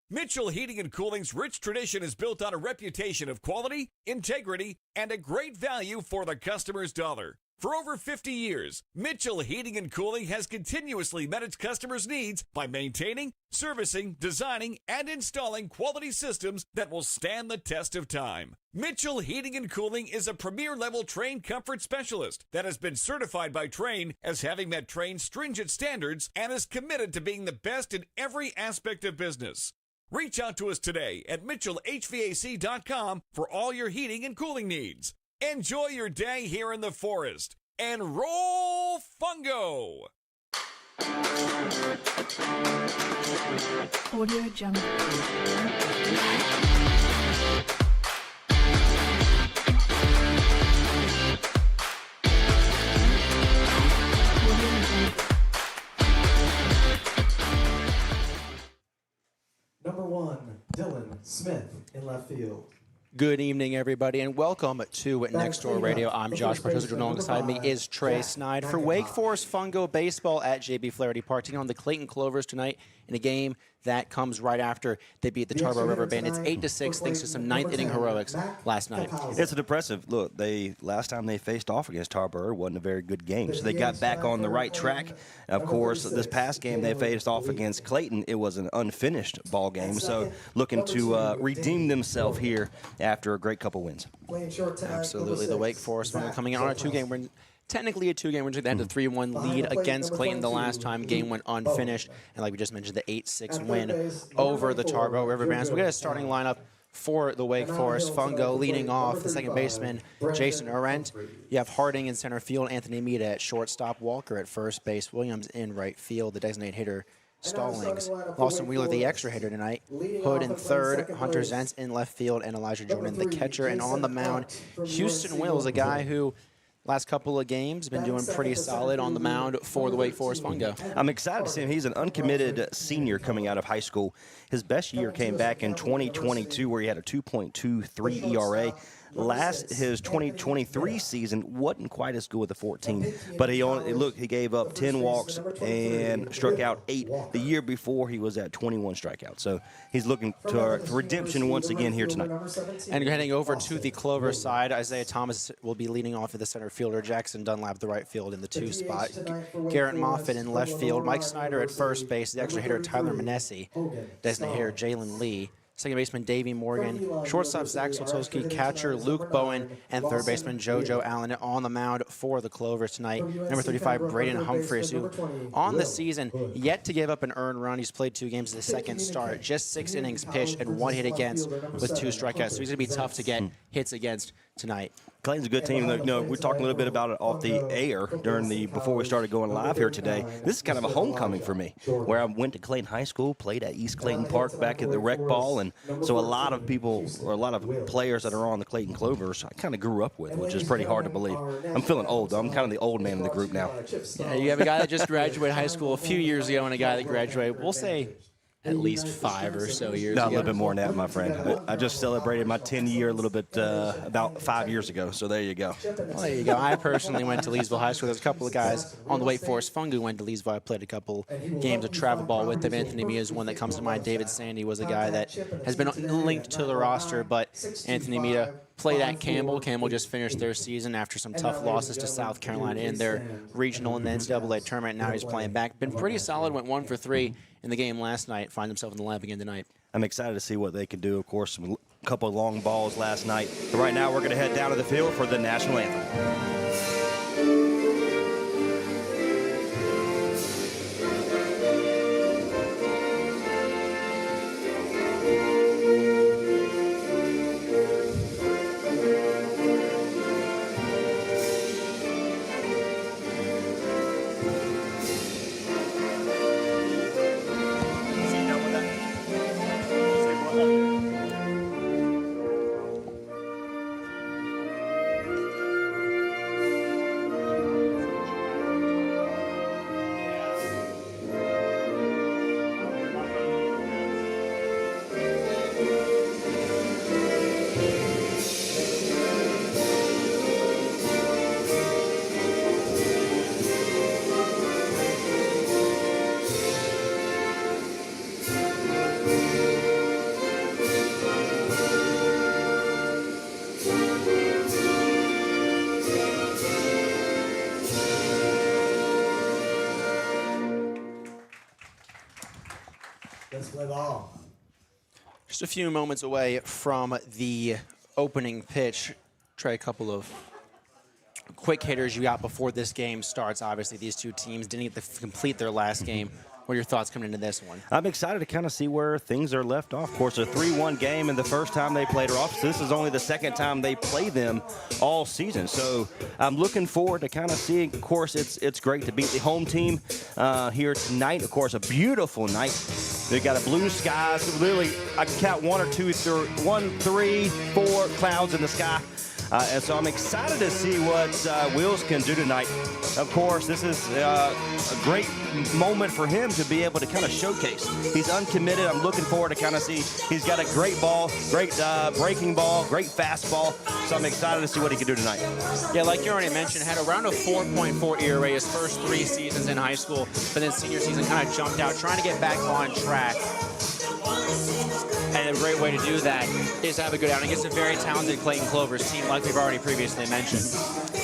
Mitchell Heating and Cooling's rich tradition is built on a reputation of quality, integrity, and a great value for the customer's dollar. For over 50 years, Mitchell Heating and Cooling has continuously met its customers' needs by maintaining, servicing, designing, and installing quality systems that will stand the test of time. Mitchell Heating and Cooling is a premier-level Trane comfort specialist that has been certified by Trane as having met Trane's stringent standards and is committed to being the best in every aspect of business. Reach out to us today at mitchellhvac.com for all your heating and cooling needs. Enjoy your day here in the forest and roll Fungo! Audio Jungle. Number 1, Dylan Smith in left field. Good evening, everybody, and welcome to Next Door Radio. I'm Josh Bartosa. Alongside me is Trey Snide for Wake Forest Fungo Baseball at JB Flaherty Park, taking on the Clayton Clovers tonight in a game that comes right after they beat the Tarboro River Bandits 8-6 thanks to some ninth-inning heroics last night. It's a depressive look. Last time they faced off against Tarboro wasn't a very good game, so they got back on the right track. Of course, this past game they faced off against Clayton. It was an unfinished ball game, so looking to redeem themselves here after a great couple wins. Absolutely. The Wake Forest Fungo coming out on a two-game win. Technically a two-game win. They had a 3-1 lead against Clayton the last time. Game went unfinished. And like we just mentioned, the 8-6 win over the Tarboro River Bandits. We got a starting lineup for the Wake Forest Fungo. Leading off, the second baseman, Jason Arendt. You have Harding in center field, Anthony Mita at shortstop, Walker at first base, Williams in right field, the designated hitter, Stallings. Lawson Wheeler, the extra hitter tonight. Hood in third, Hunter Zentz in left field, and Elijah Jordan, the catcher. And on the mound, Houston Wills, a guy who last couple of games been doing pretty solid on the mound for the Wake Forest Fungo. I'm excited to see him. He's an uncommitted senior coming out of high school. His best year came back in 2022 where he had a 2.23 ERA. His 2023 season wasn't quite as good with the 14, but he gave up 10 walks and struck out 8. The year before, he was at 21 strikeouts. So he's looking to redemption once again here tonight. And heading over to the Clover side, Isaiah Thomas will be leading off with the center fielder, Jackson Dunlap the right field in the 2 spot, Garrett Moffitt in left field, Mike Snyder at first base, the extra hitter Tyler Manesi, designated hitter Jalen Lee, second baseman Davey Morgan, shortstop Zach Soltowski, catcher Luke Bowen, and third baseman JoJo Allen on the mound for the Clovers tonight. Number 35, Braden Humphreys, who on the season yet to give up an earned run. He's played 2 games at the second start, just 6 innings pitched and 1 hit against with 2 strikeouts. So he's going to be tough to get hits against tonight. Clayton's a good team. We talked a little bit about it off the air before we started going live here today. This is kind of a homecoming for me, where I went to Clayton High School, played at East Clayton Park back at the rec ball, and so a lot of people, or a lot of players that are on the Clayton Clovers, I kind of grew up with, which is pretty hard to believe. I'm feeling old, though. I'm kind of the old man in the group now. Yeah, you have a guy that just graduated high school a few years ago and a guy that graduated, we'll say, at least 5 or so years ago. A little bit more than that, my friend. I just celebrated my 10-year a little bit about 5 years ago, so there you go. Well, there you go. I personally went to Leesville High School. There's a couple of guys on the Wake Forest Fungo who went to Leesville. I played a couple games of travel ball with them. Anthony Mia is one that comes to mind. David Sandy was a guy that has been linked to the roster, but Anthony Mia played at Campbell. Campbell just finished their season after some tough losses to South Carolina in their regional and the NCAA tournament. Now he's playing back. Been pretty solid, went 1 for 3 in the game last night. Find himself in the lab again tonight. I'm excited to see what they can do. Of course, a couple of long balls last night. But right now, we're going to head down to the field for the national anthem. Play ball. Just a few moments away from the opening pitch. Try a couple of quick hitters you got before this game starts. Obviously, these two teams didn't get to complete their last game. What are your thoughts coming into this one? I'm excited to kind of see where things are left off. Of course, a 3-1 game, and the first time they played her off. So this is only the second time they play them all season. So I'm looking forward to kind of seeing. Of course, it's great to beat the home team here tonight. Of course, a beautiful night. They got a blue sky. So literally, I can count 1, 2, 3, 4 clouds in the sky. And so I'm excited to see what Wills can do tonight. Of course, this is a great moment for him to be able to kind of showcase. He's uncommitted. I'm looking forward to kind of see. He's got a great ball, great breaking ball, great fastball. So I'm excited to see what he can do tonight. Yeah, like you already mentioned, had around a 4.4 ERA his first 3 seasons in high school, but then senior season kind of jumped out, trying to get back on track. And a great way to do that is to have a good outing against a very talented Clayton Clovers team, like we've already previously mentioned.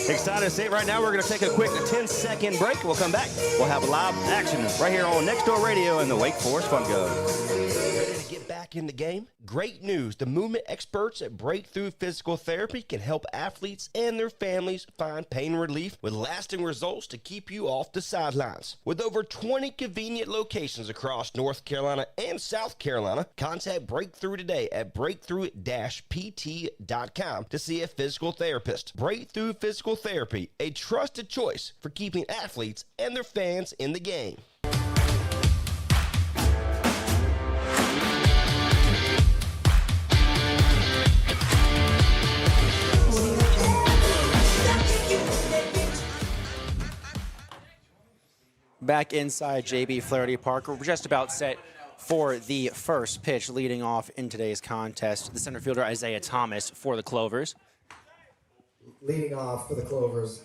Excited to see it right now. We're going to take a quick 10-second break. We'll come back. We'll have live action right here on Next Door Radio and the Wake Forest Fungo. Ready to get back in the game? Great news. The movement experts at Breakthrough Physical Therapy can help athletes and their families find pain relief with lasting results to keep you off the sidelines. With over 20 convenient locations across North Carolina and South Carolina, contact Breakthrough today at breakthrough-pt.com to see a physical therapist. Breakthrough Physical Therapy, a trusted choice for keeping athletes and their fans in the game. Back inside JB Flaherty Park, we're just about set for the first pitch. Leading off in today's contest, the center fielder Isaiah Thomas for the Clovers. Leading off for the Clovers,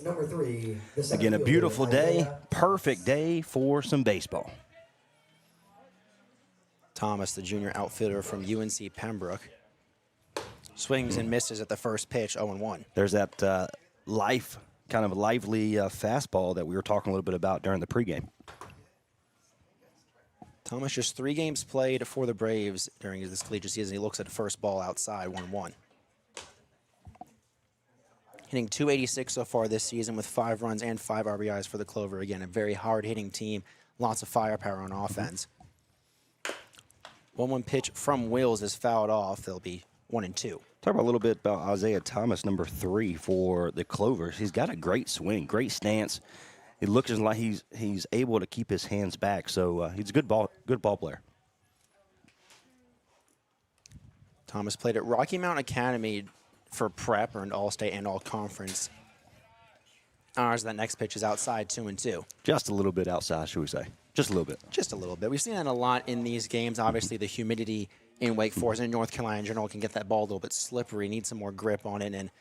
number 3. Again, a beautiful day, perfect day for some baseball. Thomas, the junior outfielder from UNC Pembroke, swings and misses at the first pitch, 0-1. There's that kind of lively fastball that we were talking a little bit about during the pregame. Thomas just 3 games played for the Braves during this collegiate season. He looks at the first ball outside, 1-1. Hitting .286 so far this season with 5 runs and 5 RBIs for the Clover. Again, a very hard-hitting team, lots of firepower on offense. 1-1 pitch from Wills is fouled off. They'll be 1-2. Talk about a little bit about Isaiah Thomas, number 3 for the Clovers. He's got a great swing, great stance. It looks like he's able to keep his hands back, so he's a good ball player. Thomas played at Rocky Mountain Academy for prep, earned All-State and All-Conference. Ours, that next pitch is outside, 2-2. Just a little bit outside, should we say? Just a little bit. Just a little bit. We've seen that a lot in these games. Obviously, the humidity in Wake Forest and North Carolina in general can get that ball a little bit slippery, need some more grip on it, and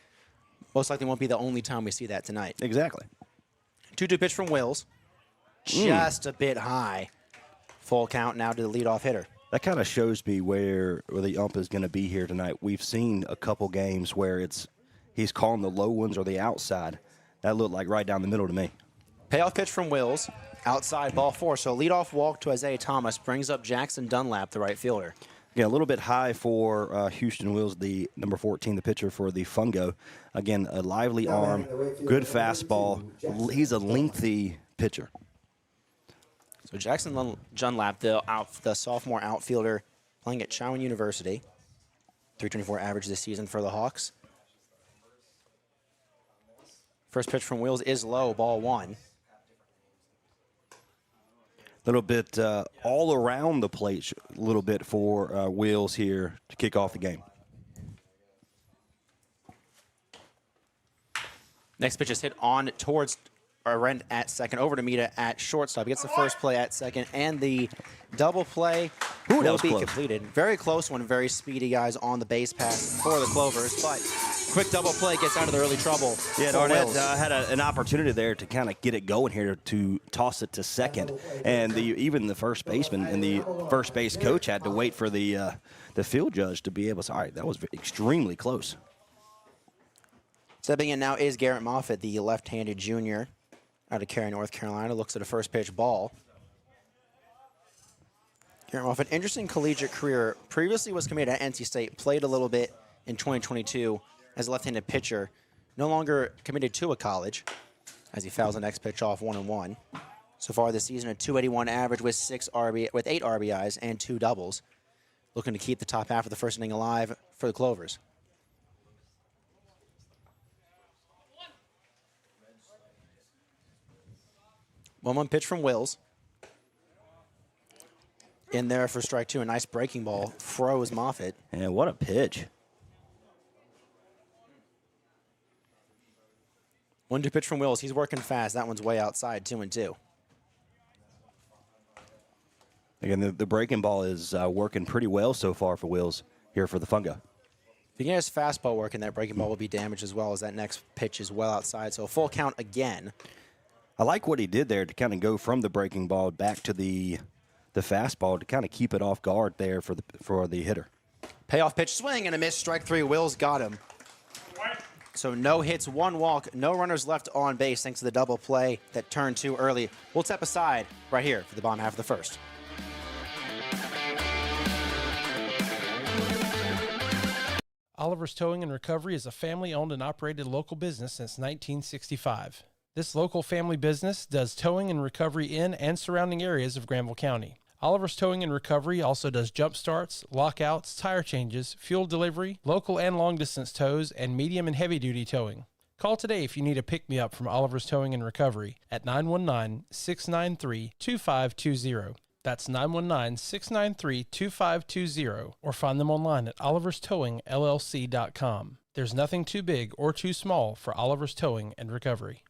most likely won't be the only time we see that tonight. Exactly. 2-2 pitch from Wills. Just a bit high. Full count now to the leadoff hitter. That kind of shows me where the ump is going to be here tonight. We've seen a couple games where he's calling the low ones or the outside. That looked like right down the middle to me. Payoff pitch from Wills. Outside, ball 4. So leadoff walk to Isaiah Thomas brings up Jackson Dunlap, the right fielder. Again, a little bit high for Houston Wills, the number 14, the pitcher for the Fungo. Again, a lively arm, good fastball. He's a lengthy pitcher. So Jackson Dunlap, the sophomore outfielder, playing at Chowan University. .324 average this season for the Hawks. First pitch from Wills is low, ball 1. A little bit all around the plate, a little bit for Wills here to kick off the game. Next pitch is hit on towards Arendt at second, over to Mita at shortstop. He gets the first play at second, and the double play will be completed. Very close one, very speedy guys on the base pass for the Clovers, but quick double play gets out of the early trouble. Yeah, Arnett had an opportunity there to kind of get it going here to toss it to second, and even the first baseman and the first base coach had to wait for the field judge to be able to say, all right, that was extremely close. Stepping in now is Garrett Moffitt, the left-handed junior out of Cary, North Carolina. Looks at a first pitch ball. Off an interesting collegiate career. Previously was committed at NC State, played a little bit in 2022 as a left-handed pitcher. No longer committed to a college as he fouls the next pitch off 1-1. So far this season, a 281 average with 8 RBIs and 2 doubles. Looking to keep the top half of the first inning alive for the Clovers. 1-1 pitch from Wills. In there for strike 2, a nice breaking ball. Froze Moffitt. And what a pitch. 1-2 pitch from Wills. He's working fast. That one's way outside, 2-2. Again, the breaking ball is working pretty well so far for Wills here for the Fungo. If you get his fastball working, that breaking ball will be damaged as well as that next pitch is well outside. So a full count again. I like what he did there to kind of go from the breaking ball back to the fastball to kind of keep it off guard there for the hitter. Payoff pitch, swing and a miss. Strike 3. Wills got him. So no hits, 1 walk, no runners left on base thanks to the double play that turned too early. We'll step aside right here for the bottom half of the first. Oliver's Towing and Recovery is a family-owned and operated local business since 1965. This local family business does towing and recovery in and surrounding areas of Granville County. Oliver's Towing and Recovery also does jump starts, lockouts, tire changes, fuel delivery, local and long-distance tows, and medium and heavy-duty towing. Call today if you need a pick-me-up from Oliver's Towing and Recovery at 919-693-2520. That's 919-693-2520, or find them online at oliverstowingllc.com. There's nothing too big or too small for Oliver's Towing and Recovery.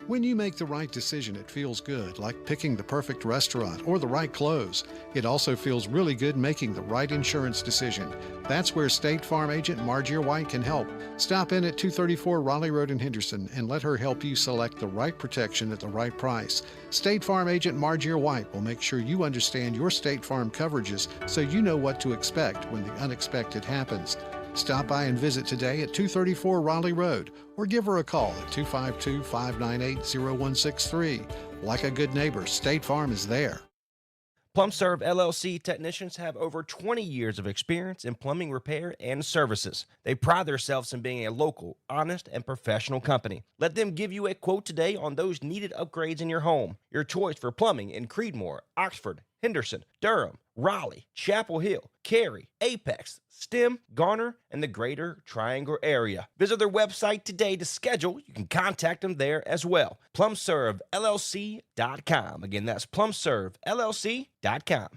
When you make the right decision, it feels good, like picking the perfect restaurant or the right clothes. It also feels really good making the right insurance decision. That's where State Farm agent Margier White can help. Stop in at 234 Raleigh Road in Henderson and let her help you select the right protection at the right price. State Farm agent Margier White will make sure you understand your State Farm coverages so you know what to expect when the unexpected happens. Stop by and visit today at 234 Raleigh Road or give her a call at 252-598-0163. Like a good neighbor, State Farm is there. PlumServe LLC technicians have over 20 years of experience in plumbing repair and services. They pride themselves in being a local, honest, and professional company. Let them give you a quote today on those needed upgrades in your home. Your choice for plumbing in Creedmoor, Oxford, Henderson, Durham, Raleigh, Chapel Hill, Cary, Apex, Stem, Garner, and the greater Triangle area. Visit their website today to schedule. You can contact them there as well. PlumServeLLC.com. Again, that's PlumServeLLC.com.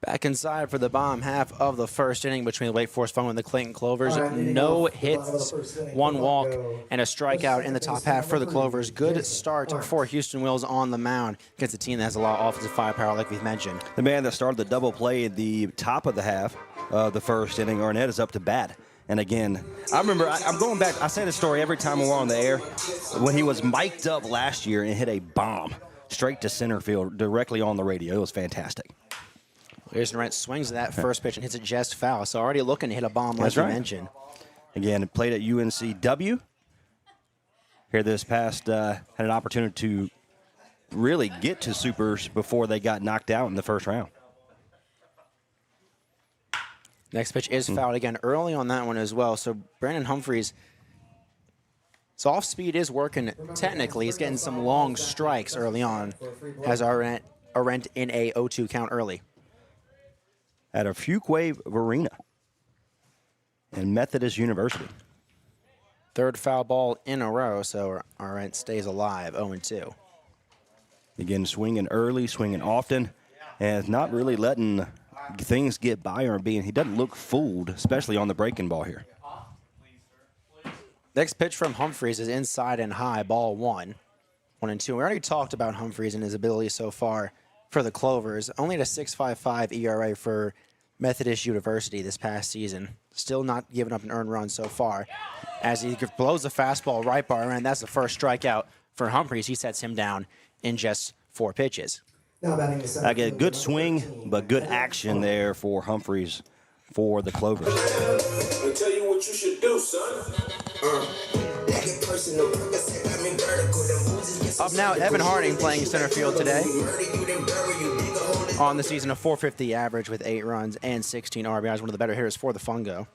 Back inside for the bottom half of the first inning between the Wake Forest Fungo and the Clayton Clovers. No hits, 1 walk, and a strikeout in the top half for the Clovers. Good start for Houston Wills on the mound against a team that has a lot of offensive firepower, like we've mentioned. The man that started the double play at the top of the half of the first inning, Arnett, is up to bat. And again, I remember, I'm going back, I say this story every time we're on the air, when he was mic'd up last year and hit a bomb straight to center field directly on the radio. It was fantastic. Here's Rent swings at that first pitch and hits it just foul. So already looking to hit a bomb, like you mentioned. Again, it played at UNCW. Here this past, had an opportunity to really get to supers before they got knocked out in the first round. Next pitch is fouled again early on that one as well. So Brandon Humphreys, his off speed is working technically. He's getting some long strikes early on as Arendt in a 0-2 count early. At a Fuquay Arena in Methodist University. Third foul ball in a row, so Arendt stays alive, 0-2. Again, swinging early, swinging often, and not really letting things get by or being, he doesn't look fooled, especially on the breaking ball here. Next pitch from Humphreys is inside and high, ball 1. 1-2. We already talked about Humphreys and his ability so far for the Clovers. Only at a 6.55 ERA for Methodist University this past season. Still not giving up an earned run so far. As he blows the fastball right by Arendt, that's the first strikeout for Humphreys. He sets him down in just 4 pitches. Now batting the center I get a fielder, good number swing, 13, but good Evan action Fungo. there for Humphreys for the Clovers. Let me tell you what you should do, son. Up now, Evan Harding playing center field today. On the season, a .450 average with 8 runs and 16 RBIs, one of the better hitters for the Fungo.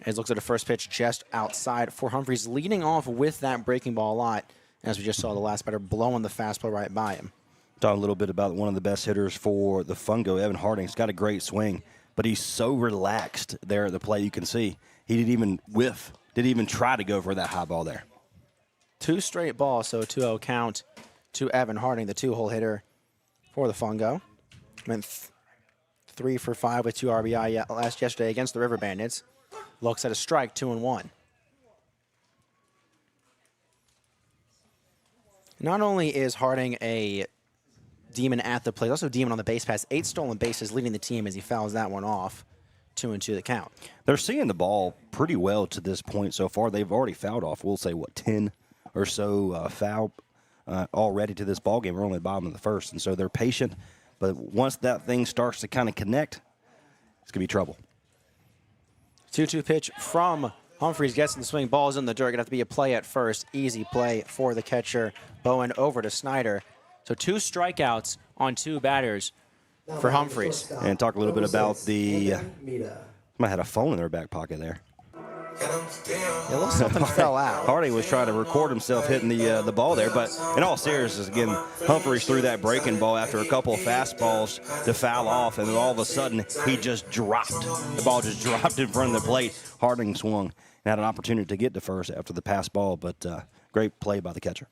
As looks at a first pitch just outside for Humphreys, leading off with that breaking ball a lot, as we just saw the last batter blowing the fastball right by him. Talking a little bit about one of the best hitters for the Fungo, Evan Harding's got a great swing, but he's so relaxed there at the plate. You can see he didn't even whiff, didn't even try to go for that high ball there. 2 straight balls, so a 2-0 count to Evan Harding, the 2-hole hitter for the Fungo. Went 3 for 5 with 2 RBI yesterday against the River Bandits. Looks at a strike, 2-1. Not only is Harding a demon at the plate, also a demon on the base pass. 8 stolen bases, leading the team as he fouls that one off. 2-2 the count. They're seeing the ball pretty well to this point so far. They've already fouled off, we'll say, 10 or so foul already to this ball game. We're only at the bottom of the first, and so they're patient. But once that thing starts to kind of connect, it's going to be trouble. 2-2 pitch from Humphreys, gets in the swing. Ball's in the dirt. Going to have to be a play at first. Easy play for the catcher. Bowen over to Snyder. So 2 strikeouts on 2 batters for Humphreys. And talk a little bit about the Mita. might have had a phone in their back pocket there. A little something fell out. Harding was trying to record himself hitting the ball there, but in all seriousness, again, Humphreys threw that breaking ball after a couple of fastballs to foul off, and then all of a sudden he just dropped. The ball just dropped in front of the plate. Harding swung and had an opportunity to get to first after the pass ball, but great play by the catcher.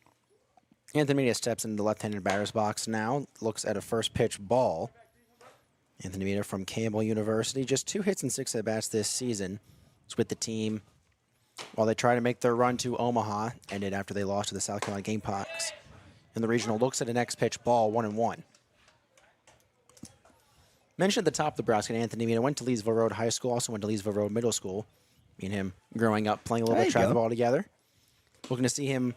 Anthony Mita steps into the left-handed batter's box now. Looks at a first pitch ball. Anthony Mita from Campbell University. Just 2 hits and 6 at-bats this season. It's with the team while they try to make their run to Omaha. Ended after they lost to the South Carolina Gamecocks. And the regional looks at a next pitch ball, 1-1. Mentioned at the top of the broadcast, Anthony Mita went to Leesville Road High School, also went to Leesville Road Middle School. Me and him growing up, playing a little bit of travel ball together. Looking to see him,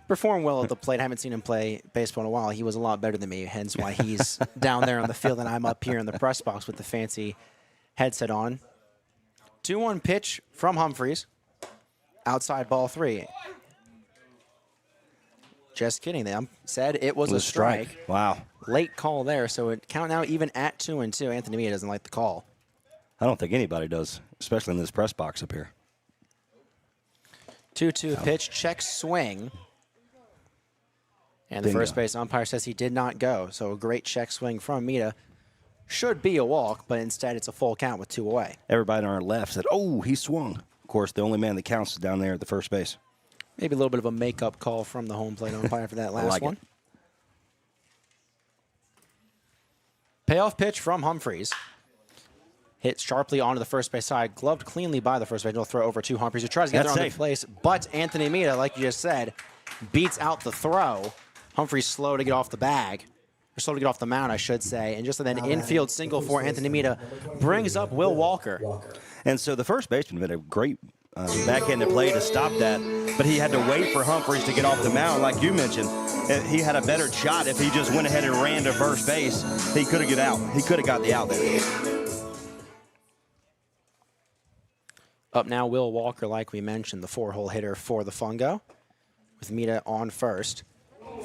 perform well at the plate. I haven't seen him play baseball in a while. He was a lot better than me, hence why he's down there on the field and I'm up here in the press box with the fancy headset on. 2-1 pitch from Humphreys. Outside ball 3. Just kidding. They said it was a strike. Wow. Late call there, so it count now even at 2-2. Anthony Mita doesn't like the call. I don't think anybody does, especially in this press box up here. 2-2 pitch, check swing. And the Bingo. first base umpire says he did not go. So a great check swing from Mita. Should be a walk, but instead it's a full count with 2 away. Everybody on our left said, oh, he swung. Of course, the only man that counts is down there at the first base. Maybe a little bit of a makeup call from the home plate umpire for that last like one. it. Payoff pitch from Humphreys. Hit sharply onto the first base side. Gloved cleanly by the first base. He'll throw over to Humphreys, who tries to get That's there on the safe. place. But Anthony Mita, like you just said, beats out the throw. Humphreys slow to get off the bag. Or slow to get off the mound, I should say. And just then infield single for Anthony Mita brings up Will Walker. And so the first baseman made a great backhanded play to stop that, but he had to wait for Humphreys to get off the mound, like you mentioned. He had a better shot if he just went ahead and ran to first base. He could have got out. He could have got the out there. Up now, Will Walker, like we mentioned, the 4-hole hitter for the Fungo, with Mita on first.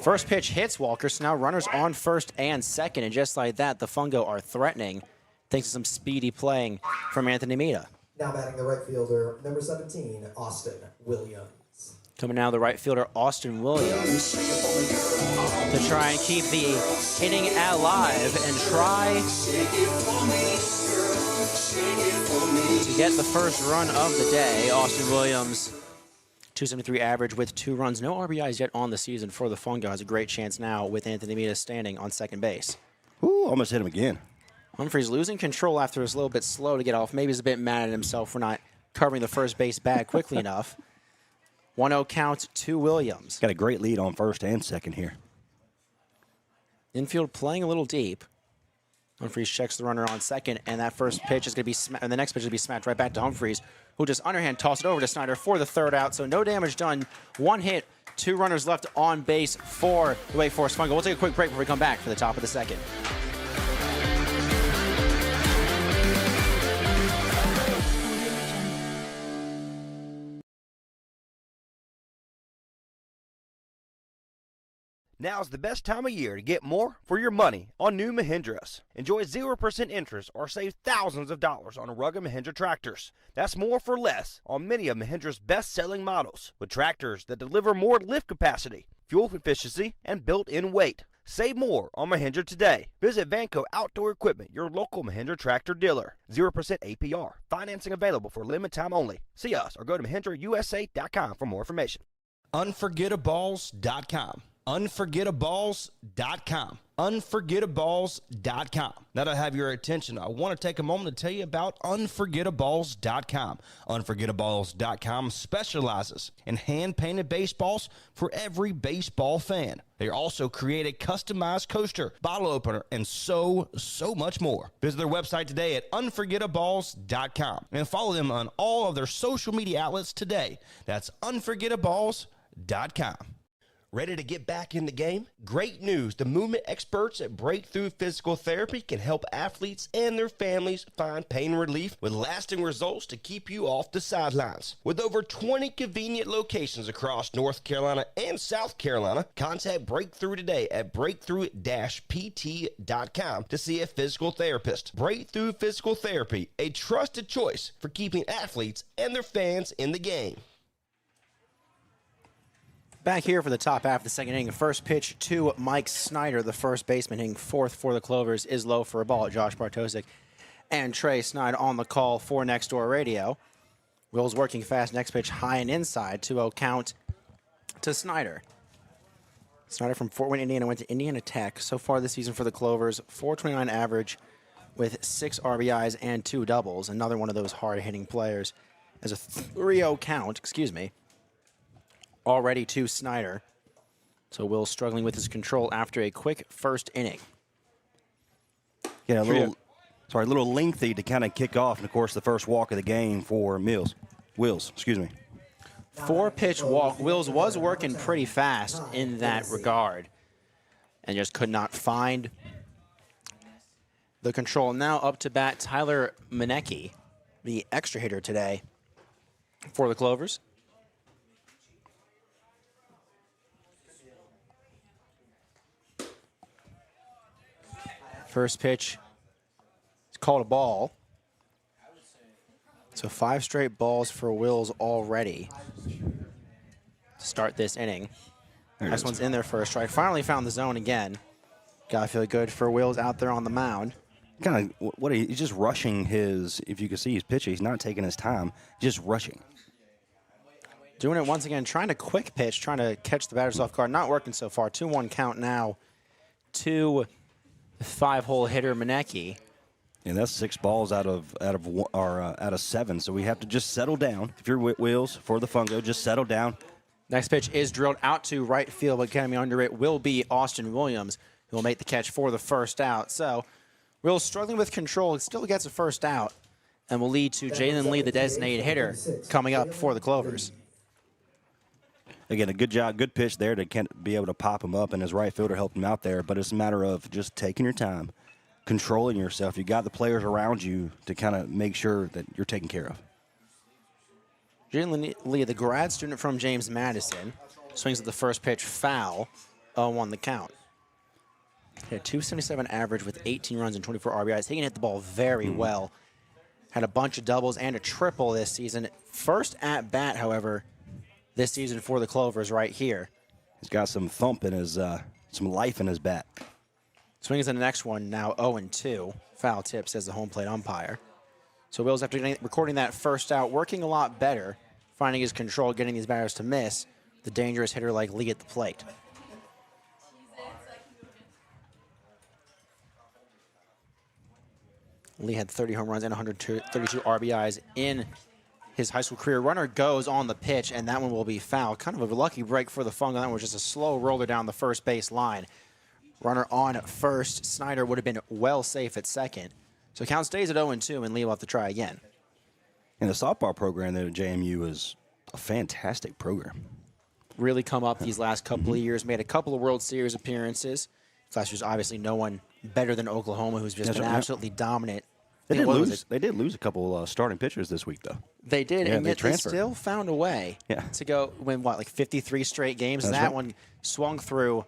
First pitch hits Walker, so now runners on first and second, and just like that, the Fungo are threatening, thanks to some speedy playing from Anthony Mita. Now batting the right fielder, number 17, Austin Williams. Coming now, the right fielder, Austin Williams, to try and keep the hitting alive and try to get the first run of the day. Austin Williams, 273 average with 2 runs. No RBIs yet on the season for the Fungo. Has a great chance now with Anthony Mita standing on second base. Ooh, almost hit him again. Humphreys losing control after it's a little bit slow to get off. Maybe he's a bit mad at himself for not covering the first base bag quickly enough. 1-0 count to Williams. Got a great lead on first and second here. Infield playing a little deep. Humphreys checks the runner on second, and that first pitch is going to be and the next pitch is going to be smacked right back to Humphreys, who just underhand tossed it over to Snyder for the third out. So no damage done. 1 hit, 2 runners left on base for the Wake Forest Fungo. We'll take a quick break before we come back for the top of the second. Now's the best time of year to get more for your money on new Mahindras. Enjoy 0% interest or save thousands of dollars on rugged Mahindra tractors. That's more for less on many of Mahindra's best-selling models, with tractors that deliver more lift capacity, fuel efficiency, and built-in weight. Save more on Mahindra today. Visit Vanco Outdoor Equipment, your local Mahindra tractor dealer. 0% APR. Financing available for limited time only. See us or go to MahindraUSA.com for more information. Unforgettables.com. Unforgettables.com. Unforgettables.com. Now that I have your attention, I want to take a moment to tell you about Unforgettables.com. Unforgettables.com specializes in hand-painted baseballs for every baseball fan. They also create a customized coaster, bottle opener, and so much more. Visit their website today at Unforgettables.com and follow them on all of their social media outlets today. That's Unforgettables.com. Ready to get back in the game? Great news. The movement experts at Breakthrough Physical Therapy can help athletes and their families find pain relief with lasting results to keep you off the sidelines. With over 20 convenient locations across North Carolina and South Carolina, contact Breakthrough today at breakthrough-pt.com to see a physical therapist. Breakthrough Physical Therapy, a trusted choice for keeping athletes and their fans in the game. Back here for the top half of the second inning. First pitch to Mike Snyder, the first baseman, hitting 4th for the Clovers, is low for a ball. Josh Bartosik and Trey Snyder on the call for Next Door Radio. Will's working fast. Next pitch high and inside. 2-0 count to Snyder. Snyder from Fort Wayne, Indiana, went to Indiana Tech. So far this season for the Clovers, .429 average with 6 RBIs and 2 doubles. Another one of those hard-hitting players. As a 3-0 count, already to Snyder. So Will struggling with his control after a quick first inning. Yeah, a little lengthy to kind of kick off, and of course the first walk of the game for Wills. 4-pitch walk. Wills was working pretty fast in that regard and just could not find the control. Now up to bat Tyler Manecki, the extra hitter today for the Clovers. First pitch is called a ball. So 5 straight balls for Wills already to start this inning. Next one's in there for a strike. Finally found the zone again. Gotta feel good for Wills out there on the mound. Kind of he's just rushing his, if you can see his pitch, he's not taking his time, just rushing. Doing it once again, trying to quick pitch, trying to catch the batters off guard. Not working so far. 2-1 count now to 5-hole hitter Manecki. And that's 6 balls out of 7. So we have to just settle down. If you're Wills for the Fungo, just settle down. Next pitch is drilled out to right field, but coming under it will be Austin Williams, who will make the catch for the first out. So Wills struggling with control. It still gets a first out and will lead to Jalen Lee, the designated hitter, coming up for the Clovers. Again, a good job, good pitch there to be able to pop him up, and his right fielder helped him out there. But it's a matter of just taking your time, controlling yourself. You got the players around you to kind of make sure that you're taken care of. Jalen Lee, the grad student from James Madison, swings at the first pitch, foul, 0-1 the count. Had a .277 average with 18 runs and 24 RBIs. He can hit the ball very well. Had a bunch of doubles and a triple this season. First at bat, however, this season for the Clovers right here. He's got some thump in his, some life in his bat. Swings in the next one, now 0-2. Foul tip, says the home plate umpire. So Wills, after recording that first out, working a lot better, finding his control, getting these batters to miss. The dangerous hitter like Lee at the plate. Lee had 30 home runs and 132 RBIs in his high school career. Runner goes on the pitch, and that one will be foul. Kind of a lucky break for the Fungo. That was just a slow roller down the first base line. Runner on first. Snyder would have been well safe at second. So count stays at 0-2, and Lee will have to try again. And the softball program there at JMU is a fantastic program. really come up these last couple of years, made a couple of World Series appearances. Last year's obviously no one better than Oklahoma, who's just been absolutely dominant. They did lose a couple starting pitchers this week, though. They did, Yeah, and yet they transferred. still found a way to go win, like 53 straight games. That's That right. one swung through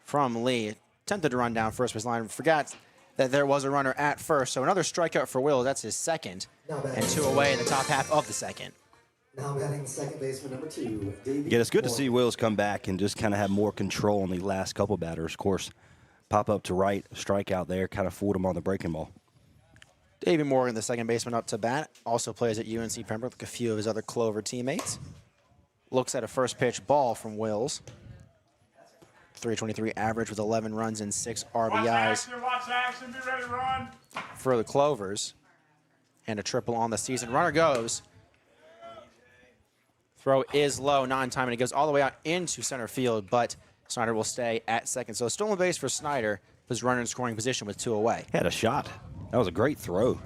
from Lee. Attempted to run down first base line. Forgot that there was a runner at first. So another strikeout for Wills. That's his second. And 2 away in the top half of the second. Now batting second baseman number 2, Davey. Yeah, it's good to see Moore. Wills come back and just kind of have more control on the last couple batters. Of course, pop up to right, strike out there, kind of fooled him on the breaking ball. Davey Morgan, the second baseman up to bat, also plays at UNC Pembroke like a few of his other Clover teammates. Looks at a first pitch ball from Wills. 323 average with 11 runs and 6 RBIs Watch action, be ready to run. for the Clovers. And a triple on the season. Runner goes. Throw is low, not in time, and it goes all the way out into center field, but Snyder will stay at second. So stolen base for Snyder, his runner in scoring position with 2 away. Had a shot. That was a great throw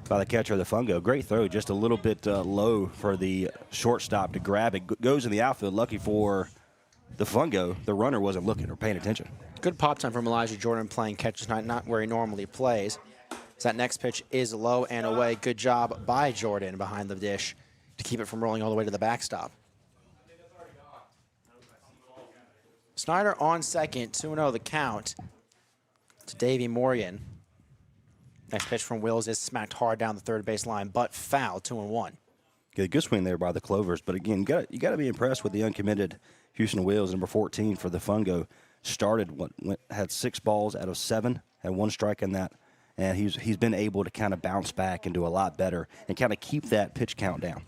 by the catcher of the Fungo. Great throw, just a little bit low for the shortstop to grab it. Goes in the outfield. Lucky for the Fungo, the runner wasn't looking or paying attention. Good pop time from Elijah Jordan playing catch tonight, not where he normally plays. So that next pitch is low and away. Good job by Jordan behind the dish to keep it from rolling all the way to the backstop. Snyder on second, 2-0 the count to Davey Morgan. Next pitch from Wills is smacked hard down the third base line, but foul, 2-1. Good swing there by the Clovers. But again, you got to be impressed with the uncommitted Houston Wills, number 14 for the Fungo. Had 6 balls out of 7, had 1 strike in that, and he's been able to kind of bounce back and do a lot better and kind of keep that pitch count down.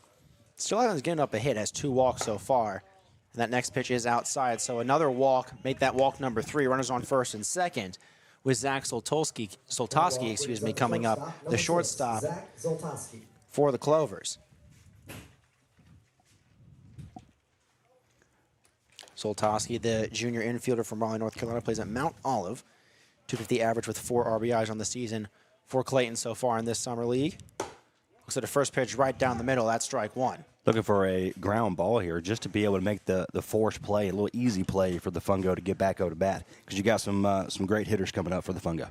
Still hasn't getting up a hit, has 2 walks so far. And that next pitch is outside, so another walk, make that walk number 3. Runners on first and second with Zach Soltoski, coming up, the shortstop Zach Zoltowski. for the Clovers. Soltoski, the junior infielder from Raleigh, North Carolina, plays at Mount Olive. 250 average with 4 RBIs on the season for Clayton so far in this summer league. Looks at a first pitch right down the middle. That's strike 1. Looking for a ground ball here just to be able to make the forced play, a little easy play for the Fungo to get back out to bat because you got some great hitters coming up for the Fungo.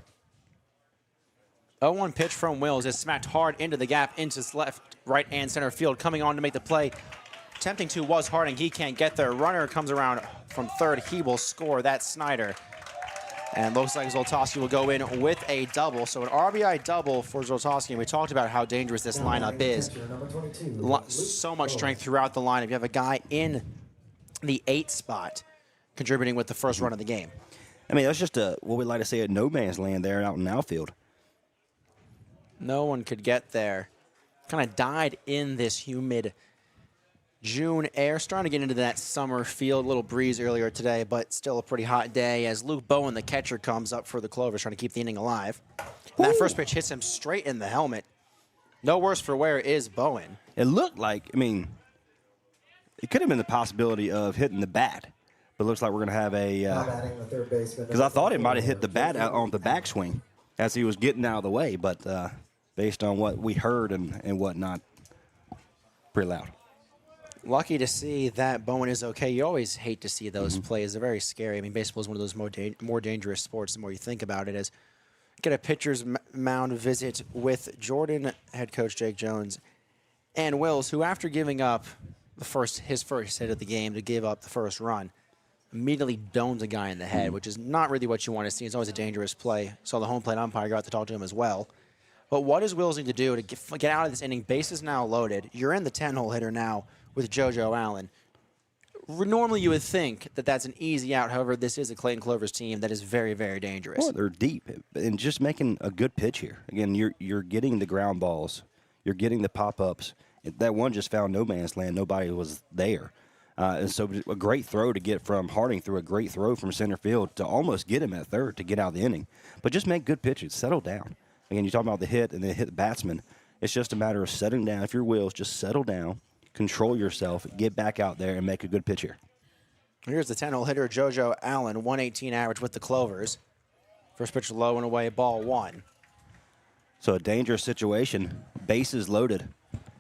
0-1 pitch from Wills is smacked hard into the gap, into his left, right, and center field. Coming on to make the play. Attempting to was Harding. He can't get there. Runner comes around from third. He will score. That's Snyder. And looks like Zoltowski will go in with a double. So an RBI double for Zoltowski. And we talked about how dangerous this lineup is. So much strength throughout the lineup. You have a guy in the 8th spot contributing with the first run of the game. I mean, that's just what we like to say a no man's land there out in the outfield. No one could get there. Kind of died in this humid June air. Starting to get into that summer field. A little breeze earlier today, but still a pretty hot day as Luke Bowen, the catcher, comes up for the Clovers, trying to keep the inning alive. And that first pitch hits him straight in the helmet. No worse for wear is Bowen. It looked like, I mean, it could have been the possibility of hitting the bat, but it looks like we're going to have Now batting the third baseman. because I thought it might have hit the bat out on the backswing as he was getting out of the way, but based on what we heard and whatnot, pretty loud. Lucky to see that Bowen is okay. You always hate to see those plays. They're very scary. I mean, baseball is one of those more dangerous sports the more you think about it. As get a pitcher's mound visit with Jordan, head coach Jake Jones, and Wills, who after giving up his first hit of the game to give up the first run, immediately domes a guy in the head, which is not really what you want to see. It's always a dangerous play. Saw the home plate umpire go out to talk to him as well. But what does Wills need to do to get out of this inning? Bases now loaded. You're in the 10-hole hitter now with JoJo Allen. Normally you would think that that's an easy out. However, this is a Clayton Clovers team that is very, very dangerous. Well, they're deep and just making a good pitch here. Again, you're getting the ground balls. You're getting the pop-ups. That one just found no man's land. Nobody was there. And so a great throw to get from Harding through a great throw from center field to almost get him at third to get out of the inning. But just make good pitches. Settle down. Again, you're talking about the hit and then hit the batsman. It's just a matter of settling down. If you're Wills, just settle down, control yourself, get back out there, and make a good pitch here. Here's the 10-hole hitter, JoJo Allen, 118 average with the Clovers. First pitch low and away, ball 1. So a dangerous situation, bases loaded.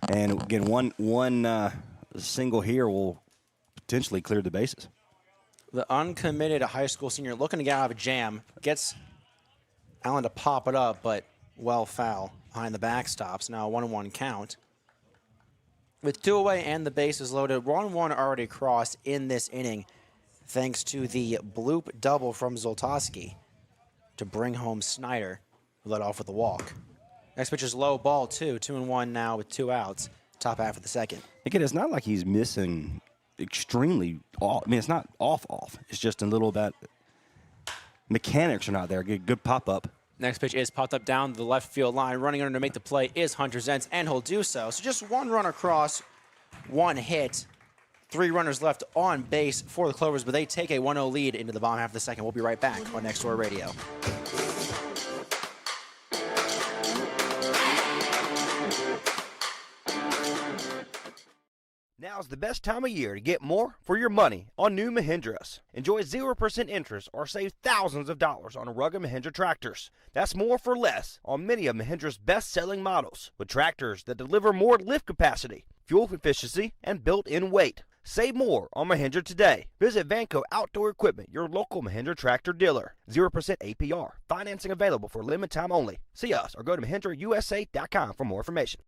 And again, one single here will potentially cleared the bases. The uncommitted high school senior looking to get out of a jam. Gets Allen to pop it up, but well foul behind the backstops. Now a 1-1 count. With 2 away and the bases loaded, 1-1 already crossed in this inning thanks to the bloop double from Zoltowski to bring home Snyder, who led off with a walk. Next pitch is low, ball 2. 2-1 now with 2 outs. Top half of the second. Again, it's not like he's missing extremely off. I mean, it's not off. It's just a little bit. Mechanics are not there. Good pop up. Next pitch is popped up down the left field line. Running under to make the play is Hunter Zentz, and he'll do so. So just 1 run across, 1 hit. 3 runners left on base for the Clovers, but they take a 1-0 lead into the bottom half of the second. We'll be right back on Next Door Radio. Now's the best time of year to get more for your money on new Mahindras. Enjoy 0% interest or save thousands of dollars on rugged Mahindra tractors. That's more for less on many of Mahindra's best-selling models, with tractors that deliver more lift capacity, fuel efficiency, and built-in weight. Save more on Mahindra today. Visit Vanco Outdoor Equipment, your local Mahindra tractor dealer. 0% APR. Financing available for limited time only. See us or go to MahindraUSA.com for more information.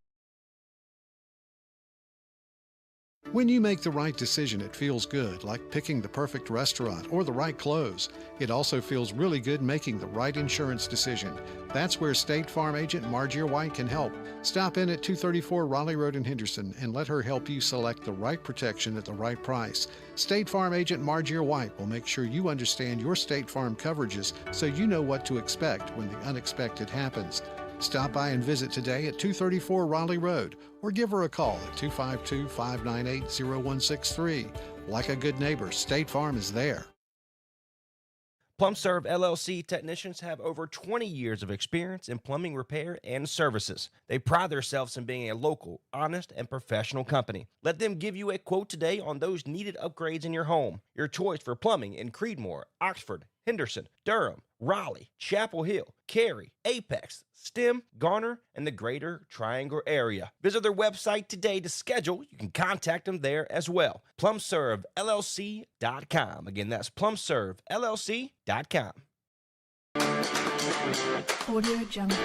When you make the right decision, it feels good, like picking the perfect restaurant or the right clothes. It also feels really good making the right insurance decision. That's where State Farm agent Margie White can help. Stop in at 234 Raleigh Road in Henderson and let her help you select the right protection at the right price. State Farm agent Margie White will make sure you understand your State Farm coverages so you know what to expect when the unexpected happens. Stop by and visit today at 234 Raleigh Road or give her a call at 252-598-0163. Like a good neighbor, State Farm is there. PlumServe LLC technicians have over 20 years of experience in plumbing repair and services. They pride themselves in being a local, honest, and professional company. Let them give you a quote today on those needed upgrades in your home. Your choice for plumbing in Creedmoor, Oxford, Henderson, Durham, Raleigh, Chapel Hill, Cary, Apex, Stem, Garner, and the greater Triangle area. Visit their website today to schedule. You can contact them there as well. PlumServeLLC.com. Again, that's PlumServeLLC.com. Audio Jungle.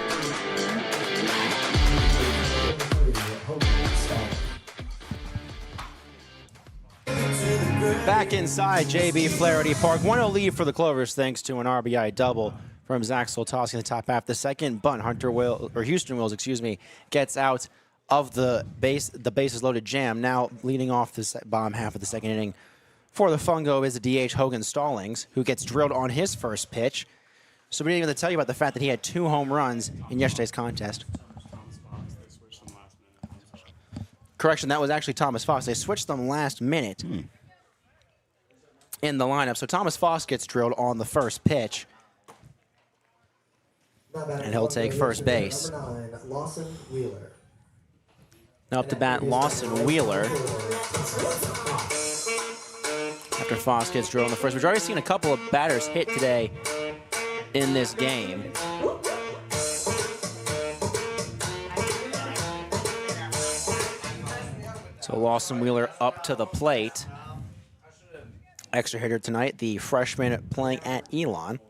Back inside JB Flaherty Park. 1-0 lead for the Clovers thanks to an RBI double from Zach Soltowski in the top half. The second bunt, Houston Wills, gets out of the bases loaded jam. Now leading off the bottom half of the second inning for the Fungo is the DH Hogan Stallings, who gets drilled on his first pitch. So we didn't even tell you about the fact that he had 2 home runs in yesterday's contest. Correction, that was actually Thomas Fox. They switched them last minute in the lineup. So Thomas Fox gets drilled on the first pitch. And he'll take first base. Number 9, Lawson Wheeler. Now up to bat, Lawson Wheeler. After Fox gets drilled on the first. We've already seen a couple of batters hit today in this game. So Lawson Wheeler up to the plate. Extra hitter tonight, the freshman playing at Elon.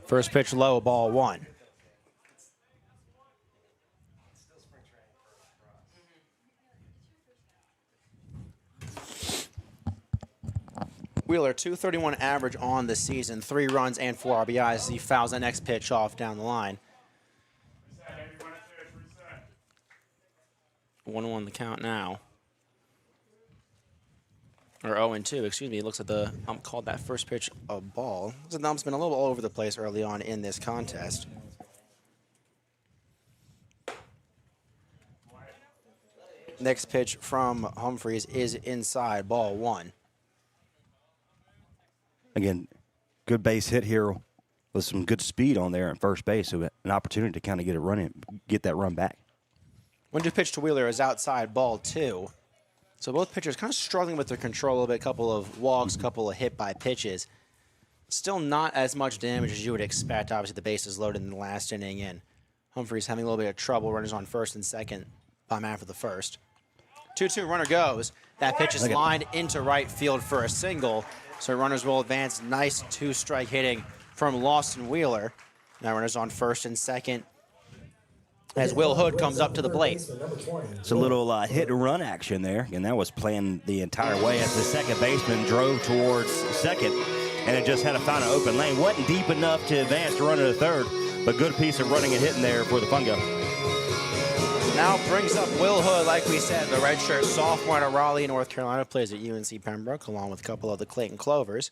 First pitch low, ball 1. Wheeler, .231 average on the season, 3 runs and 4 RBIs. He fouls that next pitch off down the line. 1-1 the count now. Or 0-2, excuse me. It looks like the ump called that first pitch a ball. The ump's been a little all over the place early on in this contest. Next pitch from Humphreys is inside, ball 1. Again, good base hit here with some good speed on there at first base, so an opportunity to kind of get a run in, get that run back. 1-2 pitch to Wheeler is outside, ball 2. So both pitchers kind of struggling with their control a little bit. A couple of walks, a couple of hit by pitches. Still not as much damage as you would expect. Obviously, the base is loaded in the last inning, and Humphreys having a little bit of trouble. Runners on first and second, bottom half of the first. 2-2, runner goes. That pitch is lined into right field for a single. So runners will advance. Nice two-strike hitting from Lawson Wheeler. Now runners on first and second as Will Hood comes up to the plate. It's a little hit-and-run action there, and that was playing the entire way as the second baseman drove towards second, and it just had to find an open lane. Wasn't deep enough to advance to run to the third, but good piece of running and hitting there for the Fungo. Now brings up Will Hood, like we said, the redshirt sophomore out of Raleigh, North Carolina, plays at UNC Pembroke, along with a couple of the Clayton Clovers.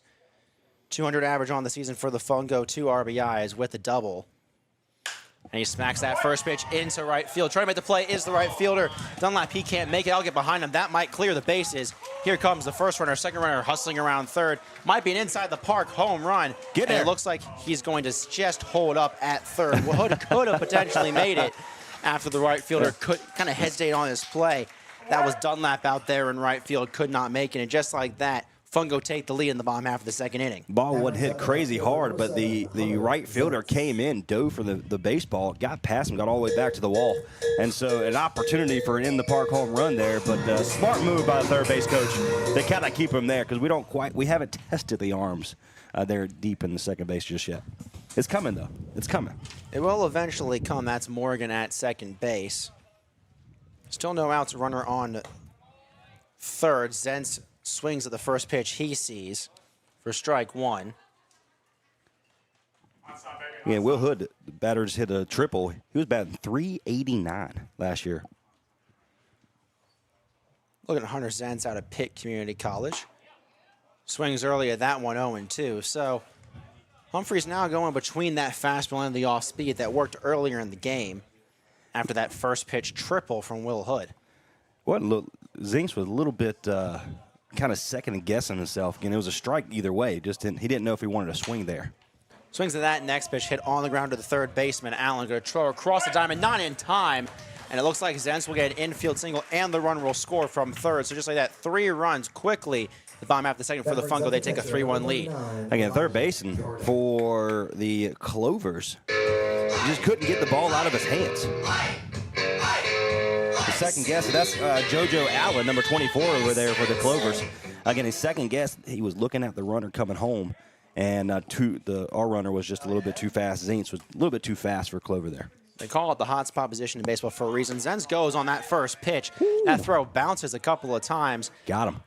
200 average on the season for the Fungo, 2 RBIs with a double. And he smacks that first pitch into right field. Trying to make the play is the right fielder. Dunlap, he can't make it. I'll get behind him. That might clear the bases. Here comes the first runner. Second runner hustling around third. Might be an inside the park home run. Get there. And it looks like he's going to just hold up at third. Well, Hood could have potentially made it after the right fielder could kind of hesitate on his play. That was Dunlap out there in right field. Could not make it. And just like that, Fungo take the lead in the bottom half of the second inning. Ball wasn't hit crazy hard, but the right fielder came in, dove for the baseball, got past him, got all the way back to the wall. And so an opportunity for an in-the-park home run there, but smart move by the third base coach. They kind of keep him there because we haven't tested the arms there deep in the second base just yet. It's coming, though. It's coming. It will eventually come. That's Morgan at second base. Still no outs, runner on third. Zentz swings at the first pitch he sees for strike one. Yeah, Will Hood, the batter, just hit a triple. He was batting .389 last year. Looking at Hunter Zentz out of Pitt Community College. Swings early at that one, 0-2. So Humphrey's now going between that fastball and the off speed that worked earlier in the game after that first pitch triple from Will Hood. Zinks was a little bit kind of second guessing himself. Again, it was a strike either way. He didn't know if he wanted to swing there. Swings at that next pitch, hit on the ground to the third baseman. Allen going to throw across the diamond, not in time. And it looks like Zentz will get an infield single, and the run will score from third. So just like that, 3 runs quickly. The bottom half of the second for the Fungo, they take a 3-1 lead. Again, third baseman for the Clovers. He just couldn't get the ball out of his hands. The second guess, that's JoJo Allen, number 24 over there for the Clovers. Again, his second guess, he was looking at the runner coming home, and our runner was just a little bit too fast. Zentz was a little bit too fast for Clover there. They call it the hot spot position in baseball for a reason. Zentz goes on that first pitch. That throw bounces a couple of times. Got him.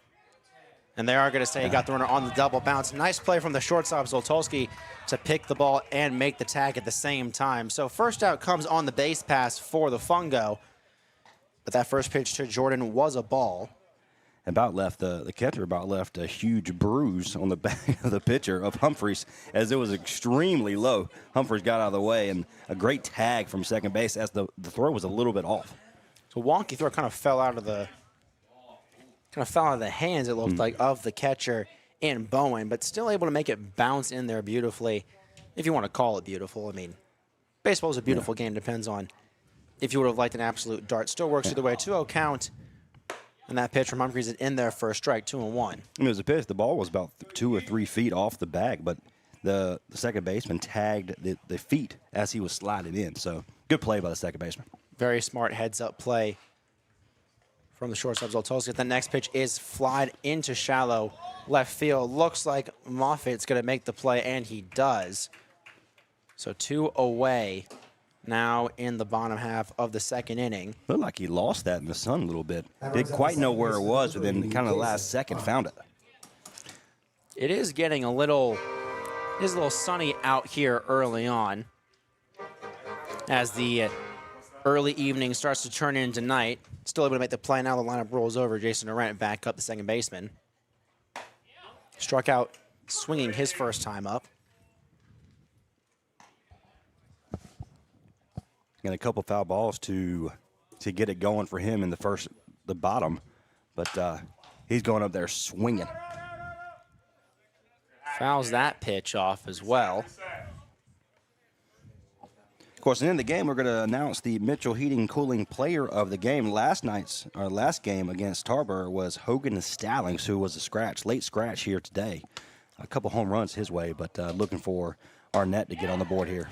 And they are going to say he got the runner on the double bounce. Nice play from the shortstop, Zoltowski, to pick the ball and make the tag at the same time. So first out comes on the base pass for the Fungo. But that first pitch to Jordan was a ball. The catcher about left a huge bruise on the back of the pitcher of Humphreys as it was extremely low. Humphreys got out of the way, and a great tag from second base as the throw was a little bit off. So wonky throw kind of fell out of the hands, it looked like, of the catcher in Bowen, but still able to make it bounce in there beautifully, if you want to call it beautiful. I mean, baseball is a beautiful game. Depends on if you would have liked an absolute dart. Still works either way. 2-0 count. And that pitch from Humphreys is in there for a strike, 2-1. It was a pitch. The ball was about 2 or 3 feet off the bag, but the second baseman tagged the feet as he was sliding in. So good play by the second baseman. Very smart heads-up play from the shortstop, Zoltowski. The next pitch is flied into shallow left field. Looks like Moffitt's going to make the play, and he does. So 2 away now in the bottom half of the second inning. Looked like he lost that in the sun a little bit. Didn't quite know where it was, but then kind of the last second found it. It is getting a little sunny out here early on as the early evening starts to turn into night. Still able to make the play. Now the lineup rolls over. Jason Arendt back up, the second baseman. Struck out swinging his first time up. And a couple foul balls to get it going for him in the bottom. But he's going up there swinging. Fouls that pitch off as well. Of course, in the game, we're going to announce the Mitchell Heating and Cooling Player of the Game. Last game against Tarboro was Hogan Stallings, who was a late scratch here today. A couple home runs his way, but looking for Arnett to get on the board here.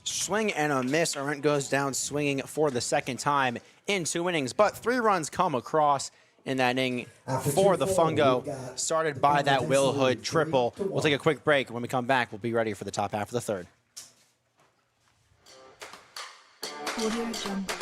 Swing and a miss. Arnett goes down swinging for the second time in 2 innings, but 3 runs come across in that inning for the Fungo, started by that Will Hood triple. We'll take a quick break. When we come back, we'll be ready for the top half of the third. Audio Jungle.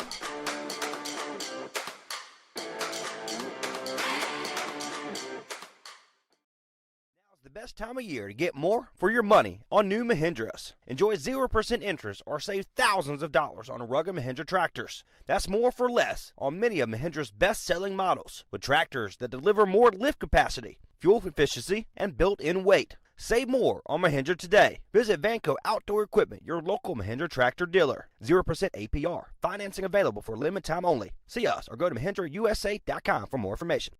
The best time of year to get more for your money on new Mahindras. Enjoy 0% interest or save thousands of dollars on rugged Mahindra tractors. That's more for less on many of Mahindra's best-selling models, with tractors that deliver more lift capacity, fuel efficiency, and built-in weight. Save more on Mahindra today. Visit Vanco Outdoor Equipment, your local Mahindra tractor dealer. 0% APR. Financing available for limited time only. See us or go to MahindraUSA.com for more information.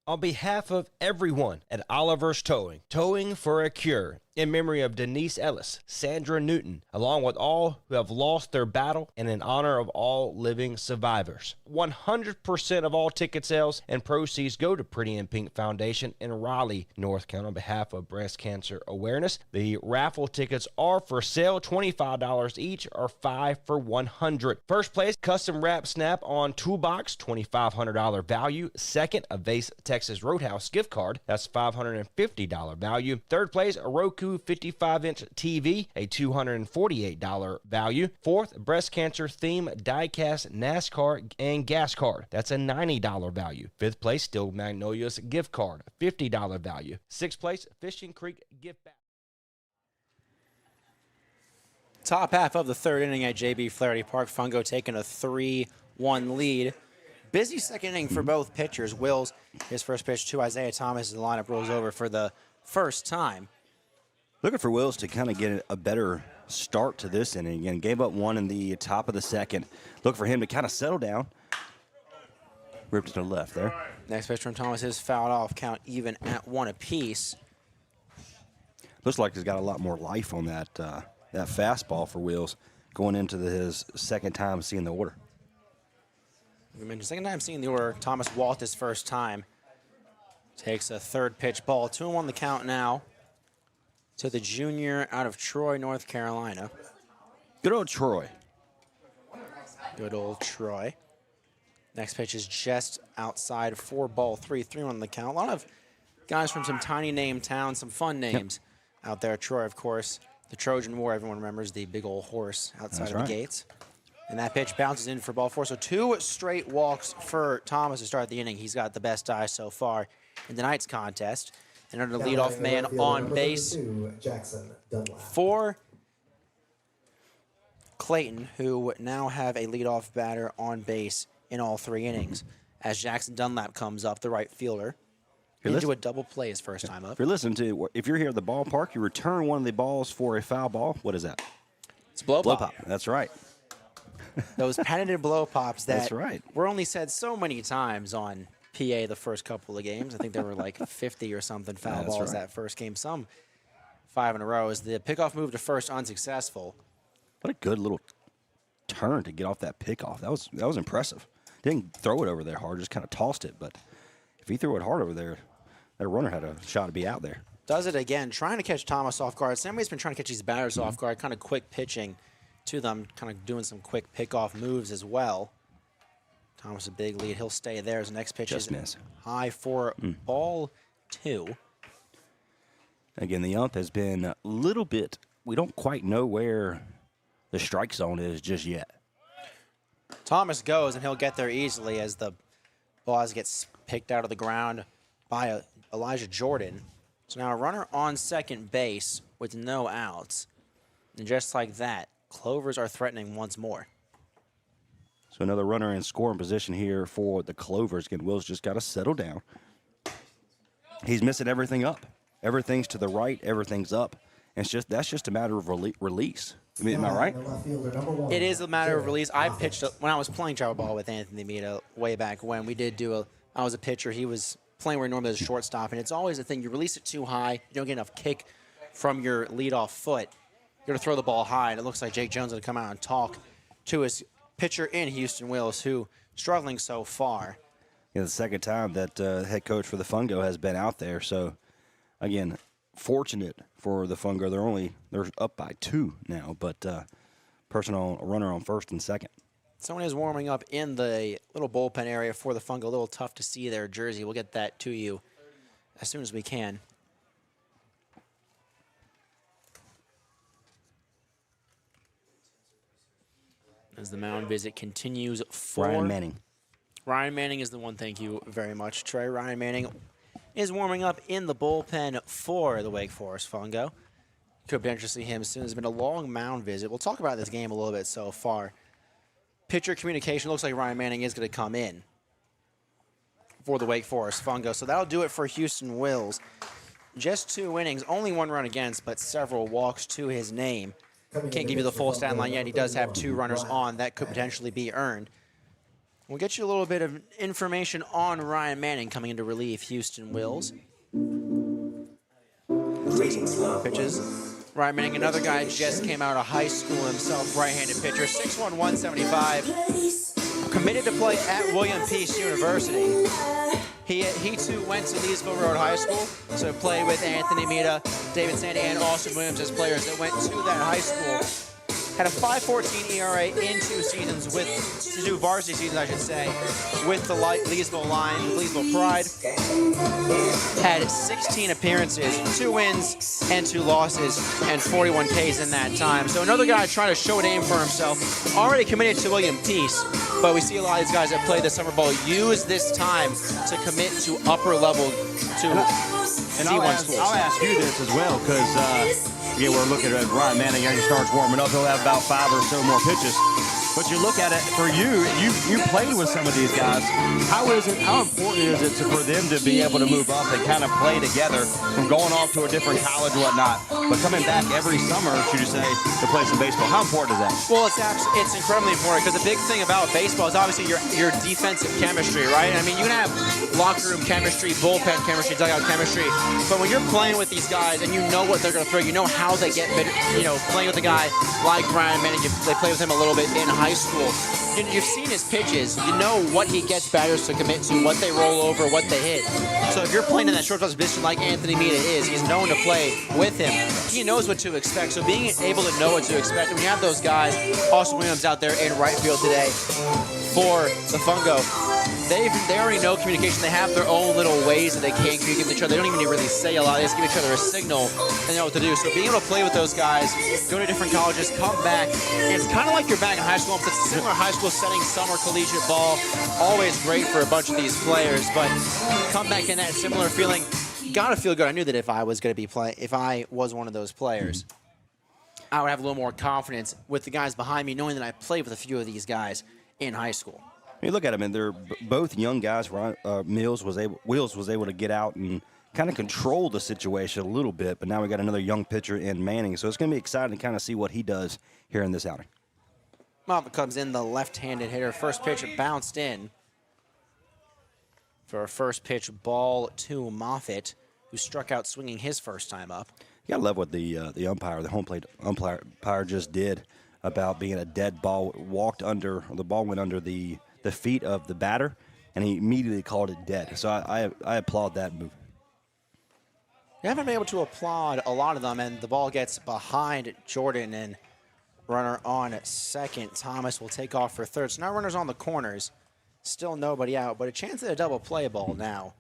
On behalf of everyone at Oliver's Towing, Towing for a Cure, in memory of Denise Ellis, Sandra Newton, along with all who have lost their battle, and in honor of all living survivors. 100% of all ticket sales and proceeds go to Pretty in Pink Foundation in Raleigh, North Carolina, on behalf of breast cancer awareness. The raffle tickets are for sale, $25 each, or 5 for $100. First place, custom wrap snap on toolbox, $2,500 value. Second, a Vase Texas Roadhouse gift card, that's $550 value. Third place, a Roku 55-inch TV, a $248 value. Fourth, breast cancer theme die-cast NASCAR and gas card. That's a $90 value. Fifth place, Steel Magnolias gift card, $50 value. Sixth place, Fishing Creek gift bag. Top half of the third inning at JB Flaherty Park. Fungo taking a 3-1 lead. Busy second inning for both pitchers. Wills, his first pitch to Isaiah Thomas, the lineup rolls over for the first time. Looking for Wills to kind of get a better start to this inning. Again, gave up one in the top of the second. Look for him to kind of settle down. Ripped to the left there. Next pitch from Thomas is fouled off. Count even at 1 apiece. Looks like he's got a lot more life on that that fastball for Wills going into his second time seeing the order. We mentioned second time seeing the order. Thomas Walt his first time. Takes a third pitch ball. 2-1 the count now to the junior out of Troy, North Carolina. Good old Troy. Good old Troy. Next pitch is just outside, 4-3, 3-1 the count. A lot of guys from some tiny name towns, some fun names out there. Troy, of course, the Trojan War, everyone remembers the big old horse outside of the gates. And that pitch bounces in for ball 4. So 2 straight walks for Thomas to start the inning. He's got the best eye so far in tonight's contest. And under the leadoff man on base for Clayton, who now have a leadoff batter on base in all 3 innings. As Jackson Dunlap comes up, the right fielder, into a double play his first time up. If you're here at the ballpark, you return one of the balls for a foul ball. What is that? It's blow pop. That's right. Those patented blow pops that That's right. were only said so many times on PA the first couple of games. I think there were like 50 or something foul balls that first game. Some 5 in a row. As the pickoff move to first unsuccessful. What a good little turn to get off that pickoff. That was impressive. Didn't throw it over there hard, just kind of tossed it. But if he threw it hard over there, that runner had a shot to be out there. Does it again, trying to catch Thomas off guard. Somebody's been trying to catch these batters off guard, kind of quick pitching to them, kind of doing some quick pickoff moves as well. Thomas a big lead. He'll stay there. His next pitch is high for ball 2. Again, the ump has been a little bit, we don't quite know where the strike zone is just yet. Thomas goes, and he'll get there easily as the ball gets picked out of the ground by Elijah Jordan. So now a runner on second base with no outs. And just like that, Clovers are threatening once more. So another runner in scoring position here for the Clovers. Again, Will's just got to settle down. He's missing everything up. Everything's to the right. Everything's up. And that's just a matter of release. I mean, am I right? It is a matter of release. I pitched when I was playing travel ball with Anthony Mita way back when. We did I was a pitcher. He was playing where he normally is a shortstop. And it's always a thing. You release it too high. You don't get enough kick from your leadoff foot. You're going to throw the ball high. And it looks like Jake Jones going to come out and talk to his pitcher in Houston, Willis, who struggling so far. Yeah, the second time that head coach for the Fungo has been out there. So, again, fortunate for the Fungo. They're up by 2 now, but runner on first and second. Someone is warming up in the little bullpen area for the Fungo. A little tough to see their jersey. We'll get that to you as soon as we can. As the mound visit continues for Ryan Manning. Ryan Manning is the one. Thank you very much, Trey. Ryan Manning is warming up in the bullpen for the Wake Forest Fungo. Could potentially see him soon. It's been a long mound visit. We'll talk about this game a little bit so far. Pitcher communication looks like Ryan Manning is going to come in for the Wake Forest Fungo. So that'll do it for Houston Wills. Just 2 innings, only 1 run against, but several walks to his name. Can't give you the full stat line yet. He does have 2 runners on. That could potentially be earned. We'll get you a little bit of information on Ryan Manning coming in to relieve Houston Wills. Pitches. Ryan Manning, another guy, just came out of high school himself, right-handed pitcher, 6'1", 175. Committed to play at William Peace University. He too went to Leesville Road High School, so played with Anthony Mita, David Sandy, and Austin Williams as players that went to that high school. Had a 5.14 ERA in 2 seasons varsity seasons, I should say, with the Leesville Pride. Had 16 appearances, 2 wins and 2 losses, and 41 Ks in that time. So another guy trying to show a name for himself. Already committed to William Peace, but we see a lot of these guys that play the summer ball use this time to commit to upper level to D1 schools. I'll ask you this as well, because we're looking at Ryan Manning as he starts warming up. He'll have about 5 or so more pitches. But you look at it for you played with some of these guys. How important is it for them to be able to move up and kind of play together from going off to a different college or whatnot, but coming back every summer, should you say, to play some baseball? How important is that? Well, it's incredibly important, because the big thing about baseball is obviously your defensive chemistry, right? I mean, you can have locker room chemistry, bullpen chemistry, dugout chemistry, but when you're playing with these guys and you know what they're going to throw, you know how they get better, playing with a guy like Ryan Manning, they play with him a little bit in high school. You've seen his pitches. You know what he gets batters to commit to, what they roll over, what they hit. So if you're playing in that shortstop position like Anthony Mita is, he's known to play with him. He knows what to expect. So being able to know what to expect, when you have those guys, Austin Williams out there in right field today for the Fungo, they already know communication. They have their own little ways that they can communicate with each other. They don't even really say a lot. They just give each other a signal and they know what to do. So being able to play with those guys, go to different colleges, come back, and it's kind of like you're back in high school. It's a similar high school setting, summer collegiate ball. Always great for a bunch of these players, but come back in that similar feeling. Gotta feel good. I knew that if I was one of those players, I would have a little more confidence with the guys behind me, knowing that I played with a few of these guys in high school. You look at them, and they're both young guys. Wills was able to get out and kind of control the situation a little bit, but now we got another young pitcher in Manning, so it's going to be exciting to kind of see what he does here in this outing. Moffitt comes in, the left-handed hitter. First pitch bounced in for a first pitch ball to Moffitt, who struck out swinging his first time up. You got to love what the home plate umpire just did about being a dead ball. The ball went under the feet of the batter, and he immediately called it dead. So I applaud that move. You haven't been able to applaud a lot of them, and the ball gets behind Jordan, and runner on at second. Thomas will take off for third. So now runners on the corners. Still nobody out, but a chance at a double play ball now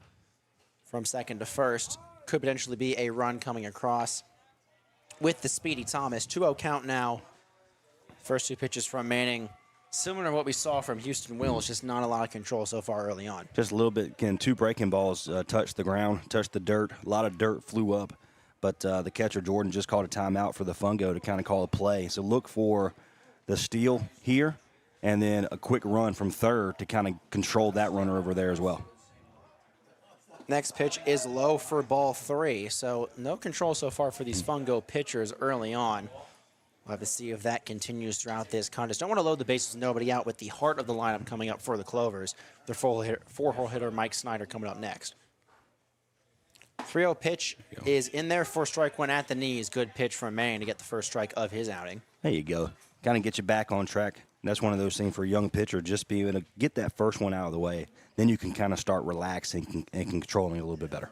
from second to first. Could potentially be a run coming across with the speedy Thomas. 2-0 count now. First 2 pitches from Manning. Similar to what we saw from Houston Wills, just not a lot of control so far early on. Just a little bit. Again, 2 breaking balls touched the ground, touched the dirt. A lot of dirt flew up, but the catcher, Jordan, just called a timeout for the Fungo to kind of call a play. So look for the steal here, and then a quick run from third to kind of control that runner over there as well. Next pitch is low for ball 3, so no control so far for these Fungo pitchers early on. We'll have to see if that continues throughout this contest. Don't want to load the bases with nobody out with the heart of the lineup coming up for the Clovers. Their 4-hole hitter Mike Snyder coming up next. 3-0 pitch is in there for strike 1 at the knees. Good pitch from Manning to get the first strike of his outing. There you go. Kind of get you back on track. That's one of those things for a young pitcher, just be able to get that first one out of the way. Then you can kind of start relaxing and controlling it a little bit better.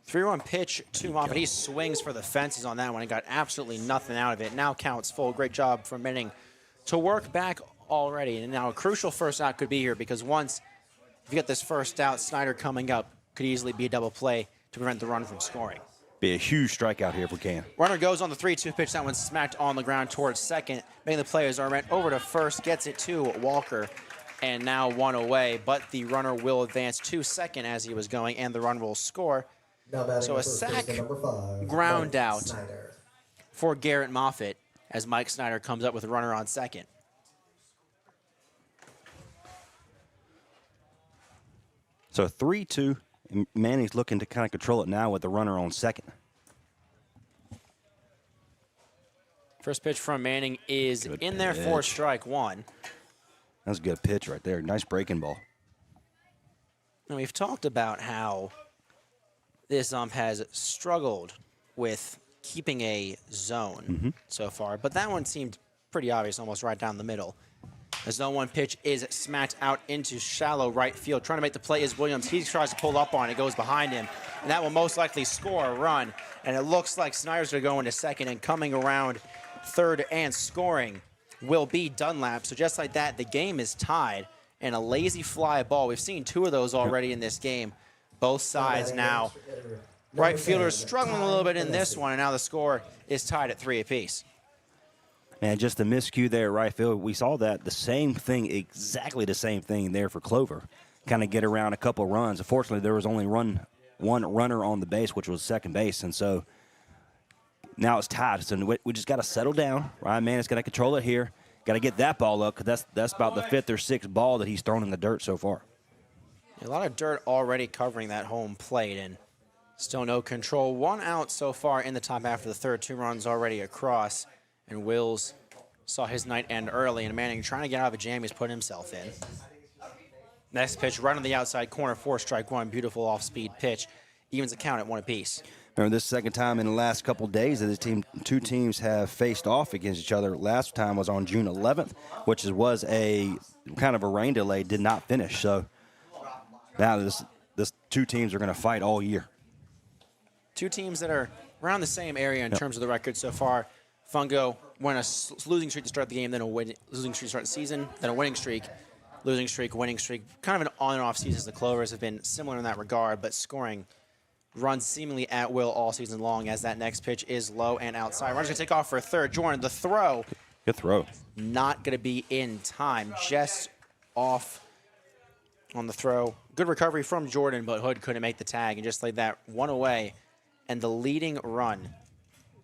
3-1 pitch to Moffitt. He swings for the fences on that one and got absolutely nothing out of it. Now counts full. Great job from Manning to work back already. And now a crucial first out could be here because once if you get this first out, Snyder coming up could easily be a double play to prevent the run from scoring. Be a huge strikeout here if we can. Runner goes on the 3-2 pitch. That one smacked on the ground towards second. Making the play is Arment over to first, gets it to Walker, and now one away. But the runner will advance to second as he was going, and the run will score. So a sack, ground out for Garrett Moffitt as Mike Snyder comes up with a runner on second. So 3-2. Manning's looking to kind of control it now with the runner on second. First pitch from Manning is Good in there pitch. for strike one. That's a good pitch right there. Nice breaking ball. Now we've talked about how this ump has struggled with keeping a zone so far, but that one seemed pretty obvious, almost right down the middle. The zone 1 pitch is smacked out into shallow right field. Trying to make the play is Williams. He tries to pull up on it. It goes behind him, and that will most likely score a run. And it looks like Snyder's going to go into second, and coming around third and scoring will be Dunlap. So just like that, the game is tied, and a lazy fly ball. We've seen 2 of those already in this game. Both sides now. Right fielders struggling a little bit in this one, and now the score is tied at 3 apiece. Man, just the miscue there at right field. We saw that the same thing, exactly the same thing there for Clover. Kind of get around a couple runs. Unfortunately, there was only one runner on the base, which was second base. And so now it's tied. So we just got to settle down. Ryan Manning's got to control it here. Got to get that ball up because that's about the 5th or 6th ball that he's thrown in the dirt so far. A lot of dirt already covering that home plate, and still no control. 1 out so far in the top half of the third. 2 runs already across. And Wills saw his night end early, and Manning trying to get out of a jam he's put himself in. Next pitch, right on the outside corner for strike one. Beautiful off-speed pitch. Evens the count at 1 apiece. Remember, this second time in the last couple of days that this two teams have faced off against each other. Last time was on June 11th, which was a kind of a rain delay, did not finish. So now this 2 teams are going to fight all year. 2 teams that are around the same area in terms of the record so far. Fungo went a losing streak to start the game, then a losing streak to start the season, then a winning streak, losing streak, winning streak. Kind of an on and off season as the Clovers have been similar in that regard, but scoring runs seemingly at will all season long as that next pitch is low and outside. Runner's going to take off for a third. Jordan, the throw. Good throw. Not going to be in time. Just off on the throw. Good recovery from Jordan, but Hood couldn't make the tag. And just like that, 1 away. And the leading run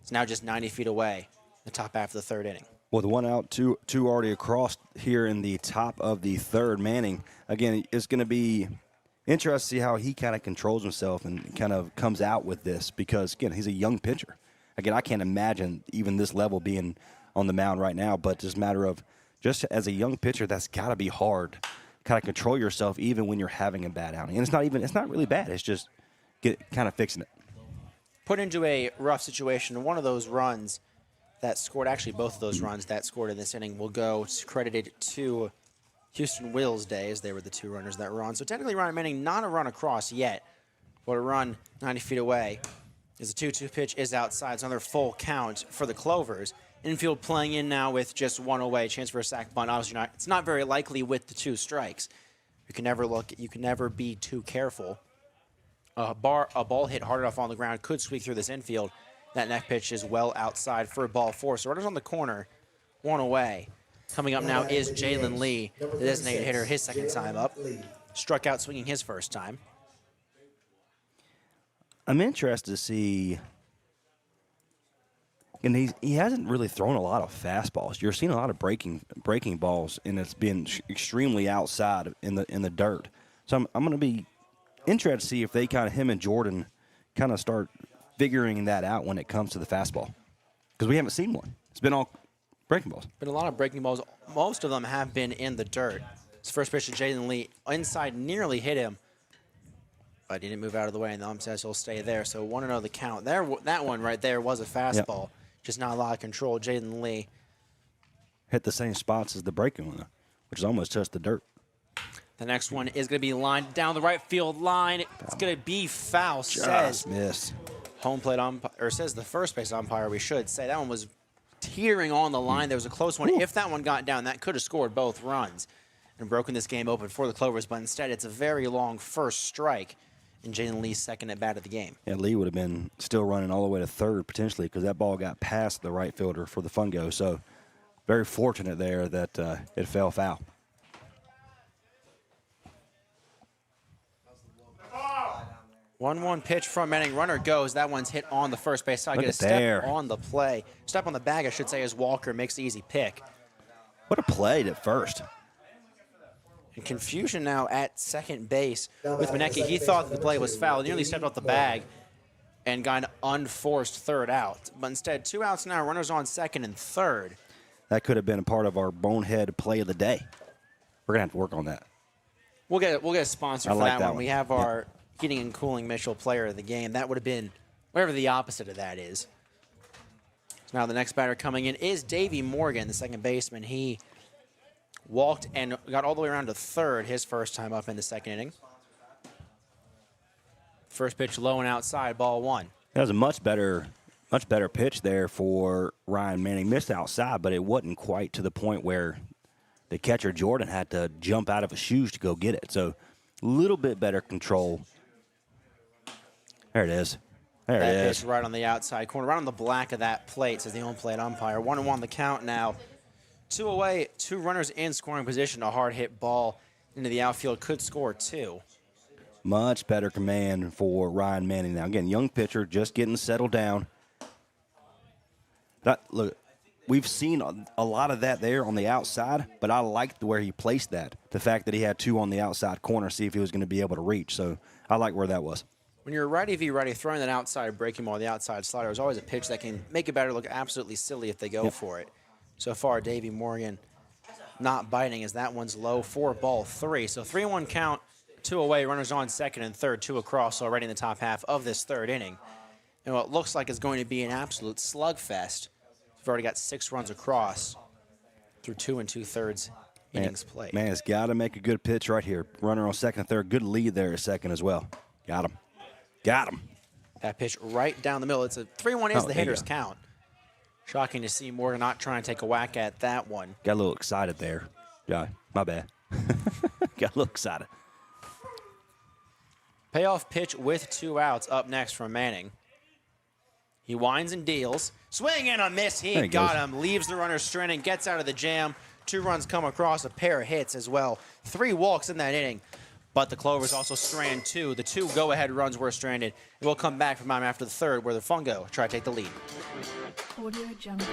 is now just 90 feet away. The top half of the third inning. Well, the 1 out, two already across here in the top of the third. Manning, again, it's going to be interesting to see how he kind of controls himself and kind of comes out with this because, again, he's a young pitcher. Again, I can't imagine even this level being on the mound right now, but just a matter of just as a young pitcher, that's got to be hard. Kind of control yourself even when you're having a bad outing. And it's not really bad. It's just kind of fixing it. Put into a rough situation, one of those runs that scored, actually both of those runs that scored in this inning will go credited to Houston Wills Day, as they were the 2 runners that were on. So technically Ryan Manning not a run across yet, but a run 90 feet away. As the 2-2 pitch is outside. It's another full count for the Clovers. Infield playing in now with just 1 away. Chance for a sac bunt. Obviously it's not very likely with the 2 strikes. You can never be too careful. A ball hit hard enough on the ground could squeak through this infield. That next pitch is well outside for ball 4. So runners on the corner, 1 away. Coming up now is Jalen Lee, the designated hitter, his second time up. Struck out swinging his first time. I'm interested to see, and he hasn't really thrown a lot of fastballs. You're seeing a lot of breaking balls, and it's been extremely outside in the dirt. So I'm going to be interested to see if him and Jordan kind of start figuring that out when it comes to the fastball, because we haven't seen one. It's been all breaking balls. Been a lot of breaking balls. Most of them have been in the dirt. His first pitch to Jalen Lee inside nearly hit him, but he didn't move out of the way, and the ump says he'll stay there. So 1-0 the count. That one right there was a fastball, just not a lot of control. Jalen Lee hit the same spots as the breaking one, which is almost just the dirt. The next one is going to be lined down the right field line. It's going to be foul. Just missed. Home plate umpire, or says the first base umpire, we should say. That one was teetering on the line. There was a close one. If that one got down, that could have scored both runs and broken this game open for the Clovers, but instead it's a very long first strike in Jalen Lee's second at bat of the game. Yeah, Lee would have been still running all the way to third potentially because that ball got past the right fielder for the Fungo. So very fortunate there that it fell foul. One pitch from Manning. Runner goes. That one's hit on the first base side. Look Get a at step there. on the play. Step on the bag, I should say, as Walker makes the easy pick. What a play at first. And confusion now at second base with Manecki. He thought the play was foul. He nearly stepped off the bag and got an unforced third out. But instead, 2 outs now. Runners on second and third. That could have been a part of our bonehead play of the day. We're going to have to work on that. We'll get a sponsor I for like that that one. one. We have our heating and cooling Mitchell player of the game. That would have been whatever the opposite of that is. So now the next batter coming in is Davey Morgan, the second baseman. He walked and got all the way around to third his first time up in the second inning. First pitch low and outside, ball one. That was a much better pitch there for Ryan Manning. Missed outside, but it wasn't quite to the point where the catcher Jordan had to jump out of his shoes to go get it. So a little bit better control. There it is. There That it is. pitch right on the outside corner, right on the black of that plate, says the home plate umpire. 1-1 the count now. 2 away, 2 runners in scoring position. A hard hit ball into the outfield could score 2. Much better command for Ryan Manning now. Again, young pitcher, just getting settled down. Look, we've seen a lot of that there on the outside, but I liked where he placed that. The fact that he had 2 on the outside corner, see if he was going to be able to reach. So I like where that was. When you're righty v righty, throwing that outside breaking ball, the outside slider is always a pitch that can make a batter look absolutely silly if they go for it. So far, Davey Morgan not biting as that one's low for ball 3. So 3-1 count, 2 away, runners on second and third, 2 across already in the top half of this third inning. And what looks like is going to be an absolute slugfest. We've already got 6 runs across through 2 2/3 innings played. Man, it's got to make a good pitch right here. Runner on second and third. Good lead there at second as well. Got him. Got him. That pitch right down the middle. It's a 3-1 is the there you hitter's go. count. Shocking to see Morgan not trying to take a whack at that one. Got a little excited there. Yeah, my bad. Got a little excited. Payoff pitch with 2 outs up next from Manning. He winds and deals. Swing and a miss. There He he got goes. him. Leaves the runner stranding. Gets out of the jam. 2 runs come across. A pair of hits as well. 3 walks in that inning. But the Clovers also strand 2. The 2 go-ahead runs were stranded. And we'll come back from them after the third where the Fungo try to take the lead. Audio Jungle.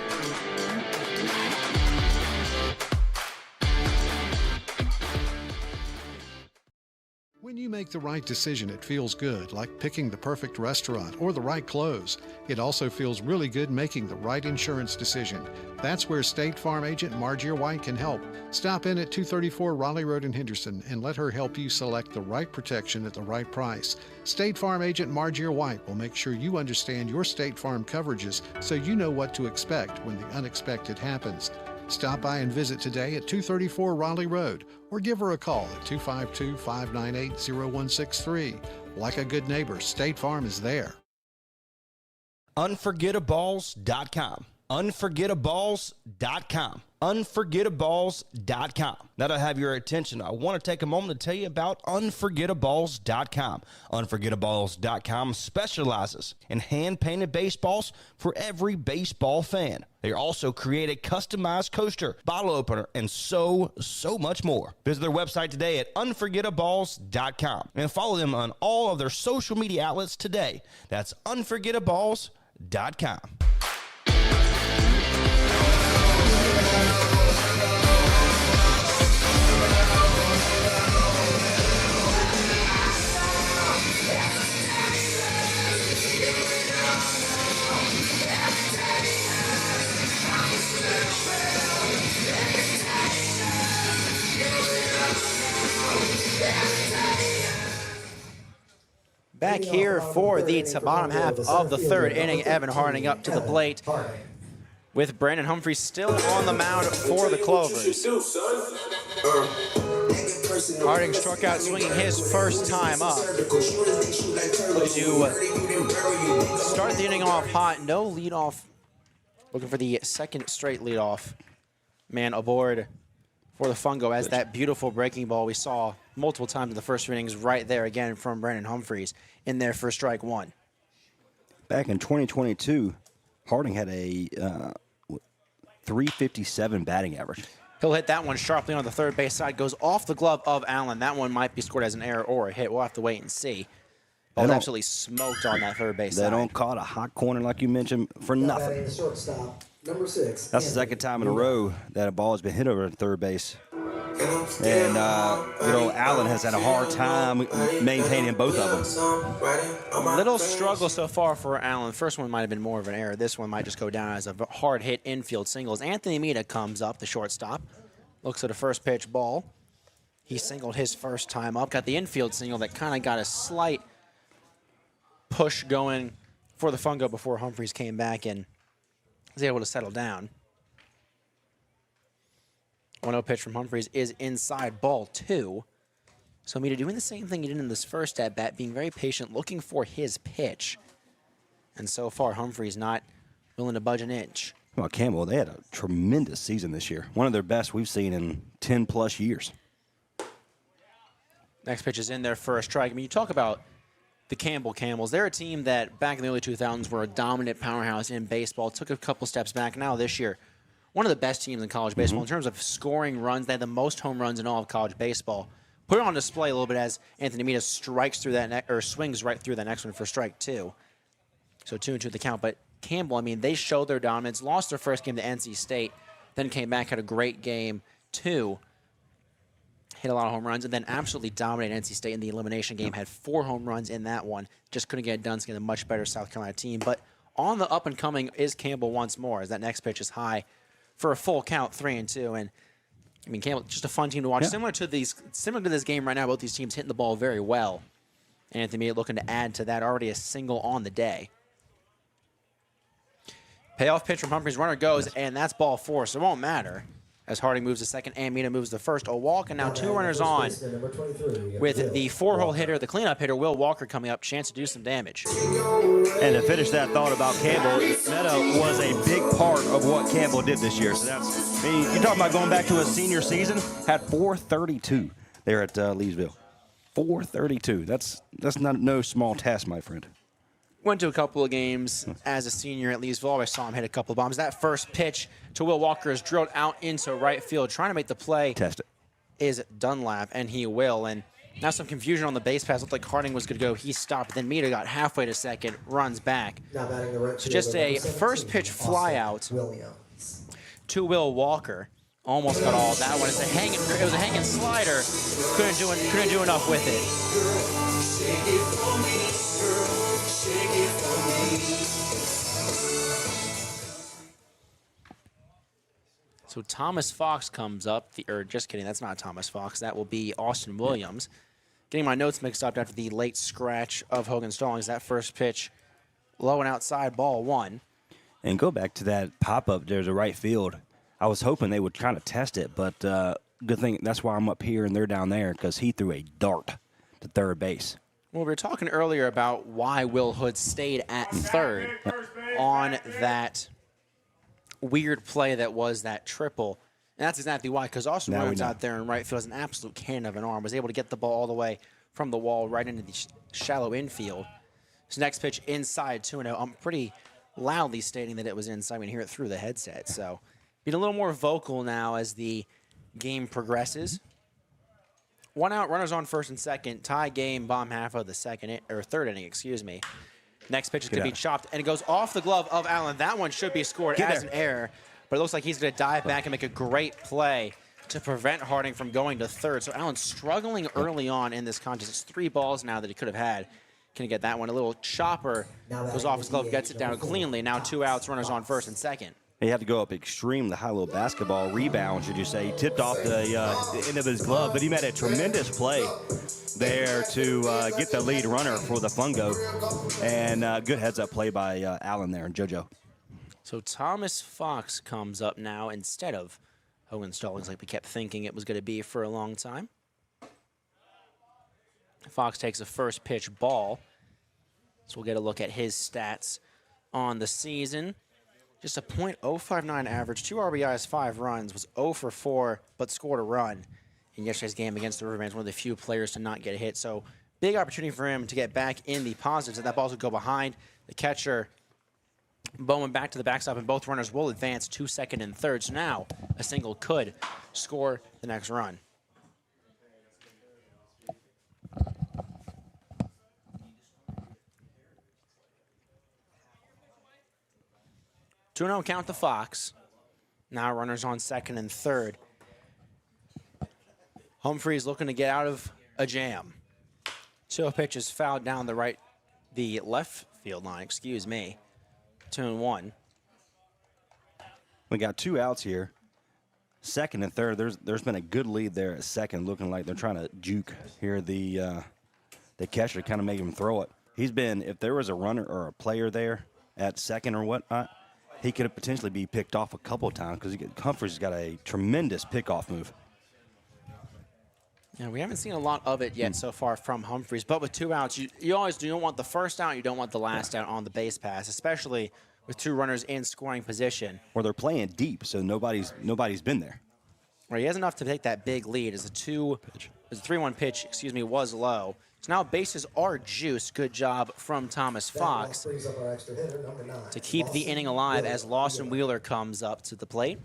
When you make the right decision, it feels good, like picking the perfect restaurant or the right clothes. It also feels really good making the right insurance decision. That's where State Farm agent Margie White can help. Stop in at 234 Raleigh Road in Henderson and let her help you select the right protection at the right price. State Farm agent Margie White will make sure you understand your State Farm coverages so you know what to expect when the unexpected happens. Stop by and visit today at 234 Raleigh Road or give her a call at 252-598-0163. Like a good neighbor, State Farm is there. Unforgettaballs.com. Unforgettaballs.com. Unforgettaballs.com. Now to have your attention, I want to take a moment to tell you about Unforgettaballs.com. Unforgettaballs.com specializes in hand-painted baseballs for every baseball fan. They also create a customized coaster, bottle opener, and so much more. Visit their website today at unforgettaballs.com and follow them on all of their social media outlets today. That's unforgettaballs.com. Back here for the bottom half of the third inning. Evan Harding up to the plate with Brandon Humphreys still on the mound for the Clovers. Harding struck out swinging his first time up. To start the inning off hot, no leadoff looking for the second straight leadoff man aboard for the Fungo as that beautiful breaking ball we saw multiple times in the first innings right there again from Brandon Humphreys in there for strike one. Back in 2022, Harding had a 357 batting average. He'll hit that one sharply on the third base side, goes off the glove of Allen. That one might be scored as an error or a hit. We'll have to wait and see. Ball absolutely smoked on that third base side. They don't call it a hot corner like you mentioned for nothing. The shortstop, number 6. That's the second time in a row that a ball has been hit over at third base. And, Allen has had a hard time maintaining both of them. Little struggle so far for Allen. The first one might have been more of an error. This one might just go down as a hard hit infield single. Anthony Mita comes up, the shortstop, looks at a first pitch ball. He singled his first time up, got the infield single that kind of got a slight push going for the Fungo before Humphreys came back and was able to settle down. 1-0 pitch from Humphreys is inside, ball 2. So Mita doing the same thing he did in this first at-bat, being very patient, looking for his pitch. And so far, Humphreys not willing to budge an inch. Well, Campbell, they had a tremendous season this year. One of their best we've seen in 10-plus years. Next pitch is in there for a strike. I mean, you talk about the Camels. They're a team that back in the early 2000s were a dominant powerhouse in baseball, took a couple steps back. Now this year, one of the best teams in college baseball in terms of scoring runs. They had the most home runs in all of college baseball. Put it on display a little bit as Anthony Mita strikes through that or swings right through that next one for strike 2. So 2-2 the count. But Campbell, I mean, they showed their dominance, lost their first game to NC State, then came back, had a great game 2, hit a lot of home runs, and then absolutely dominated NC State in the elimination game. Had 4 home runs in that one. Just couldn't get it done against a much better South Carolina team. But on the up and coming is Campbell once more as that next pitch is high for a full count, 3-2. And I mean, Campbell, just a fun team to watch. Yeah. Similar to this game right now, both these teams hitting the ball very well. And Anthony looking to add to that, already a single on the day. Payoff pitch from Humphreys, runner goes, and that's ball 4, so it won't matter. As Harding moves to second and Mita moves to first. A walk, and now 2 runners on with the 4-hole hitter, the cleanup hitter, Will Walker, coming up. Chance to do some damage. And to finish that thought about Campbell, Meta was a big part of what Campbell did this year. So that's, I mean, you're talking about going back to his senior season, had 432 there at Leesville. 432. That's not no small task, my friend. Went to a couple of games as a senior at Leesville. I saw him hit a couple of bombs. That first pitch to Will Walker is drilled out into right field. Trying to make the play. Test it. Is Dunlap, and he will. And now some confusion on the base pass. Looked like Harding was going to go. He stopped. Then Mita got halfway to second, runs back. So just a first pitch fly out to Will Walker. Almost got all of that one. It was a hanging slider. Couldn't do enough with it. So Thomas Fox comes up, just kidding, that's not Thomas Fox. That will be Austin Williams. Getting my notes mixed up after the late scratch of Hogan Stallings. That first pitch, low and outside, ball 1. And go back to that pop-up there to right field. I was hoping they would kind of test it, but good thing that's why I'm up here and they're down there, because he threw a dart to third base. Well, we were talking earlier about why Will Hood stayed at third on that weird play that was that triple. And that's exactly why, because Austin Williams out there in right field has an absolute cannon of an arm, was able to get the ball all the way from the wall right into the shallow infield. His next pitch inside 2-0. I'm pretty loudly stating that it was inside. We can hear it through the headset. So being a little more vocal now as the game progresses. 1 out, runners on first and second. Tie game, bottom half of the third inning, excuse me. Next pitch is going to be chopped, and it goes off the glove of Allen. That one should be scored as an error, but it looks like he's going to dive back and make a great play to prevent Harding from going to third. So Allen's struggling early on in this contest. It's 3 balls now that he could have had. Can he get that one? A little chopper goes off his glove, gets it down cleanly. Now 2 outs, runners on first and second. He had to go up extremely high, little basketball rebound, should you say. He tipped off the end of his glove, but he made a tremendous play there to get the lead runner for the Fungo. And good heads-up play by Allen there and JoJo. So Thomas Fox comes up now instead of Hogan Stallings, like we kept thinking it was going to be for a long time. Fox takes a first pitch ball. So we'll get a look at his stats on the season. Just a .059 average, 2 RBIs, 5 runs, was 0 for 4, but scored a run in yesterday's game against the Riverbands, one of the few players to not get a hit. So big opportunity for him to get back in the positives. That ball would go behind the catcher. Bowman back to the backstop, and both runners will advance to second and third. So now a single could score the next run. Two no count to Fox. Now runners on second and third. Humphreys looking to get out of a jam. 2-0 pitch is fouled down the left field line, excuse me. 2-1. We got 2 outs here. Second and third, there's been a good lead there at second, looking like they're trying to juke here the catcher, kind of make him throw it. He's been, if there was a runner or a player there at second or whatnot, he could potentially be picked off a couple of times because Humphreys has got a tremendous pickoff move. Yeah, we haven't seen a lot of it yet so far from Humphreys, but with 2 outs, you always don't want the first out, you don't want the last out on the base pass, especially with 2 runners in scoring position. Or they're playing deep, so nobody's been there. Right, he has enough to take that big lead as a 3-1 pitch, excuse me, was low. So now bases are juiced. Good job from Thomas Fox to keep the inning alive as Lawson Wheeler comes up to the plate.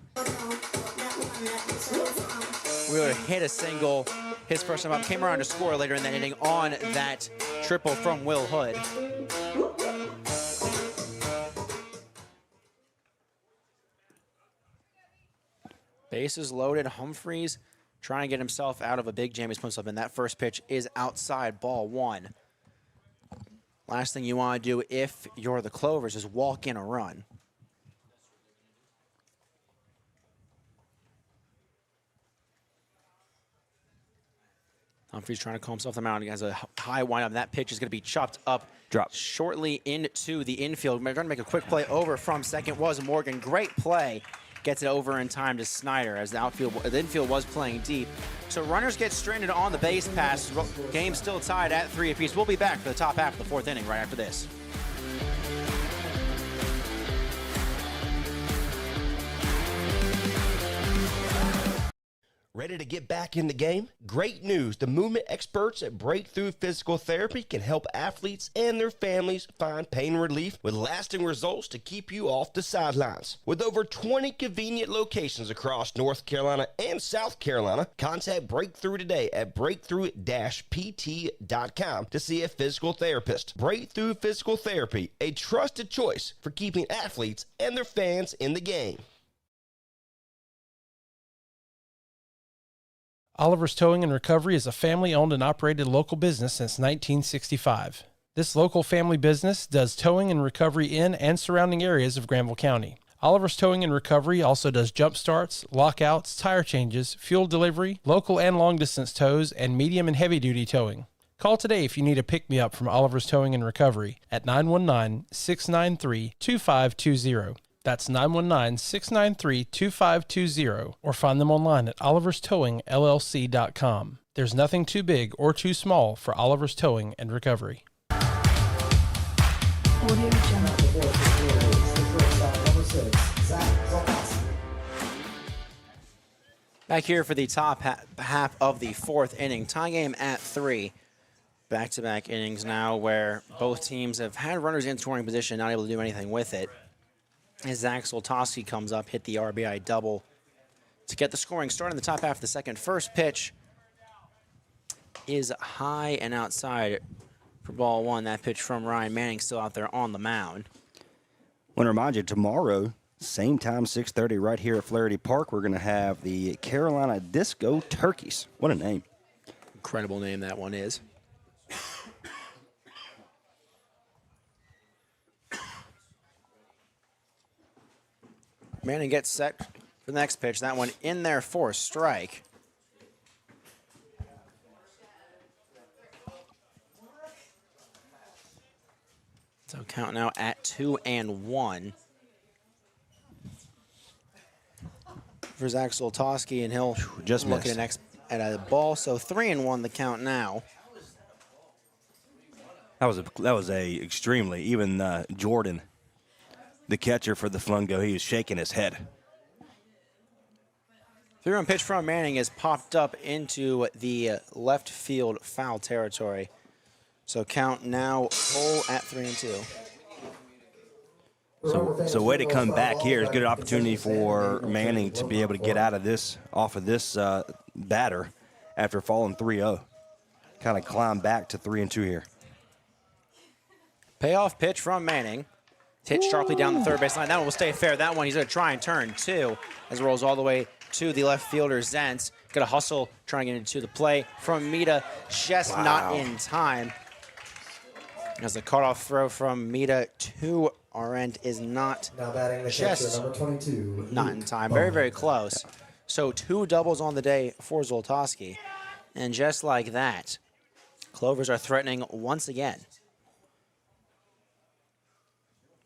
Wheeler hit a single, his first time up, came around to score later in that inning on that triple from Will Hood. Bases loaded. Humphreys trying to get himself out of a big jam he's put himself in. That first pitch is outside, ball 1. Last thing you want to do if you're the Clovers is walk in a run. Humphreys trying to calm himself out. He has a high windup. That pitch is going to be chopped up shortly into the infield. We're going to make a quick play over from second was Morgan. Great play. Gets it over in time to Snyder as the infield was playing deep. So runners get stranded on the base pass. Game still tied at 3 apiece. We'll be back for the top half of the 4th inning right after this. Ready to get back in the game? Great news. The movement experts at Breakthrough Physical Therapy can help athletes and their families find pain relief with lasting results to keep you off the sidelines. With over 20 convenient locations across North Carolina and South Carolina, contact Breakthrough today at breakthrough-pt.com to see a physical therapist. Breakthrough Physical Therapy, a trusted choice for keeping athletes and their fans in the game. Oliver's Towing and Recovery is a family-owned and operated local business since 1965. This local family business does towing and recovery in and surrounding areas of Granville County. Oliver's Towing and Recovery also does jump starts, lockouts, tire changes, fuel delivery, local and long-distance tows, and medium and heavy-duty towing. Call today if you need a pick-me-up from Oliver's Towing and Recovery at 919-693-2520. That's 919-693-2520, or find them online at oliverstowingllc.com. There's nothing too big or too small for Oliver's Towing and Recovery. Audio Jungle. Back here for the top half of the 4th inning. Tie game at 3. Back-to-back innings now where both teams have had runners in scoring position, not able to do anything with it. As Zach Soltoski comes up, hit the RBI double to get the scoring started in the top half of the 2nd. First pitch is high and outside for ball 1. That pitch from Ryan Manning still out there on the mound. I want to remind you, tomorrow, same time, 6:30, right here at Flaherty Park, we're going to have the Carolina Disco Turkeys. What a name. Incredible name that one is. Manning gets set for the next pitch. That one in there for a strike. So count now at 2-1 for Zach Soltoski, and he'll just look at a ball. So 3-1 the count now. That was a extremely, even Jordan the catcher for the Fungo. He was shaking his head. 3-1 pitch from Manning is popped up into the left field foul territory. So count now full at 3-2. So way to come back here. It's a good opportunity for Manning to be able to get out of this, off of this batter after falling 3-0. Kind of climb back to 3-2 here. Payoff pitch from Manning. Hit sharply down the third baseline. That one will stay fair. That one he's going to try and turn two as it rolls all the way to the left fielder, Zentz. Got to hustle, trying to get into the play from Mita, just not in time. As the cutoff throw from Mita to our end is not Now batting the catcher, number 22. not in time. Very, very close. So 2 doubles on the day for Zoltowski. And just like that, Clovers are threatening once again.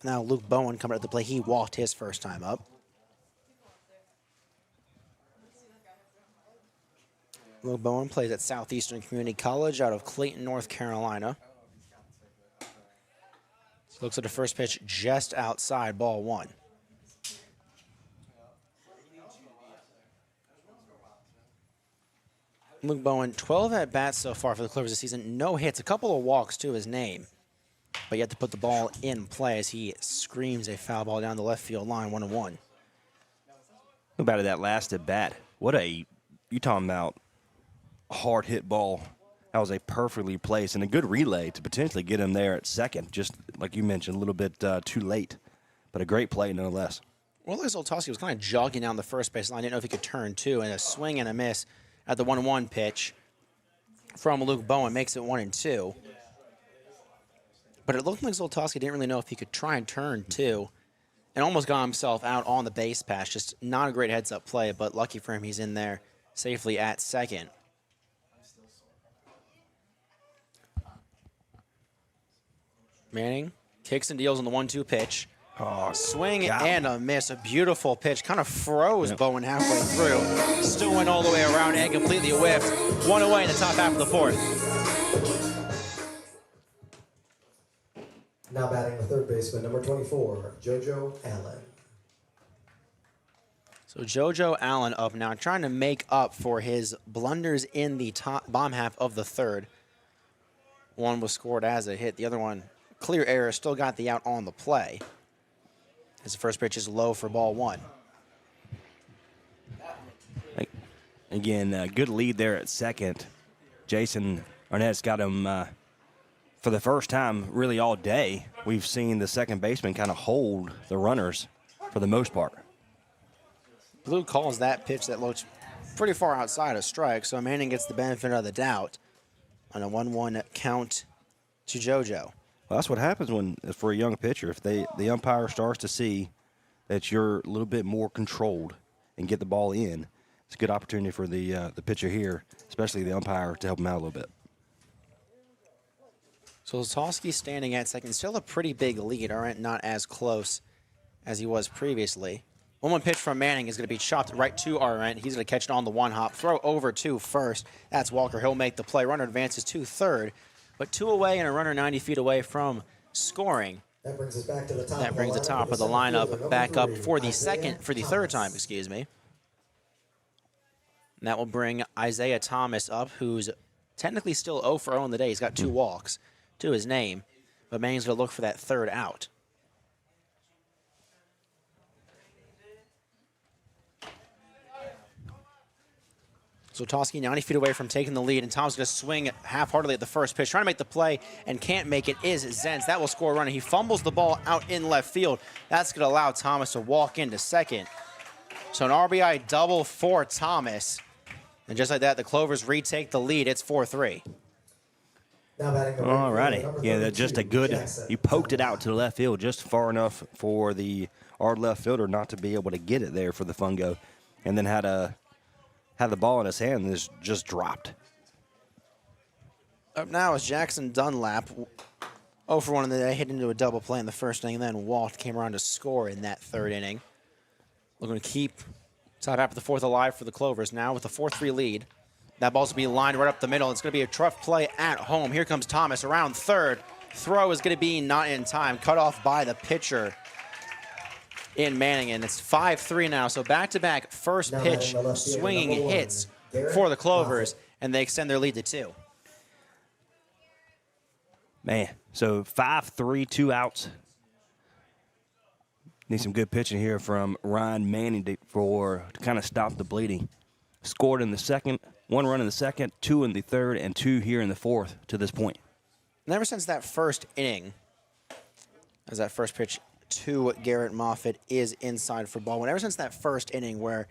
Now Luke Bowen coming at the play. He walked his first time up. Luke Bowen plays at Southeastern Community College out of Clayton, North Carolina. Looks at the first pitch just outside, ball 1. Luke Bowen, 12 at-bats so far for the Clovers this season. No hits, a couple of walks to his name. But yet to put the ball in play as he screams a foul ball down the left field line, 1-1. What about that last at-bat? You talking about hard hit ball. That was a perfectly placed and a good relay to potentially get him there at second. Just like you mentioned, a little bit too late, but a great play nonetheless. Well, Zoltowski was kind of jogging down the first base line. I didn't know if he could turn two, and a swing and a miss at the 1-1 pitch from Luke Bowen makes it 1-2. But it looked like Zoltowski didn't really know if he could try and turn two, and almost got himself out on the base pass. Just not a great heads-up play, but lucky for him, he's in there safely at second. Manning kicks and deals on the 1-2 pitch. Swing and a miss. A beautiful pitch. Kind of froze Bowen halfway through. Still went all the way around and completely whiffed. 1 away in the top half of the 4th. Now batting the third baseman, number 24, JoJo Allen. So JoJo Allen up now, trying to make up for his blunders in the bottom half of the 3rd. One was scored as a hit. The other one, clear error, still got the out on the play. His first pitch is low for ball 1. Again, good lead there at second. Jason Arnett's got him for the first time really all day. We've seen the second baseman kind of hold the runners for the most part. Blue calls that pitch that looks pretty far outside a strike, so Manning gets the benefit of the doubt on a 1-1 count to JoJo. Well, that's what happens when, for a young pitcher, if the umpire starts to see that you're a little bit more controlled and get the ball in, it's a good opportunity for the pitcher here, especially the umpire, to help him out a little bit. So Zoltowski standing at second, still a pretty big lead. Aren't not as close as he was previously. 1-1 pitch from Manning is going to be chopped right to Arendt. He's going to catch it on the 1-hop, throw over to first. That's Walker. He'll make the play. Runner advances to third, but 2 away and a runner 90 feet away from scoring. That brings us back to the top. That brings the top of the lineup back up for the third time, excuse me. And that will bring Isaiah Thomas up, who's technically still 0 for 0 on the day. He's got 2 walks to his name, but Manning's going to look for that third out. Zoltowski 90 feet away from taking the lead, and Tom's going to swing half-heartedly at the first pitch. Trying to make the play and can't make it is Zentz. That will score a run. He fumbles the ball out in left field. That's going to allow Thomas to walk into second. So an RBI double for Thomas. And just like that, the Clovers retake the lead. It's 4-3. All righty. Yeah, just a good, you poked it out to the left field just far enough for our left fielder not to be able to get it there for the Fungo. And then had the ball in his hand and just dropped. Up now is Jackson Dunlap. 0 for 1 in the day, hit into a double play in the first inning, and then Walt came around to score in that third inning. Looking to keep top half of the 4th alive for the Clovers now with a 4-3 lead. That ball's going to be lined right up the middle. It's going to be a tough play at home. Here comes Thomas around third. Throw is going to be not in time. Cut off by the pitcher. in Manning, and it's 5-3 now. So back-to-back first Now pitch batting the left fielder, swinging number 1, hits Garrett for the Clovers, Moffitt. and they extend their lead to 2. Man, so 5-3, 2 outs. Need some good pitching here from Ryan Manning to kind of stop the bleeding. Scored in the second, 1 run in the second, 2 in the third, and 2 here in the fourth to this point. And ever since that first inning, as that first pitch to Garrett Moffitt is inside for ball. Ever since that first inning where it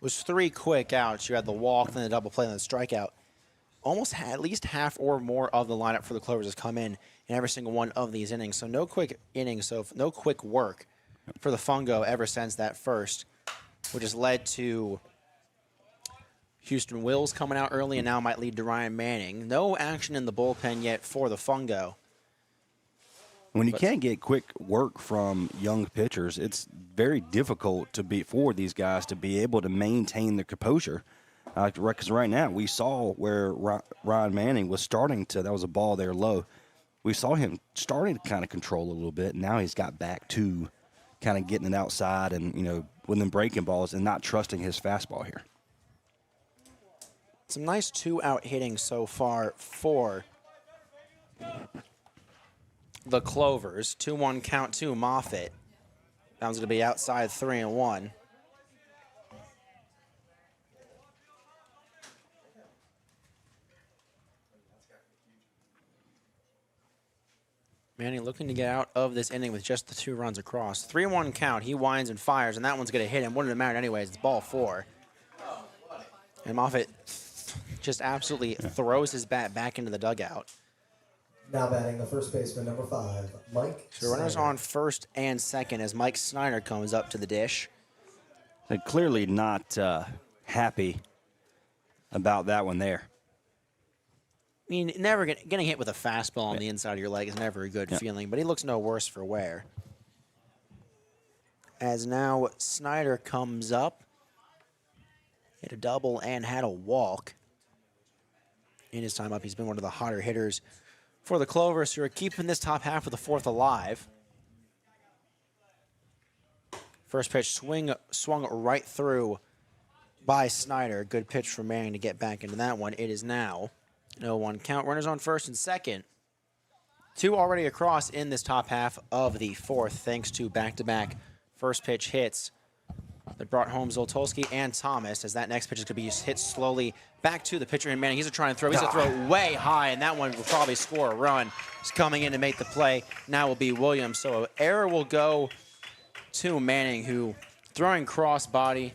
was 3 quick outs, you had the walk, then the double play, then the strikeout, almost at least half or more of the lineup for the Clovers has come in every single one of these innings. So no quick innings, so no quick work for the Fungo ever since that first, which has led to Houston Wills coming out early and now might lead to Ryan Manning. No action in the bullpen yet for the Fungo. When you can't get quick work from young pitchers, it's very difficult for these guys to be able to maintain their composure. Because right now we saw where Ryan Manning was starting to, that was a ball there low. We saw him starting to kind of control a little bit. Now he's got back to kind of getting it outside and, with them breaking balls and not trusting his fastball here. Some nice 2-out hitting so far for the Clovers. 2-1 count to Moffitt. Sounds to be outside 3-1. Manning looking to get out of this inning with just the 2 runs across. 3-1 count. He winds and fires, and that one's going to hit him. Wouldn't have mattered anyways. It's ball 4. And Moffitt just absolutely throws his bat back into the dugout. Now batting the first baseman, number 5, Mike So runners Snyder. on first and second as Mike Snyder comes up to the dish. They're clearly not happy about that one there. I mean, never getting hit with a fastball on the inside of your leg is never a good feeling, but he looks no worse for wear. As now Snyder comes up, hit a double and had a walk. In his time up, he's been one of the hotter hitters for the Clovers, who are keeping this top half of the fourth alive. First pitch swung right through by Snyder. Good pitch from Manning to get back into that one. It is now 0-1 count. Runners on first and second. 2 already across in this top half of the fourth, thanks to back-to-back first pitch hits that brought home Zoltowski and Thomas, as that next pitch is going to be hit slowly back to the pitcher and Manning. He's going to try and throw way high, and that one will probably score a run. He's coming in to make the play. Now will be Williams. So error will go to Manning, who throwing cross-body,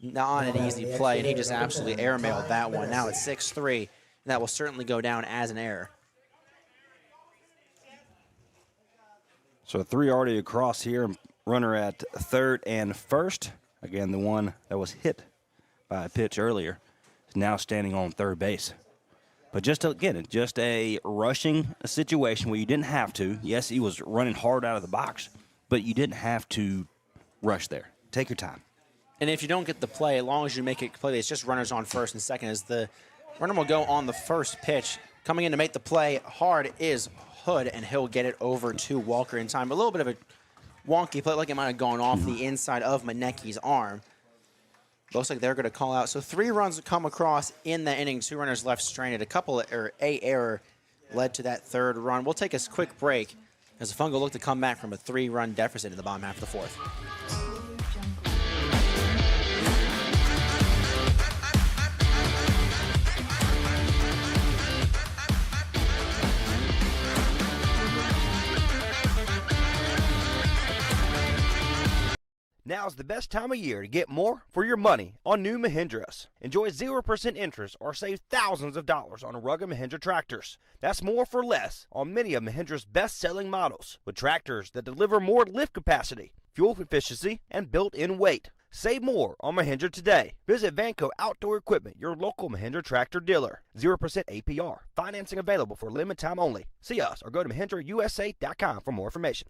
not an easy play, and he just absolutely airmailed that one. Now it's 6-3, and that will certainly go down as an error. So 3 already across here. Runner at third and first. Again, the one that was hit by a pitch earlier is now standing on third base. But just a rushing situation where you didn't have to. Yes, he was running hard out of the box, but you didn't have to rush there. Take your time. And if you don't get the play, as long as you make it play, it's just runners on first and second, as the runner will go on the first pitch. Coming in to make the play hard is Hood, and he'll get it over to Walker in time. A little bit of a wonky play, like it might have gone off the inside of Manecki's arm. Looks like they're going to call out. So 3 runs come across in the inning. 2 runners left stranded. A error led to that third run. We'll take a quick break as the Fungo look to come back from a 3-run deficit in the bottom half of the fourth. Now's the best time of year to get more for your money on new Mahindras. Enjoy 0% interest or save thousands of dollars on rugged Mahindra tractors. That's more for less on many of Mahindra's best-selling models, with tractors that deliver more lift capacity, fuel efficiency, and built-in weight. Save more on Mahindra today. Visit Vanco Outdoor Equipment, your local Mahindra tractor dealer. 0% APR. Financing available for limited time only. See us or go to MahindraUSA.com for more information.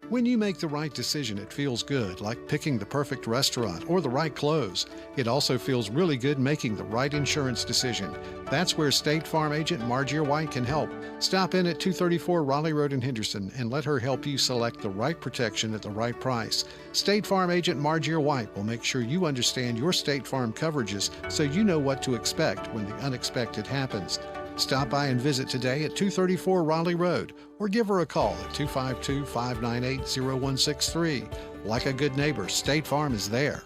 When you make the right decision, it feels good, like picking the perfect restaurant or the right clothes. It also feels really good making the right insurance decision. That's where State Farm agent Margie White can help. Stop in at 234 Raleigh Road in Henderson and let her help you select the right protection at the right price. State Farm agent Margie White will make sure you understand your State Farm coverages so you know what to expect when the unexpected happens. Stop by and visit today at 234 Raleigh Road or give her a call at 252-598-0163. Like a good neighbor, State Farm is there.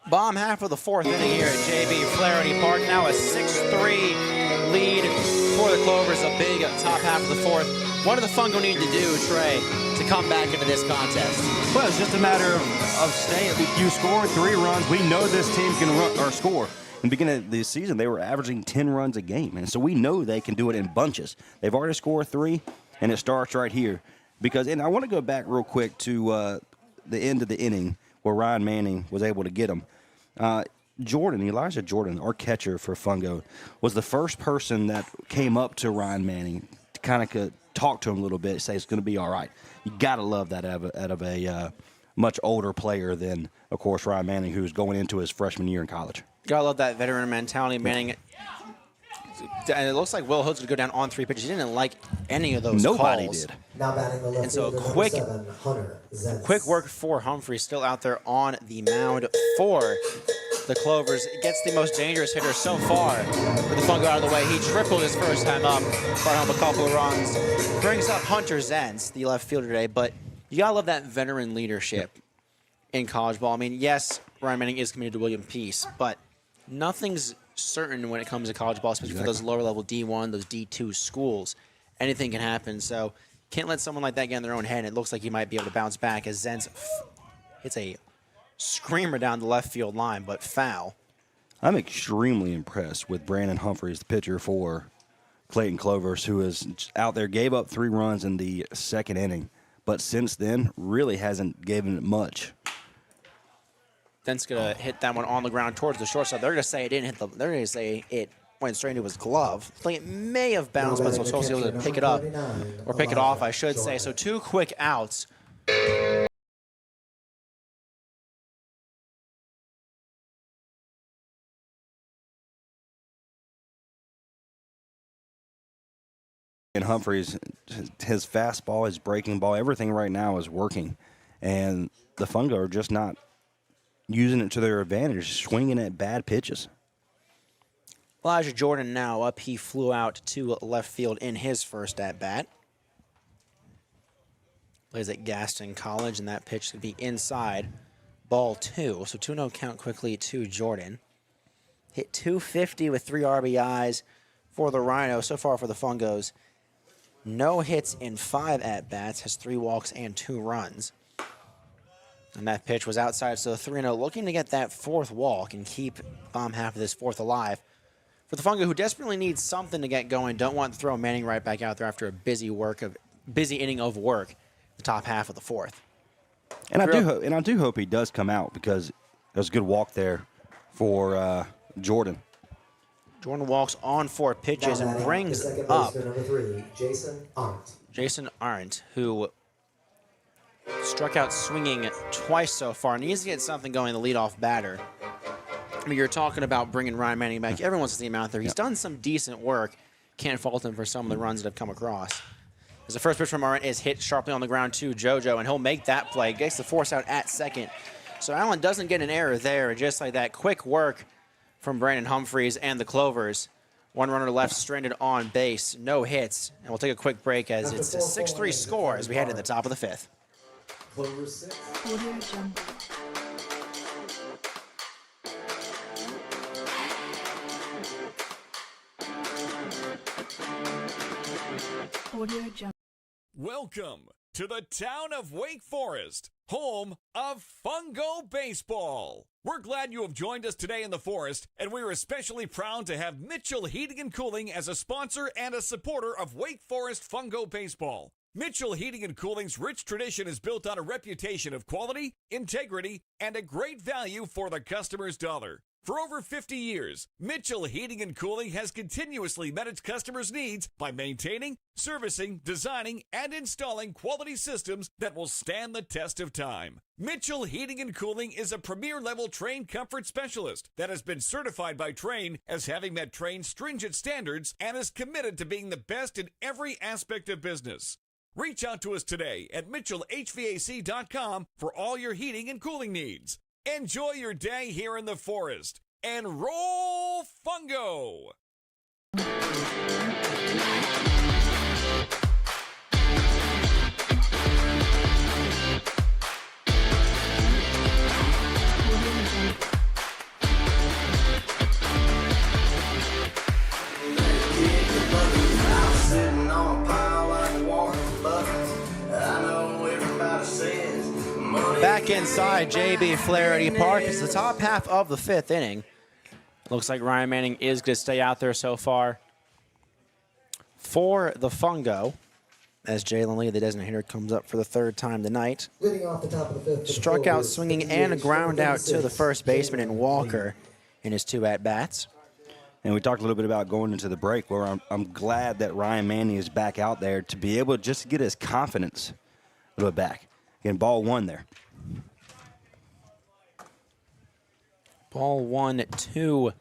Bomb half of the fourth inning here at JB Flaherty Park. Now a 6-3 lead for the Clovers. A big top half of the fourth. What do the Fungo need to do, Trey, to come back into this contest? Well, it's just a matter of staying. You score 3 runs. We know this team can run or score. In the beginning of the season, they were averaging 10 runs a game, and so we know they can do it in bunches. They've already scored 3, and it starts right here. And I want to go back real quick to the end of the inning where Ryan Manning was able to get them. Elijah Jordan, our catcher for Fungo, was the first person that came up to Ryan Manning to kind of talk to him a little bit, say it's going to be all right. You got to love that out of a much older player than, of course, Ryan Manning, who's going into his freshman year in college. Gotta love that veteran mentality. Manning, and it looks like Will Hood's going to go down on 3 pitches. He didn't like any of those Nobody calls. did. Now batting the left And so fielder, quick, number 7, Hunter Zentz. quick work for Humphrey, still out there on the mound for the Clovers. It gets the most dangerous hitter so far for the Fungo out of the way. He tripled his first time up, brought home a couple of runs. Brings up Hunter Zentz, the left fielder today, but you gotta love that veteran leadership in college ball. I mean, yes, Ryan Manning is committed to William Peace, but nothing's certain when it comes to college ball, especially for those lower level D1, those D2 schools. Anything can happen, so can't let someone like that get in their own head. It looks like he might be able to bounce back as Zentz hits a screamer down the left field line, but foul. I'm extremely impressed with Brandon Humphreys, the pitcher for Clayton Clovers, who is out there, gave up 3 runs in the second inning, but since then really hasn't given it much. Then's gonna hit that one on the ground towards the shortstop. They're gonna say it didn't hit the. They're gonna say it went straight into his glove. Like it may have bounced, but so supposed to be able to pick it up or pick it off, I should say. So 2 quick outs. And Humphreys, his fastball, his breaking ball, everything right now is working. And the Fungo are just not using it to their advantage, swinging at bad pitches. Elijah Jordan now up. He flew out to left field in his first at-bat. Plays at Gaston College, and that pitch could be inside. Ball 2. So 2-0 count quickly to Jordan. Hit .250 with 3 RBIs for the Rhino. So far for the Fungos, no hits in 5 at-bats, has 3 walks and 2 runs. And that pitch was outside, so 3-0, looking to get that 4th walk and keep bomb half of this 4th alive. For the Fungo, who desperately needs something to get going, don't want to throw Manning right back out there after a busy inning of work, the top half of the 4th. And I do hope he does come out, because there's a good walk there for Jordan. Jordan walks on 4 pitches and brings up number 3, Jason Arndt. Jason Arndt, who struck out swinging twice so far. Needs to get something going, the leadoff batter. I mean, you're talking about bringing Ryan Manning back. Everyone wants to see him out there. He's done some decent work. Can't fault him for some of the runs that have come across. As the first pitch from Arndt is hit sharply on the ground to JoJo, and he'll make that play. Gets the force out at second. So Allen doesn't get an error there. Just like that, quick work from Brandon Humphreys and the Clovers. 1 runner left, stranded on base. No hits. And we'll take a quick break as it's a 6-3 score as we head to the top of the 5th. Clover 6. Audio Jungle. Audio Jungle. Welcome to the town of Wake Forest, home of Fungo Baseball. We're glad you have joined us today in the Forest, and we're especially proud to have Mitchell Heating and Cooling as a sponsor and a supporter of Wake Forest Fungo Baseball. Mitchell Heating and Cooling's rich tradition is built on a reputation of quality, integrity, and a great value for the customer's dollar. For over 50 years, Mitchell Heating and Cooling has continuously met its customers' needs by maintaining, servicing, designing, and installing quality systems that will stand the test of time. Mitchell Heating and Cooling is a premier-level Trane comfort specialist that has been certified by Trane as having met Trane's stringent standards and is committed to being the best in every aspect of business. Reach out to us today at mitchellhvac.com for all your heating and cooling needs. Enjoy your day here in the forest and roll Fungo! Back inside JB Flaherty Park. It's the top half of the 5th inning. Looks like Ryan Manning is going to stay out there so far for the Fungo, as Jalen Lee, the designated hitter, comes up for the 3rd time tonight. Leading off the top of the 5th. Struck out swinging and a ground out to the first baseman in Walker in his 2 at-bats. And we talked a little bit about going into the break, where I'm glad that Ryan Manning is back out there to be able to just get his confidence a little bit back. Again, ball 1 there. Ball 1-2.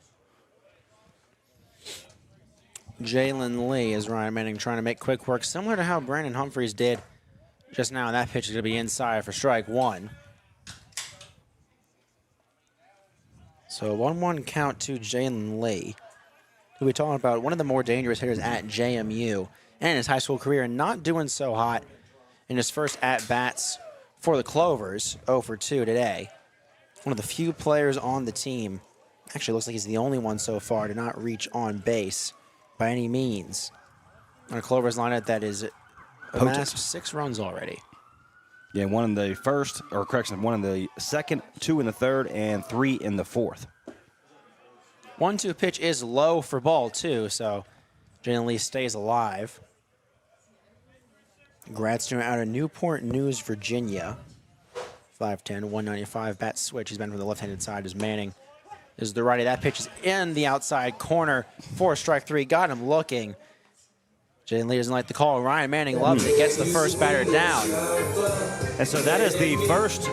Jalen Lee as Ryan Manning trying to make quick work, similar to how Brandon Humphreys did just now. And that pitch is going to be inside for strike 1. So 1-1 count to Jalen Lee, who we talking about, one of the more dangerous hitters at JMU and in his high school career, and not doing so hot in his first at-bats for the Clovers, 0 for 2 today. One of the few players on the team, actually looks like he's the only one so far to not reach on base by any means on a Clovers lineup that is amassed 6 runs already. Yeah, one in the first, or correction, one in the second, 2 in the third, and 3 in the 4th. 1-2 pitch is low for ball 2, so Jalen Lee stays alive. Gradstone out of Newport News, Virginia. 5'10", 195 bat switch. He's been from the left-handed side as Manning is the righty. That pitch is in the outside corner for strike 3. Got him looking. Jalen Lee doesn't like the call. Ryan Manning loves it. Gets the first batter down. And so that is the first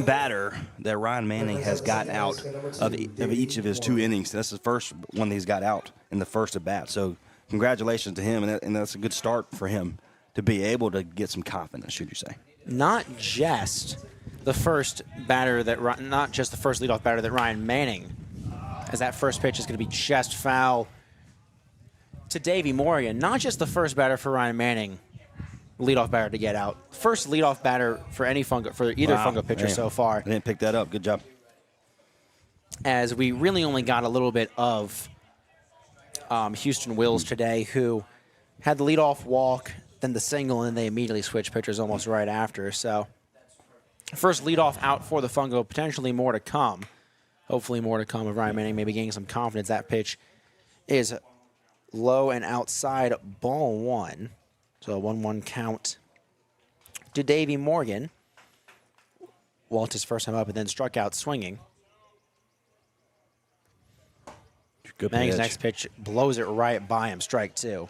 batter that Ryan Manning has gotten out of each of his 2 innings. That's the first one that he's got out in the first at bat. So congratulations to him, and that's a good start for him to be able to get some confidence, should you say. Not just the first batter that, not just the first leadoff batter that Ryan Manning, as that first pitch is going to be just foul to Davey Morgan. Not just the first batter for Ryan Manning, leadoff batter to get out. First leadoff batter for any Fungo, for either Fungo pitcher so far. I didn't pick that up. Good job. As we really only got a little bit of Houston Wills today, who had the leadoff walk, then the single, and then they immediately switched pitchers almost right after. So first leadoff out for the Fungo, potentially more to come. Hopefully more to come of Ryan Manning maybe gaining some confidence. That pitch is low and outside, ball 1. So a 1-1 count to Davey Morgan. Walked his first time up and then struck out swinging. Good Manning's pitch. next pitch blows it right by him, strike 2.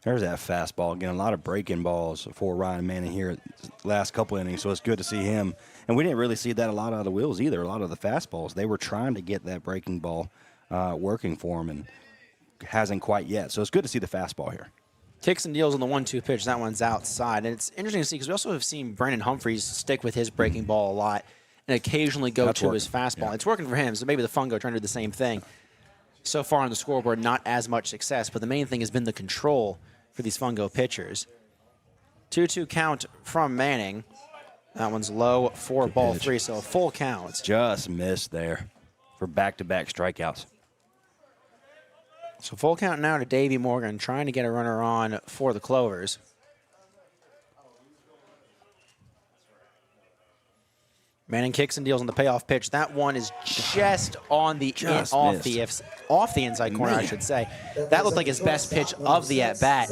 There's that fastball. Again, a lot of breaking balls for Ryan Manning here last couple innings, so it's good to see him. And we didn't really see that a lot out of the Wills either, a lot of the fastballs. They were trying to get that breaking ball working for him, and hasn't quite yet. So it's good to see the fastball here. Kicks and deals on the 1-2 pitch. That one's outside. And it's interesting to see because we also have seen Brandon Humphreys stick with his breaking ball a lot and occasionally go to his fastball. Yeah. It's working for him, so maybe the Fungo trying to do the same thing. So far on the scoreboard, not as much success, but the main thing has been the control for these Fungo pitchers. 2-2 count from Manning. That one's low for ball 3, so a full count. Just missed there for back-to-back strikeouts. So full count now to Davey Morgan, trying to get a runner on for the Clovers. Manning kicks and deals on the payoff pitch. That one is just on the off the inside corner, I should say. That looked like his best pitch of the at-bat.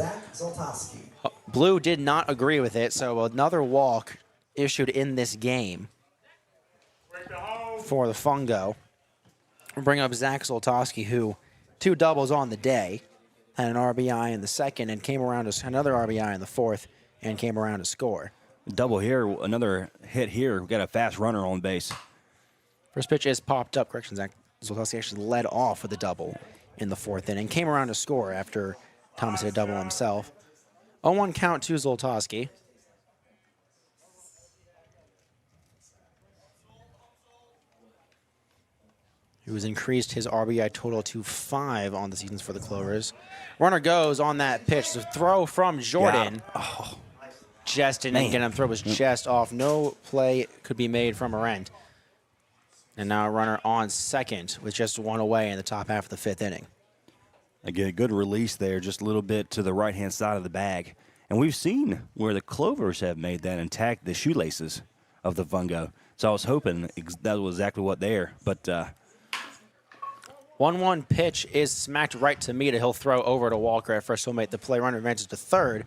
Blue did not agree with it, so another walk issued in this game for the Fungo. bring up Zach Zoltowski, who 2 doubles on the day, had an RBI in the second, and came around to another RBI in the fourth, and came around to score. Double here, another hit here. We got a fast runner on base. First pitch is popped up. Correction, Zach Zoltowski actually led off with a double in the fourth inning, came around to score after Thomas hit a double himself. 0-1 count to Zoltowski. Who has increased his RBI total to 5 on the seasons for the Clovers. Runner goes on that pitch. The throw from Jordan. Yeah. Oh, just didn't get him. Throw was just off. No play could be made from her end. And now a runner on second with just 1 away in the top half of the 5th inning. again, good release there, just a little bit to the right-hand side of the bag. And we've seen where the Clovers have made that and tagged the shoelaces of the Fungo. So I was hoping that was exactly what there, but 1-1 pitch is smacked right to Mita. He'll throw over to Walker at first. He'll make the play. Runner advances to third.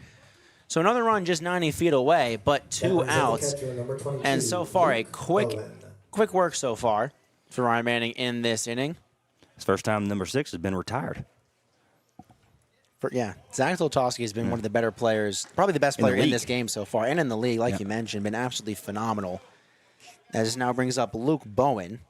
So another run just 90 feet away, but 2 outs. And so far, a quick work so far for Ryan Manning in this inning. it's the first time number 6 has been retired. Zach Zoltowski has been one of the better players, probably the best player in this game so far, and in the league, like you mentioned, been absolutely phenomenal. As this now brings up Luke Bowen,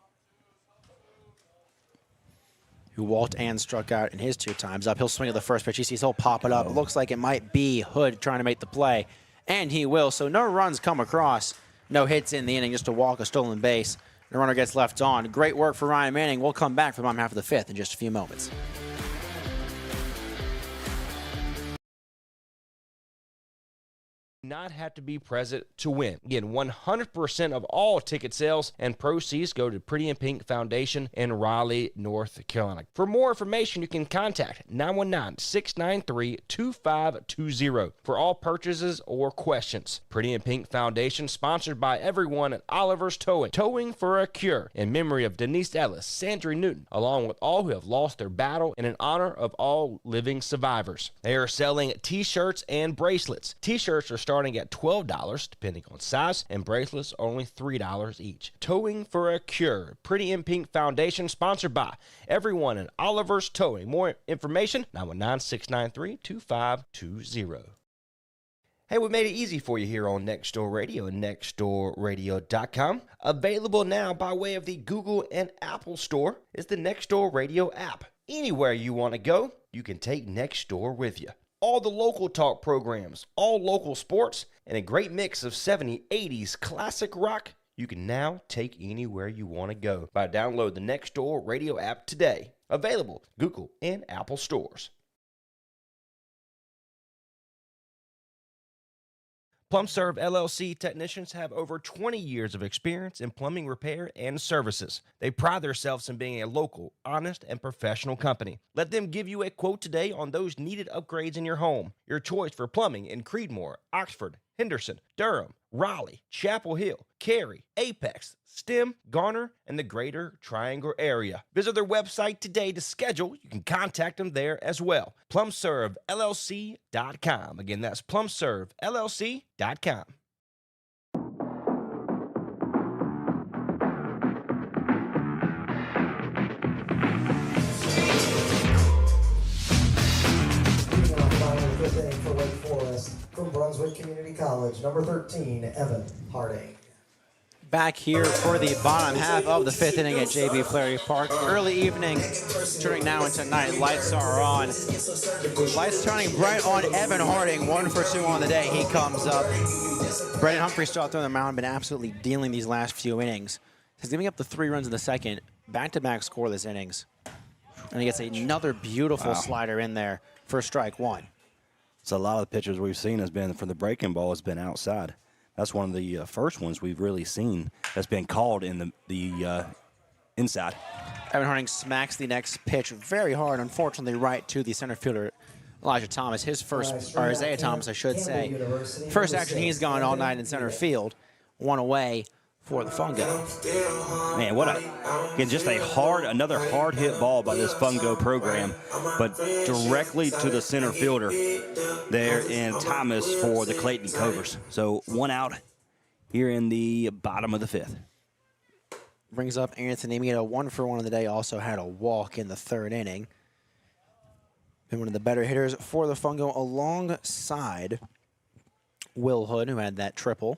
who walked and struck out in his 2 times up. He'll swing at the first pitch. He sees he'll pop it up. It looks like it might be Hood trying to make the play, and he will. So no runs come across, no hits in the inning, just a walk, a stolen base. The runner gets left on. Great work for Ryan Manning. We'll come back for the bottom half of the 5th in just a few moments. Not have to be present to win. Again, 100% of all ticket sales and proceeds go to Pretty in Pink Foundation in Raleigh, North Carolina. For more information, you can contact 919-693-2520 for all purchases or questions. Pretty in Pink Foundation, sponsored by everyone at Oliver's Towing. Towing for a cure, in memory of Denise Ellis, Sandra Newton, along with all who have lost their battle, and in honor of all living survivors. They are selling t-shirts and bracelets. T-shirts are starting at $12 depending on size, and bracelets are only $3 each. Towing for a cure. Pretty in Pink Foundation, sponsored by everyone in Oliver's Towing. More information, 919-693-2520. Hey, we made it easy for you here on Next Door Radio and nextdoorradio.com. Available now by way of the Google and Apple Store is the Next Door Radio app. Anywhere you want to go, you can take Next Door with you. All the local talk programs, all local sports, and a great mix of 70s, 80s, classic rock you can now take anywhere you want to go by download the Nextdoor Radio app today. Available Google and Apple stores. PlumServe LLC technicians have over 20 years of experience in plumbing repair and services. They pride themselves in being a local, honest, and professional company. Let them give you a quote today on those needed upgrades in your home. Your choice for plumbing in Creedmoor, Oxford, Henderson, Durham, Raleigh, Chapel Hill, Cary, Apex, Stem, Garner, and the greater Triangle area. Visit their website today to schedule. You can contact them there as well. PlumServeLLC.com. Again, that's PlumServeLLC.com. For Wake Forest from Brunswick Community College, number 13, Evan Harding. Back here for the bottom half of the 5th inning at JB Flaherty Park. Early evening, turning now into night. Lights are on. Lights turning bright on Evan Harding. 1 for 2 on the day. He comes up. Brendan Humphrey still out there on the mound, been absolutely dealing these last few innings. He's giving up the 3 runs in the second. Back-to-back scoreless innings. And he gets another beautiful slider in there for strike 1. So a lot of the pitches we've seen has been for the breaking ball has been outside. That's one of the first ones we've really seen that's been called in the inside. Evan Harding smacks the next pitch very hard, unfortunately, right to the center fielder, Elijah Thomas. His first, or Isaiah Thomas, I should say. First action he's gone all night in center field. 1 away for the Fungo. Man, just another hard hit ball by this Fungo program, but directly to the center fielder there in Thomas for the Clayton Clovers. So 1 out here in the bottom of the 5th. brings up Anthony Mita, 1 for 1 of the day, also had a walk in the 3rd inning. Been one of the better hitters for the Fungo alongside Will Hood, who had that triple.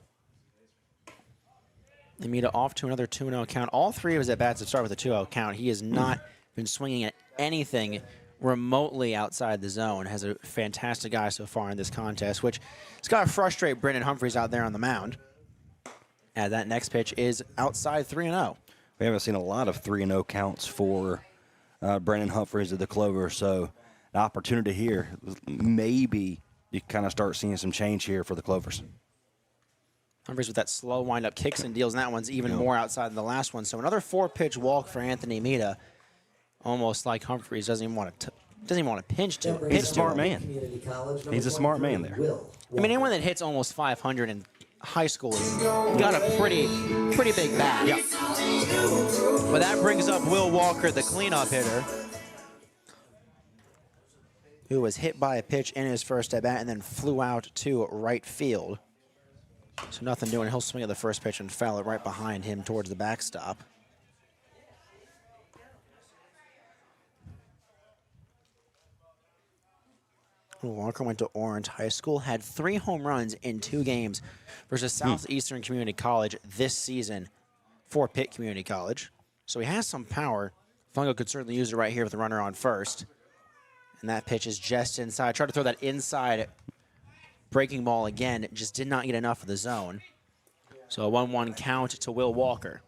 And Mita off to another 2-0 count. All 3 of his at-bats have started with a 2-0 count. He has not been swinging at anything remotely outside the zone. Has a fantastic eye so far in this contest, which has got to frustrate Brendan Humphreys out there on the mound. And that next pitch is outside 3-0. We haven't seen a lot of 3-0 counts for Brendan Humphreys of the Clovers, so an opportunity here. Maybe you kind of start seeing some change here for the Clovers. Humphreys with that slow windup kicks and deals, and that one's even more outside than the last one. So another 4-pitch walk for Anthony Mita. Almost like Humphreys doesn't even want to pinch to. He's a smart man. He's a smart man there. I mean, anyone that hits almost 500 in high school has got a pretty big bat. Yeah. But that brings up Will Walker, the cleanup hitter, who was hit by a pitch in his first at bat and then flew out to right field. So nothing doing. He'll swing at the first pitch and foul it right behind him towards the backstop. Walker went to Orange High School, had 3 home runs in 2 games versus Southeastern Community College this season for Pitt Community College. So he has some power. Fungo could certainly use it right here with the runner on first. And that pitch is just inside. Tried to throw that inside breaking ball again. It just did not get enough of the zone. So a 1-1 count to Will Walker.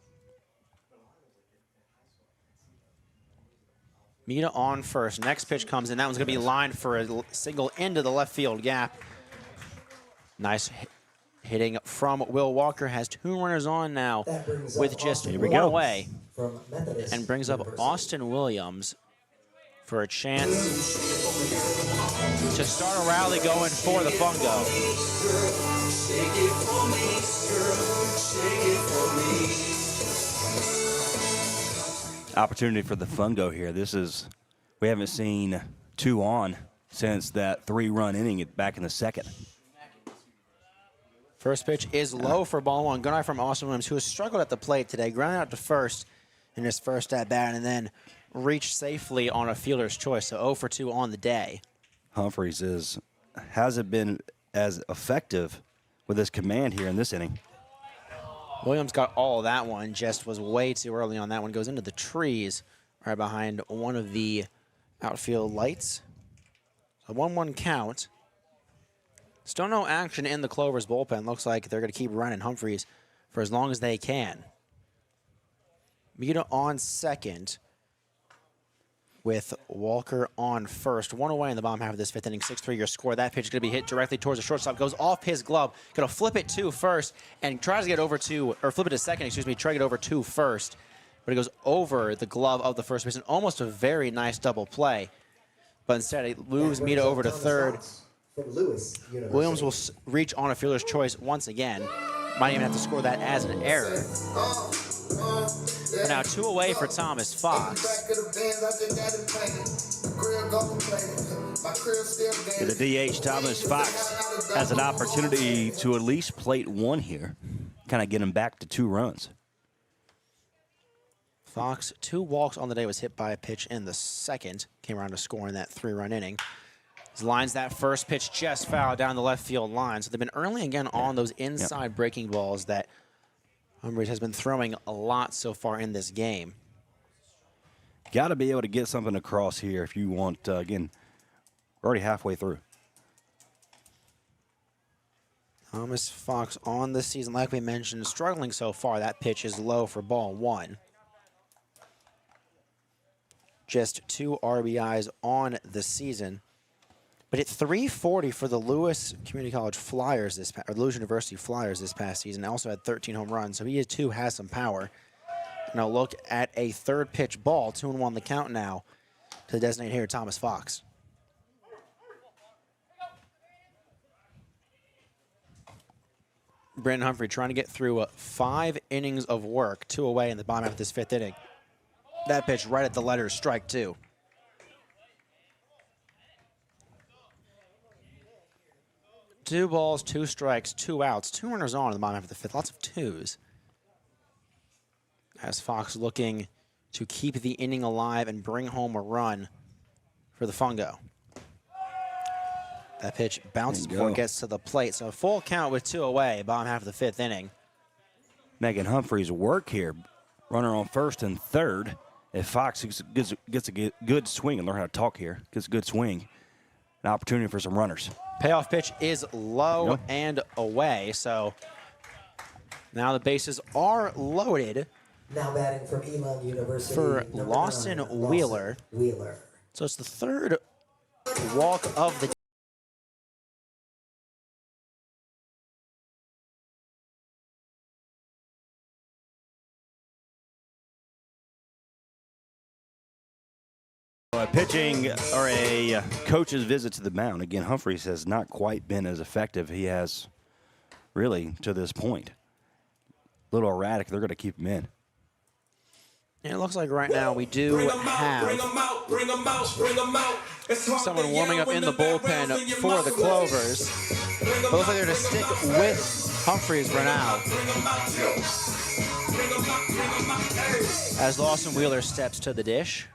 Mita on first. Next pitch comes in. That one's going to be lined for a single into the left field gap. Nice hitting from Will Walker. Has 2 runners on now with just 1 away. And brings up Austin Williams for a chance to start a rally going for the Fungo. Opportunity for the Fungo here. We haven't seen 2 on since that 3-run inning back in the 2nd. First pitch is low for ball 1. Good eye from Austin Williams, who has struggled at the plate today. Grounded out to first in his first at bat and then reached safely on a fielder's choice. So 0 for 2 on the day. Humphreys hasn't been as effective with his command here in this inning. Williams got all of that one, just was way too early on that one. Goes into the trees right behind one of the outfield lights. So 1-1 count. Still no action in the Clovers bullpen. Looks like they're going to keep running Humphreys for as long as they can. Mita on second with Walker on first. 1 away in the bottom half of this 5th inning. 6-3 your score. That pitch is going to be hit directly towards the shortstop. Goes off his glove. Going to flip it to first and tries to get over to, or flip it to second, excuse me, try to get over to first. But it goes over the glove of the first baseman. Almost a very nice double play. But instead it moves Mita over to third. Williams will reach on a fielder's choice once again. Might even have to score that as an error. But now 2 away for Thomas Fox. The DH, Thomas Fox, has an opportunity to at least plate 1 here. Kind of get him back to 2 runs. Fox, 2 walks on the day, was hit by a pitch in the 2nd. Came around to score in that 3-run inning. Lines that first pitch just foul down the left field line. So they've been early again on those inside breaking balls that Humphreys has been throwing a lot so far in this game. Got to be able to get something across here if you want, again, we're already halfway through. Thomas Fox on the season, like we mentioned, struggling so far. That pitch is low for ball 1. Just 2 RBIs on the season. But at 340 for the Lewis Community College Flyers or Lewis University Flyers this past season. Also had 13 home runs, so he too has some power. Now look at a 3rd pitch ball, 2-1 the count now to the designated hitter Thomas Fox. Brandon Humphrey trying to get through 5 innings of work, 2 away in the bottom half of this 5th inning. That pitch right at the letters, strike 2. Two balls, 2 strikes, 2 outs, 2 runners on in the bottom half of the 5th. Lots of 2s. as Fox looking to keep the inning alive and bring home a run for the Fungo. That pitch bounces before it gets to the plate. So a full count with 2 away, bottom half of the 5th inning. Megan Humphreys work here. Runner on first and third. If Fox gets a good swing, and learn how to talk here, gets a good swing, an opportunity for some runners. Payoff pitch is low and away, so now the bases are loaded. Now batting from Elon University for number Lawson 9, Wheeler. Wheeler. So it's the 3rd walk of the A pitching or a coach's visit to the mound. Again, Humphreys has not quite been as effective he has really to this point. A little erratic. They're going to keep him in. And it looks like right now we do have someone warming up in the bullpen for the Clovers. But it looks like they're going to stick with Humphreys for now, as Lawson Wheeler steps to the dish.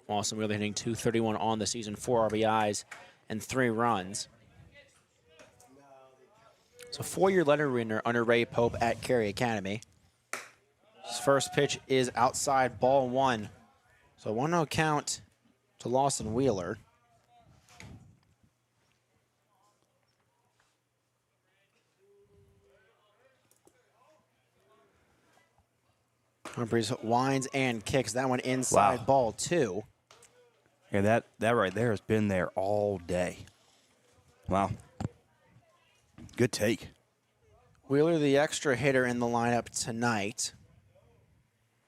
Lawson Wheeler hitting .231 on the season, 4 RBIs and 3 runs. So 4-year letter winner under Ray Pope at Cary Academy. His first pitch is outside, ball 1. So 1-0 count to Lawson Wheeler. Humphreys winds and kicks that one inside, ball 2. Yeah, that right there has been there all day. Wow. Good take. Wheeler, the extra hitter in the lineup tonight.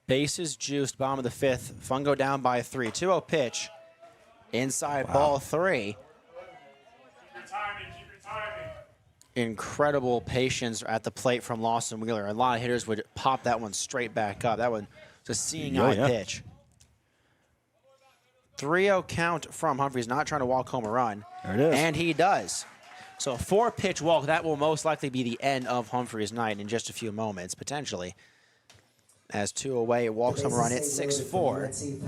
Bases juiced, bottom of the 5th. Fungo down by 3. 2-0 pitch. Inside, ball 3. Keep your timing. Incredible patience at the plate from Lawson Wheeler. A lot of hitters would pop that one straight back up. That one was a seeing eye pitch. 3-0 count from Humphreys, not trying to walk home a run. There it is. And he does. So a 4-pitch walk, that will most likely be the end of Humphreys' night in just a few moments, potentially. As 2 away, it walks home a run at 6-4.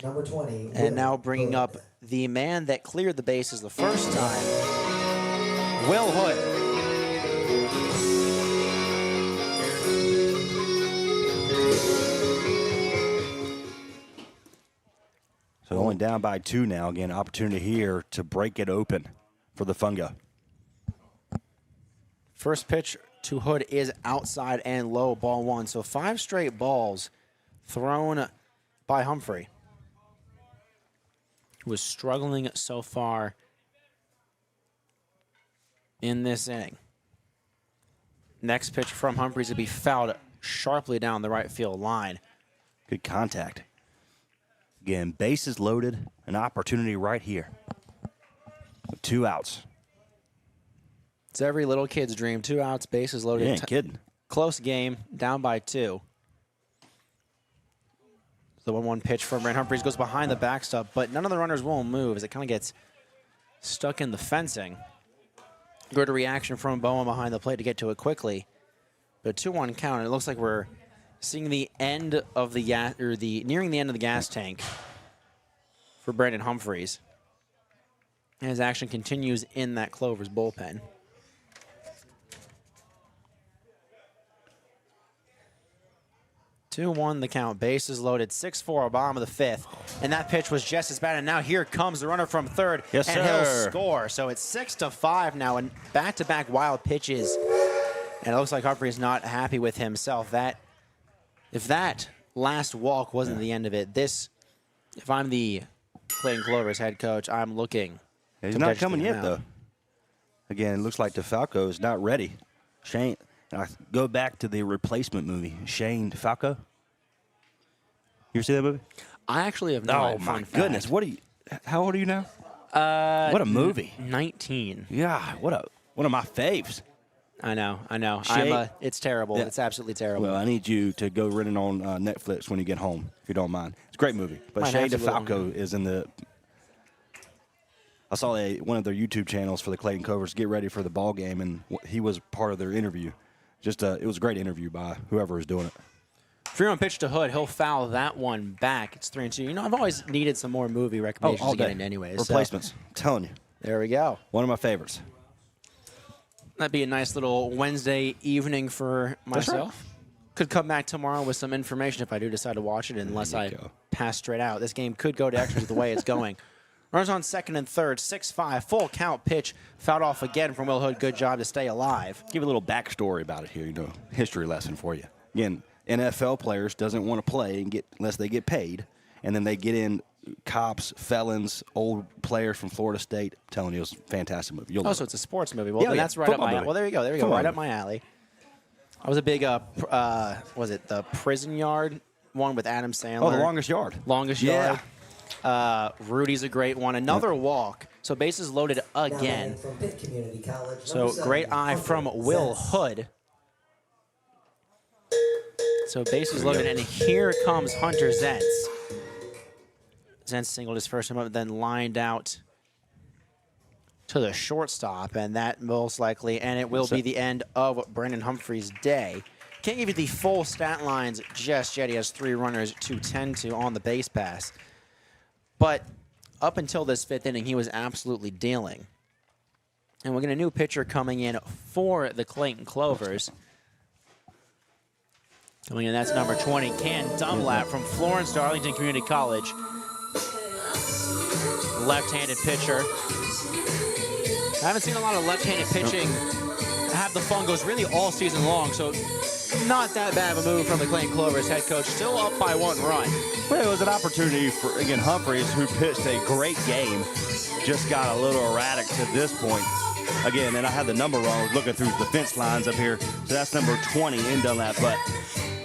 Number 20. And now bringing up the man that cleared the bases the first time, Will Hood. So only down by 2 now. Again, opportunity here to break it open for the Fungo. First pitch to Hood is outside and low, ball 1. So 5 straight balls thrown by Humphrey, who was struggling so far in this inning. Next pitch from Humphreys to be fouled sharply down the right field line. Good contact. Again, bases loaded, an opportunity right here. 2 outs. It's every little kid's dream. 2 outs, bases loaded. You ain't kidding. Close game, down by 2. The 1-1 pitch from Brent Humphreys goes behind the backstop, but none of the runners will move as it kind of gets stuck in the fencing. Good reaction from Bowman behind the plate to get to it quickly. But 2-1 count, and it looks like we're seeing the end of the nearing the end of the gas tank for Brandon Humphreys. And his action continues in that Clovers bullpen. 2-1 the count, bases loaded, 6-4, bottom of the 5th. And that pitch was just as bad, and now here comes the runner from third, yes, and sir. He'll score. So it's 6-5 now, and back-to-back wild pitches. And it looks like Humphrey's not happy with himself. If that last walk wasn't the end of it, if I'm the Clayton Clovers head coach, I'm looking. He's not coming yet, though. Again, it looks like DeFalco is not ready. Shane, I go back to the replacement movie, Shane DeFalco. You ever see that movie? I actually have not. Oh, my goodness. How old are you now? What a movie. 19. Yeah, one of my faves. I know. Shane, it's terrible. Yeah. It's absolutely terrible. Well, I need you to go rent it on Netflix when you get home, if you don't mind. It's a great movie. But Might Shane have to go DeFalco is in the I saw one of their YouTube channels for the Clayton Clovers get ready for the ball game, and he was part of their interview. It was a great interview by whoever was doing it. 3-1 pitch to Hood. He'll foul that one back. It's 3-2. You know, I've always needed some more movie recommendations to get into anyways. Replacements. I'm telling you. There we go. One of my favorites. That'd be a nice little Wednesday evening for myself. Could come back tomorrow with some information if I do decide to watch it, unless I pass straight out. This game could go to extras the way it's going. Runners on second and third, 6-5, full count pitch, fouled off again from Will Hood. Good job to stay alive. Give a little backstory about it here, history lesson for you. Again, NFL players doesn't want to play unless they get paid, and then they get in cops, felons, old players from Florida State. I'm telling you, it was a fantastic movie. So it's a sports movie. Well, then that's right up my alley. Well, there you go. Right up my alley. I was a big, was it the Prison Yard one with Adam Sandler? Oh, The Longest Yard. Longest Yard. Rudy's a great one. Another walk. So bases loaded again. From Pitt Community College, So great eye from Will Hood. So bases loaded, and here comes Hunter Zentz. Zentz singled his first time up, then lined out to the shortstop, and that most likely, and it will be the end of Brandon Humphrey's day. Can't give you the full stat lines just yet. He has 3 runners to tend to on the base pass. But up until this 5th inning, he was absolutely dealing. And we're getting a new pitcher coming in for the Clayton Clovers. Coming in, that's number 20, Ken Dunlap from Florence Darlington Community College. Left-handed pitcher. I haven't seen a lot of left-handed pitching have the Fungos really all season long, so not that bad of a move from the Clayton Clovers head coach. Still up by 1 run. Well, it was an opportunity for, again, Humphreys, who pitched a great game, just got a little erratic to this point. Again, and I had the number wrong. I was looking through the fence lines up here. So that's number 20 in Dunlap. But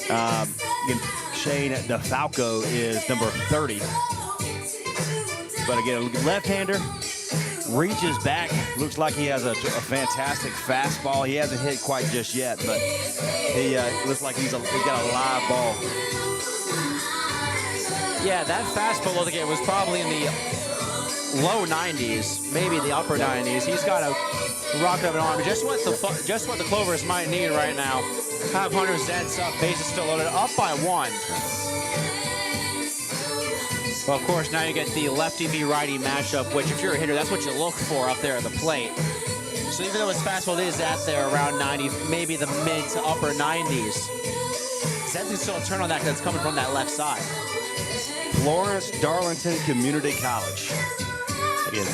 again, Shane DeFalco is number 30. But again, left-hander, reaches back. Looks like he has a fantastic fastball. He hasn't hit quite just yet, but he looks like he's got a live ball. Yeah, that fastball look at was probably in the low 90s, maybe the upper 90s. He's got a rocket of an arm. Just what the Clovers might need right now. Have Hunter Zentz up, bases still loaded, up by 1. Well, of course, now you get the lefty v righty matchup, which if you're a hitter, that's what you look for up there at the plate. So even though his fastball is at there around 90, maybe the mid to upper 90s, Zentz can still turn on that because it's coming from that left side. Florence Darlington Community College. Again.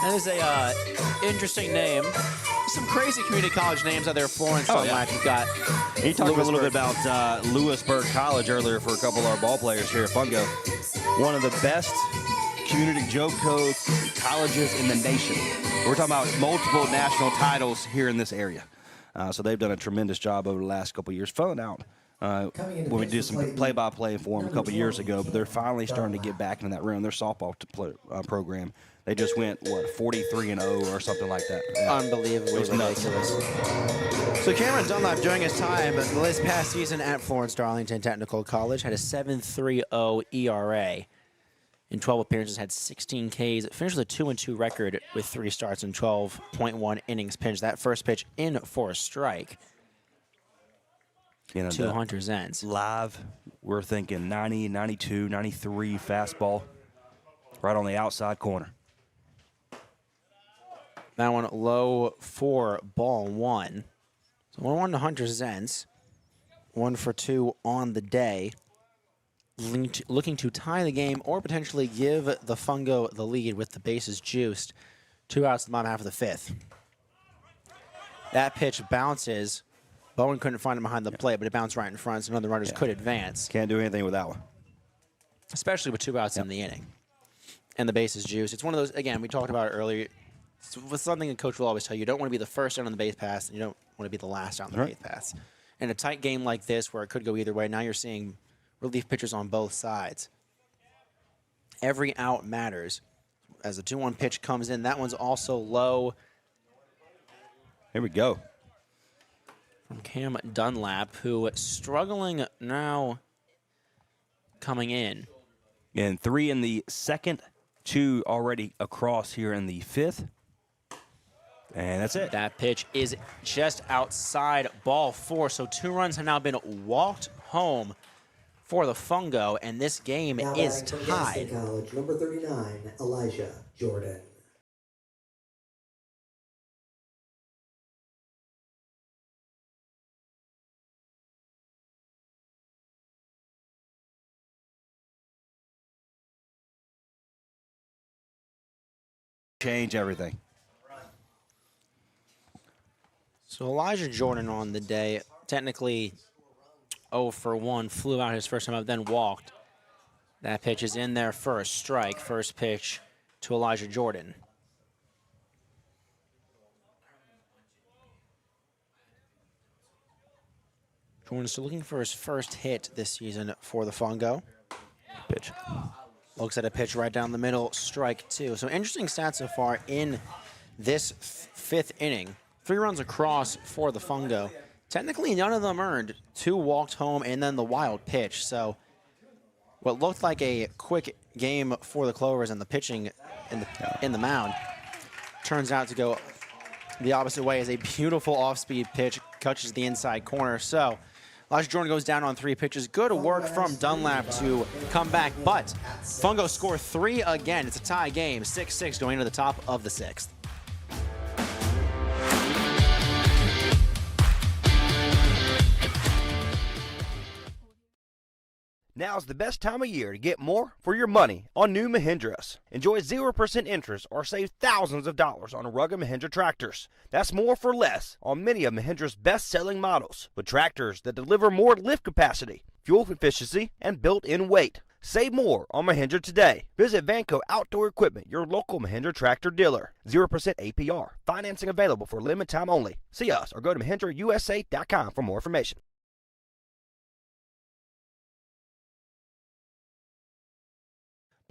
That is a interesting name. Some crazy community college names out there. Florence, You've got. He talked a little bit about Lewisburg College earlier for a couple of our ball players here at Fungo. One of the best community JoCo colleges in the nation. We're talking about multiple national titles here in this area. So they've done a tremendous job over the last couple of years. Found out when we did some play-by-play for them a couple of years ago, but they're finally starting to get back into that room. Their softball program, they just went, 43-0 or something like that. Yeah. Unbelievably ridiculous. So Cameron Dunlap, during his time this past season at Florence Darlington Technical College, had a 7.30 ERA. In 12 appearances, had 16 Ks, finished with a 2-2 record with 3 starts and 12.1 innings pitched. That first pitch in for a strike. To Hunter Zentz. Live, we're thinking 90, 92, 93 fastball right on the outside corner. That one low for ball 1. So 1-1 to Hunter Zentz. 1 for 2 on the day. Looking to tie the game or potentially give the Fungo the lead with the bases juiced. 2 outs in the bottom half of the 5th. That pitch bounces. Bowen couldn't find him behind the plate, but it bounced right in front, so none of the runners could advance. Can't do anything with that one. Especially with 2 outs in the inning. And the bases juiced. It's one of those, again, we talked about it earlier. It's something a coach will always tell you. You don't want to be the first out on the base pass, and you don't want to be the last out on the base pass. In a tight game like this where it could go either way, now you're seeing relief pitchers on both sides. Every out matters. As the 2-1 pitch comes in, that one's also low. Here we go. From Cam Dunlap, who struggling now coming in. And 3 in the second, 2 already across here in the 5th. And that's it. That pitch is just outside ball 4. So 2 runs have now been walked home for the Fungo, and this game Now is batting from tied. Gaston College, number 39, Elijah Jordan. Change everything. So Elijah Jordan on the day, technically 0 for 1, flew out his first time up, then walked. That pitch is in there for a strike. First pitch to Elijah Jordan. Jordan's still looking for his first hit this season for the Fungo. Pitch. Looks at a pitch right down the middle, strike 2. So interesting stats so far in this 5th inning. 3 runs across for the Fungo. Technically, none of them earned. 2 walked home and then the wild pitch. So what looked like a quick game for the Clovers and the pitching in the mound turns out to go the opposite way as a beautiful off-speed pitch catches the inside corner. So Elijah Jordan goes down on 3 pitches. Good work from Dunlap to come back, but Fungo score 3 again. It's a tie game, 6-6 going into the top of the 6th. Now's the best time of year to get more for your money on new Mahindras. Enjoy 0% interest or save thousands of dollars on rugged Mahindra tractors. That's more for less on many of Mahindra's best-selling models, with tractors that deliver more lift capacity, fuel efficiency, and built-in weight. Save more on Mahindra today. Visit Vanco Outdoor Equipment, your local Mahindra tractor dealer. 0% APR. Financing available for limited time only. See us or go to MahindraUSA.com for more information.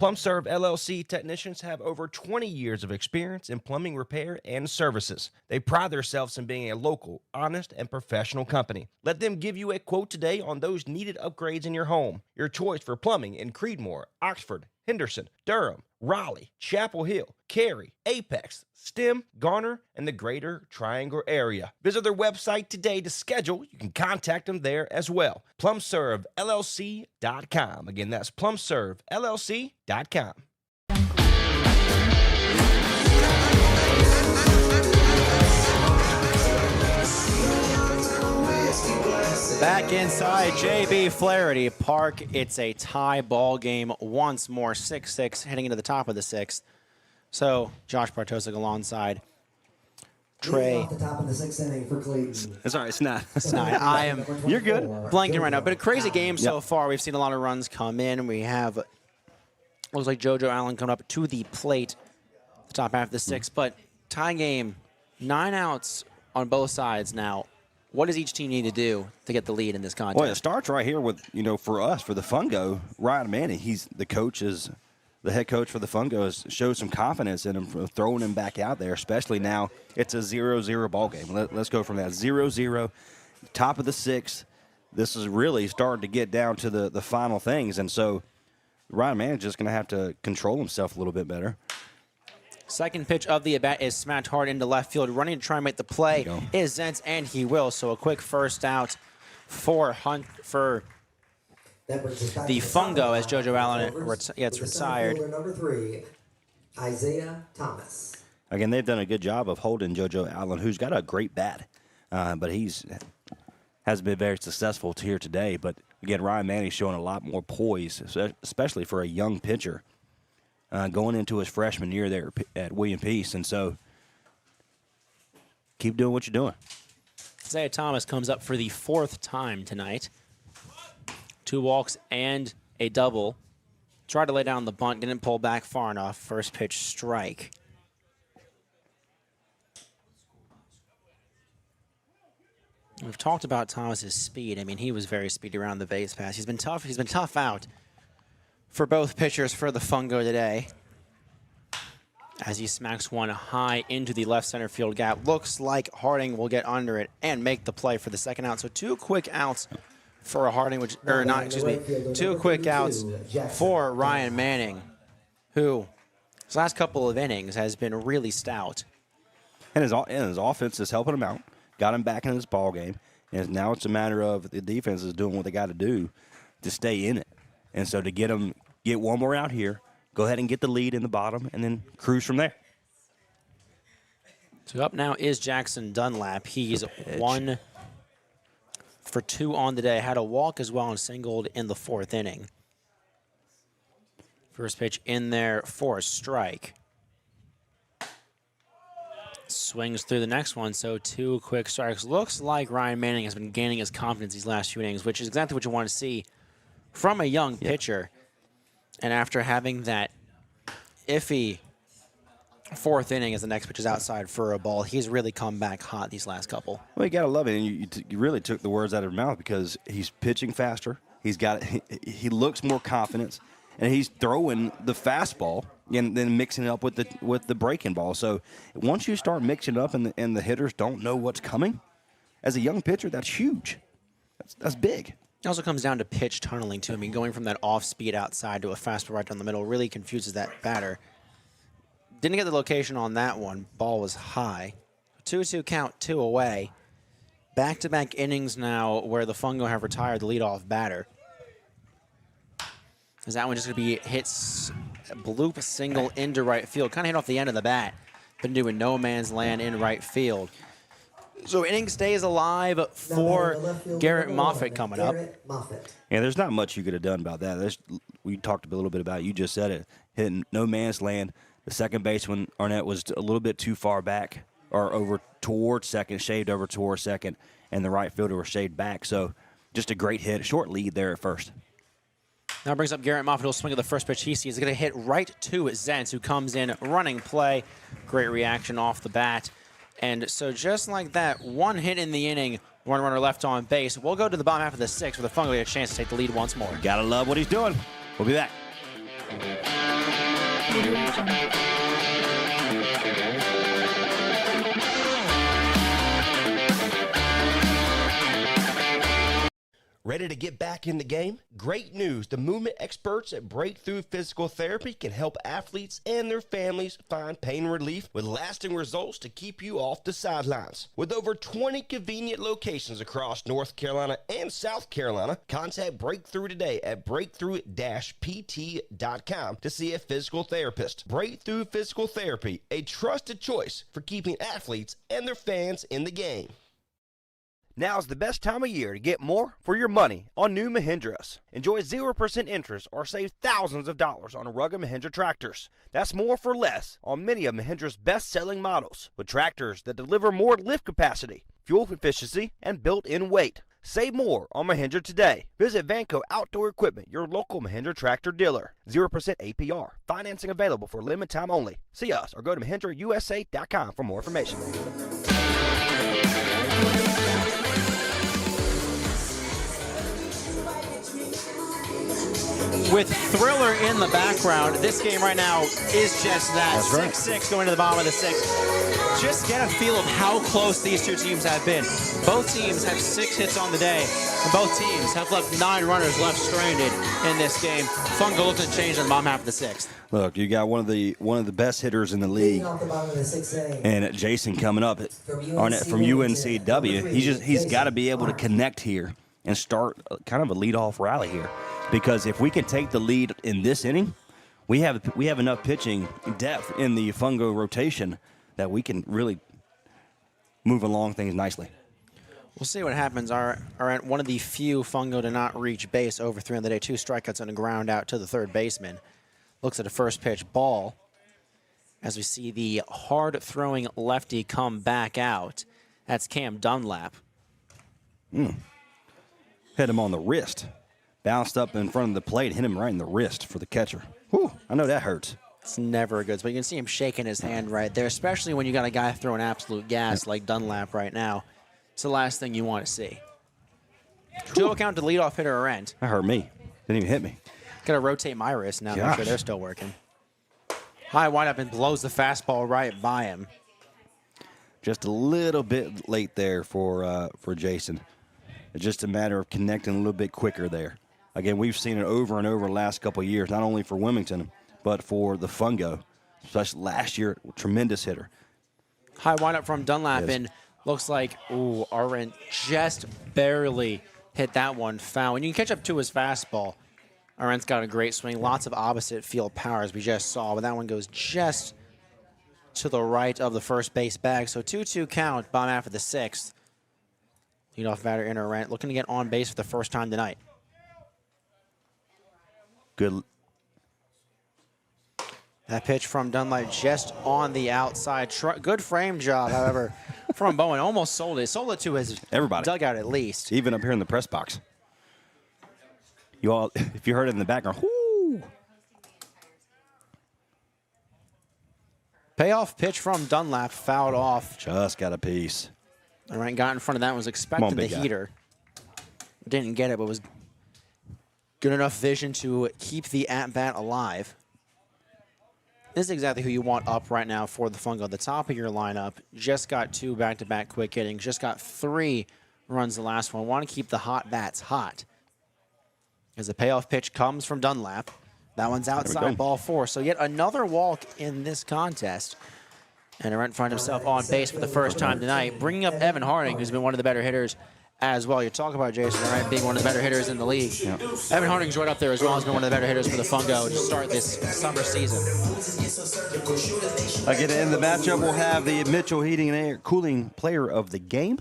PlumServe LLC technicians have over 20 years of experience in plumbing repair and services. They pride themselves in being a local, honest, and professional company. Let them give you a quote today on those needed upgrades in your home. Your choice for plumbing in Creedmoor, Oxford, Henderson, Durham, Raleigh, Chapel Hill, Cary, Apex, Stem, Garner, and the greater Triangle area. Visit their website today to schedule. You can contact them there as well. PlumServeLLC.com. Again, that's PlumServeLLC.com. Back inside J.B. Flaherty Park, it's a tie ball game once more, 6-6, heading into the top of the 6th. So Josh Bartosik alongside Trey. Off the top of the 6th inning for Clayton. It's all right. It's not. I am You're good. blanking right now, but a crazy game so far. We've seen a lot of runs come in. We have, looks like JoJo Allen coming up to the plate, the top half of the 6th, but tie game, 9 outs on both sides now. What does each team need to do to get the lead in this contest? Well, it starts right here with, for us, for the Fungo, Ryan Manning. He's the head coach for the Fungo has showed some confidence in him for throwing him back out there, especially now it's a 0-0 ball game. Let's go from that 0-0, top of the 6th. This is really starting to get down to the final things, and so Ryan Manning's just going to have to control himself a little bit better. Second pitch of the at-bat is smacked hard into left field. Running to try and make the play is Zentz, and he will. So a quick first out for the Fungo as JoJo Allen gets retired. Number 3, Isaiah Thomas. Again, they've done a good job of holding JoJo Allen, who's got a great bat, but hasn't been very successful here today. But again, Ryan Manning's showing a lot more poise, especially for a young pitcher. Going into his freshman year there at William Peace. And so keep doing what you're doing. Isaiah Thomas comes up for the 4th time tonight. 2 walks and a double. Tried to lay down the bunt, didn't pull back far enough. First pitch strike. We've talked about Thomas's speed. I mean, he was very speedy around the base pass. He's been tough out for both pitchers for the Fungo today, as he smacks one high into the left center field gap. Looks like Harding will get under it and make the play for the 2nd out. So 2 quick outs for Harding, 2 quick outs for Ryan Manning, who His last couple of innings has been really stout. And his offense is helping him out. Got him back in this ball game. And now it's a matter of the defense is doing what they got to do to stay in it. And so to get one more out here, go ahead and get the lead in the bottom, and then cruise from there. So up now is Jackson Dunlap. He's 1 for 2 on the day. Had a walk as well and singled in the 4th inning. First pitch in there for a strike. Swings through the next one, so 2 quick strikes. Looks like Ryan Manning has been gaining his confidence these last few innings, which is exactly what you want to see from a young pitcher. And after having that iffy 4th inning as the next pitch is outside for a ball, he's really come back hot these last couple. Well, you got to love it, and you really took the words out of your mouth because he's pitching faster. He looks more confident, and he's throwing the fastball and then mixing it up with the breaking ball. So once you start mixing it up and the hitters don't know what's coming, as a young pitcher, that's huge. That's big. It also comes down to pitch tunneling, too. I mean, going from that off-speed outside to a fastball right down the middle really confuses that batter. Didn't get the location on that one. Ball was high. 2-2 count, 2 away. Back-to-back innings now where the Fungo have retired the leadoff batter. Is that one just going to be hits bloop single into right field? Kind of hit off the end of the bat. Been doing no man's land in right field. So inning stays alive for Garrett Moffitt coming up. Yeah, there's not much you could have done about that. We talked a little bit about it. You just said it. Hitting no man's land. The second baseman, Arnett, was a little bit too far back or over towards second, shaved over towards second, and the right fielder was shaved back. So just a great hit. Short lead there at first. Now brings up Garrett Moffitt. He'll swing at the first pitch he sees. He's going to hit right to Zentz, who comes in running play. Great reaction off the bat. And so just like that, 1 hit in the inning, 1 runner left on base. We'll go to the bottom half of the 6th where the Fungo get a chance to take the lead once more. Gotta love what he's doing. We'll be back. Ready to get back in the game? Great news. The movement experts at Breakthrough Physical Therapy can help athletes and their families find pain relief with lasting results to keep you off the sidelines. With over 20 convenient locations across North Carolina and South Carolina, contact Breakthrough today at breakthrough-pt.com to see a physical therapist. Breakthrough Physical Therapy, a trusted choice for keeping athletes and their fans in the game. Now's the best time of year to get more for your money on new Mahindras. Enjoy 0% interest or save thousands of dollars on rugged Mahindra tractors. That's more for less on many of Mahindra's best-selling models, with tractors that deliver more lift capacity, fuel efficiency, and built-in weight. Save more on Mahindra today. Visit Vanco Outdoor Equipment, your local Mahindra tractor dealer. 0% APR. Financing available for limited time only. See us or go to MahindraUSA.com for more information. With Thriller in the background, this game right now is just that. 6-6 going to the bottom of the 6th. Just get a feel of how close these two teams have been. Both teams have 6 hits on the day, and both teams have left 9 runners left stranded in this game. Fungo looking to change on the bottom half of the 6th. Look, you got one of the best hitters in the league, and Jason coming up Arnett from UNCW. He's got to be able to connect here and start kind of a leadoff rally here. Because if we can take the lead in this inning, we have enough pitching depth in the Fungo rotation that we can really move along things nicely. We'll see what happens. Arnett, one of the few Fungo to not reach base over 3 on the day. 2 strikeouts and a ground out to the third baseman. Looks at a first pitch ball as we see the hard-throwing lefty come back out. That's Cam Dunlap. Hit him on the wrist. Bounced up in front of the plate, hit him right in the wrist for the catcher. Whew, I know that hurts. It's never a good spot. You can see him shaking his hand right there, especially when you got a guy throwing absolute gas like Dunlap right now. It's the last thing you want to see. 2-0 count to leadoff hitter Arendt. That hurt me. Didn't even hit me. Got to rotate my wrist now. Make sure they're still working. High windup and blows the fastball right by him. Just a little bit late there for Jason. It's just a matter of connecting a little bit quicker there. Again, we've seen it over and over the last couple of years, not only for Wilmington, but for the Fungo. especially last year, tremendous hitter. High windup from Dunlap, Yes. and looks like, ooh, Arendt just barely hit that one foul. And you can catch up to his fastball. Arendt's got a great swing, lots of opposite field power, as we just saw, but that one goes just to the right of the first base bag. So 2-2 count, bottom half of the sixth. Leadoff batter in Arendt, looking to get on base for the first time tonight. Good. That pitch from Dunlap just on the outside. Good frame job, however, from Bowen. Almost sold it. Sold it to his Everybody. dugout at least. Even up here in the press box. You all, if you heard it in the background, whoo! Payoff pitch from Dunlap, fouled off. Just got a piece. Arendt got in front of that, was expecting the big guy. heater. Didn't get it, but was good enough vision to keep the at-bat alive. This is exactly who you want up right now for the Fungo. The top of your lineup just got 2 back-to-back quick hittings, just got 3 runs the last one. Want to keep the hot bats hot. As the payoff pitch comes from Dunlap. That one's outside, ball 4. So yet another walk in this contest. And Arendt finds himself on base for the first time tonight, bringing up Evan Harding, who's been one of the better hitters as well. You talk about Jason Arendt being one of the better hitters in the league. Yeah. Evan Harding's right up there as well. Has been one of the better hitters for the Fungo to start this summer season. Again, in the matchup, we'll have the Mitchell Heating and Air Cooling Player of the Game.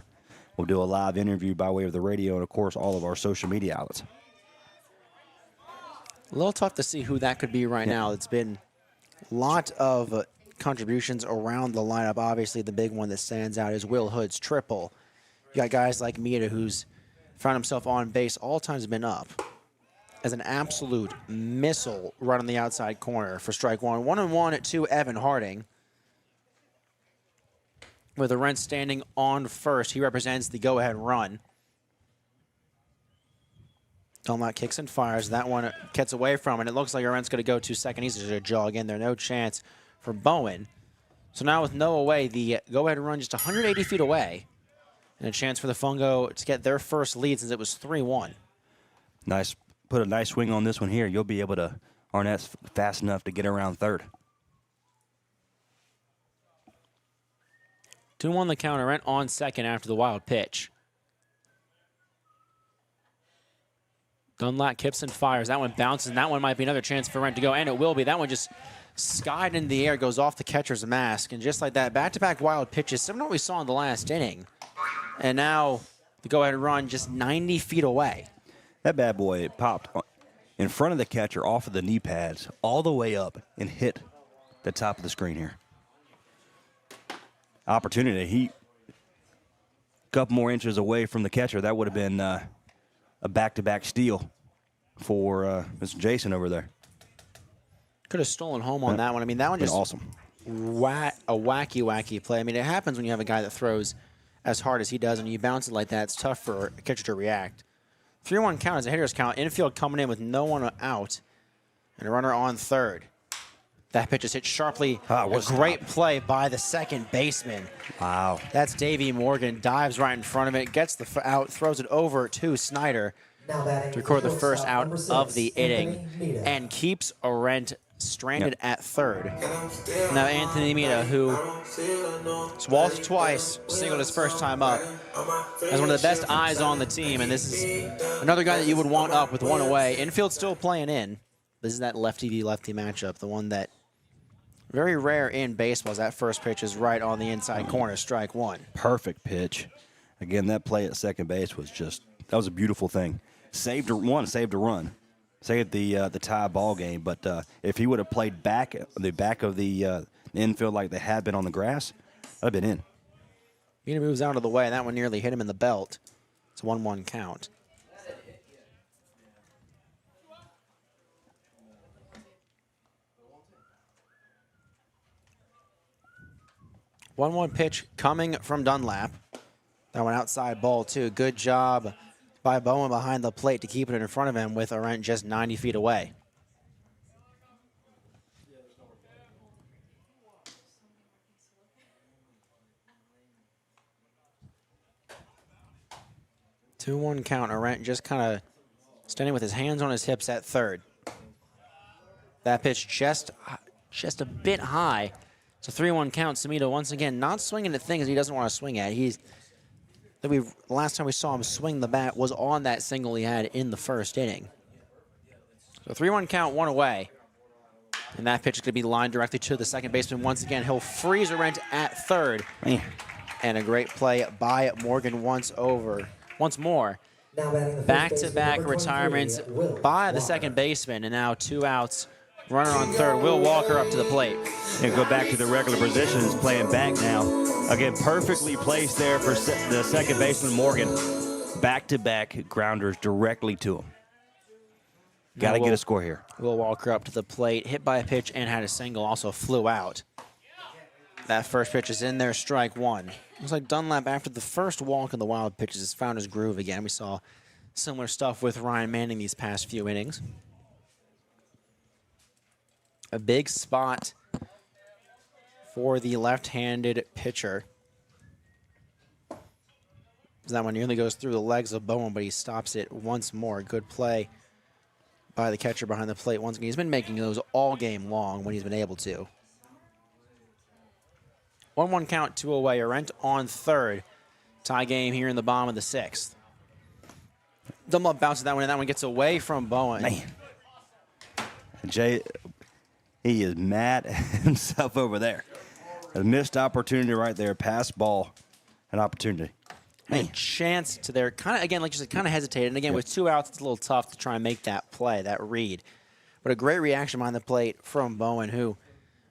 We'll do a live interview by way of the radio and, of course, all of our social media outlets. A little tough to see who that could be right now. It's been a lot of contributions around the lineup. Obviously, the big one that stands out is Will Hood's triple. You got guys like Mita, who's found himself on base all times, been up as an absolute missile right on the outside corner for strike 1. 1-1 to Evan Harding. With Arendt standing on first, he represents the go-ahead run. Dunlap kicks and fires. That one gets away from, and it looks like Arendt's going to go to second. He's going to jog in there. No chance for Bowen. So now with no away, the go-ahead run just 180 feet away. And a chance for the Fungo to get their first lead since it was 3-1. Nice. Put a nice swing on this one here. You'll be able to, Arnett's fast enough to get around third. 2-1 the count. Arendt on second after the wild pitch. Dunlap kips and fires. That one bounces, and that one might be another chance for Arendt to go, and it will be. That one just skied into the air, goes off the catcher's mask, and just like that, back-to-back wild pitches, similar to what we saw in the last inning. And now the go-ahead run just 90 feet away. That bad boy popped in front of the catcher off of the knee pads all the way up and hit the top of the screen here. Opportunity. He a couple more inches away from the catcher. That would have been a back-to-back steal for Mr. Jason over there. Could have stolen home on that one. I mean, that one just awesome. A wacky play. I mean, it happens when you have a guy that throws as hard as he does, and you bounce it like that. It's tough for a catcher to react. 3-1 count is a hitter's count. Infield coming in with no one out, and a runner on third. That pitch is hit sharply. A great play by the second baseman. Wow. That's Davey Morgan. Dives right in front of it, gets the out, throws it over to Snyder to record the first out of the inning, and keeps Arendt stranded at third. Now Anthony Mita, who waltzed twice, singled his first time up, has one of the best eyes on the team, and this is another guy that you would want up with one away. Infield still playing in. This is that lefty-lefty matchup, the one that very rare in baseball. That first pitch is right on the inside corner, strike 1. Perfect pitch. Again, that play at second base was just, that was a beautiful thing. Saved a run. Saved the tie ball game. But if he would have played back the back of the infield like they had been on the grass, that'd have been in. He moves out of the way. That one nearly hit him in the belt. It's a 1-1 count. One pitch coming from Dunlap. That one outside ball, too. Good job by Bowen behind the plate to keep it in front of him with Arendt just 90 feet away. Two-one count. Arendt just kind of standing with his hands on his hips at third. That pitch just just a bit high. It's a 3-1 count. Samito once again not swinging at things he doesn't want to swing at. The last time we saw him swing the bat was on that single he had in the first inning. So 3-1 count, 1 away. And that pitch is going to be lined directly to the second baseman. Once again, he'll freeze Arendt at third. Man. And a great play by Morgan once more. Back-to-back retirements by the second baseman, and now 2 outs. Runner on third, Will Walker up to the plate. And go back to the regular positions, playing back now. Again, perfectly placed there for the second baseman, Morgan. Back-to-back grounders directly to him. Got to get a score here. Will Walker up to the plate, hit by a pitch and had a single, also flew out. That first pitch is in there, strike 1. Looks like Dunlap, after the first walk in the wild pitches, has found his groove again. We saw similar stuff with Ryan Manning these past few innings. A big spot for the left-handed pitcher. That one nearly goes through the legs of Bowen, but he stops it once more. Good play by the catcher behind the plate. Once again, he's been making those all game long when he's been able to. 1-1 count, 2 away. Arendt on third. Tie game here in the bottom of the 6th. Dunlop bounces that one, and that one gets away from Bowen. Man. Jay, he is mad at himself over there. A missed opportunity right there. Pass ball, an opportunity. A chance to there. Kind of, again, like you said, kind of hesitated. And again, with 2 outs, it's a little tough to try and make that play, that read. But a great reaction behind the plate from Bowen, who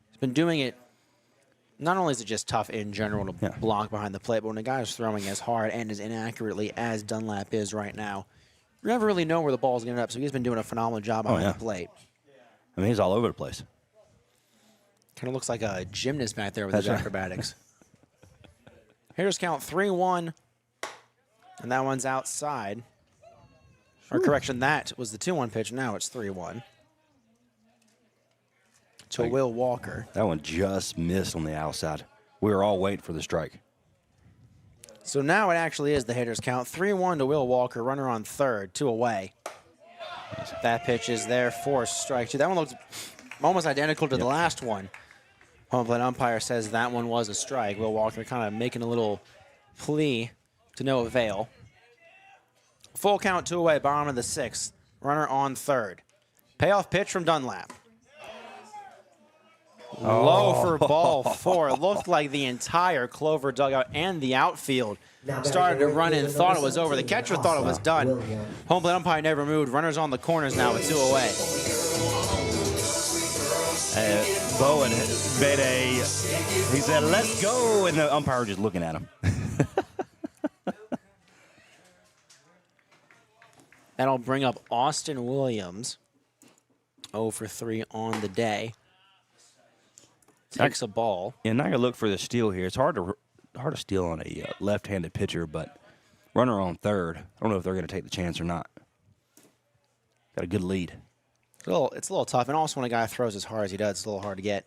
has been doing it. Not only is it just tough in general to block behind the plate, but when a guy is throwing as hard and as inaccurately as Dunlap is right now, you never really know where the ball is going to end up. So he's been doing a phenomenal job behind the plate. I mean, he's all over the place. Kind of looks like a gymnast back there with his acrobatics. Hitters count 3-1, and that one's outside. Or correction, that was the 2-1 pitch. Now it's 3-1. To Will Walker. That one just missed on the outside. We were all waiting for the strike. So now it actually is the hitters count. 3-1 to Will Walker. Runner on third. 2 away. That pitch is there for strike 2. That one looks almost identical to the last one. Home plate umpire says that one was a strike. Will Walker kind of making a little plea to no avail. Full count, 2 away. Bottom of the 6th. Runner on third. Payoff pitch from Dunlap. Low for ball 4. It looked like the entire Clover dugout and the outfield started to run in, thought it was over. The catcher thought it was done. Home plate umpire never moved. Runners on the corners now with 2 away. Bowen made he said, let's go, and the umpire was just looking at him. That'll bring up Austin Williams. 0 for 3 on the day. Takes a ball. Yeah, not going to look for the steal here. It's hard to steal on a left-handed pitcher, but runner on third. I don't know if they're going to take the chance or not. Got a good lead. It's a little tough, and also when a guy throws as hard as he does, it's a little hard to get.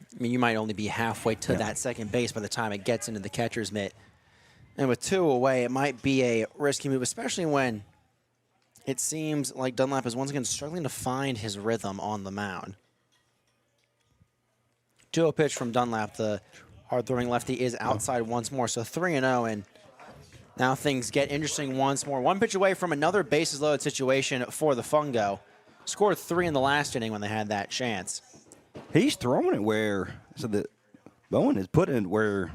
I mean, you might only be halfway to that second base by the time it gets into the catcher's mitt. And with 2 away, it might be a risky move, especially when it seems like Dunlap is once again struggling to find his rhythm on the mound. 2-0 pitch from Dunlap. The hard-throwing lefty is outside once more, so 3-0, and now things get interesting once more. 1 pitch away from another bases-loaded situation for the Fungo. Scored 3 in the last inning when they had that chance. He's throwing it where, so that Bowen is putting it where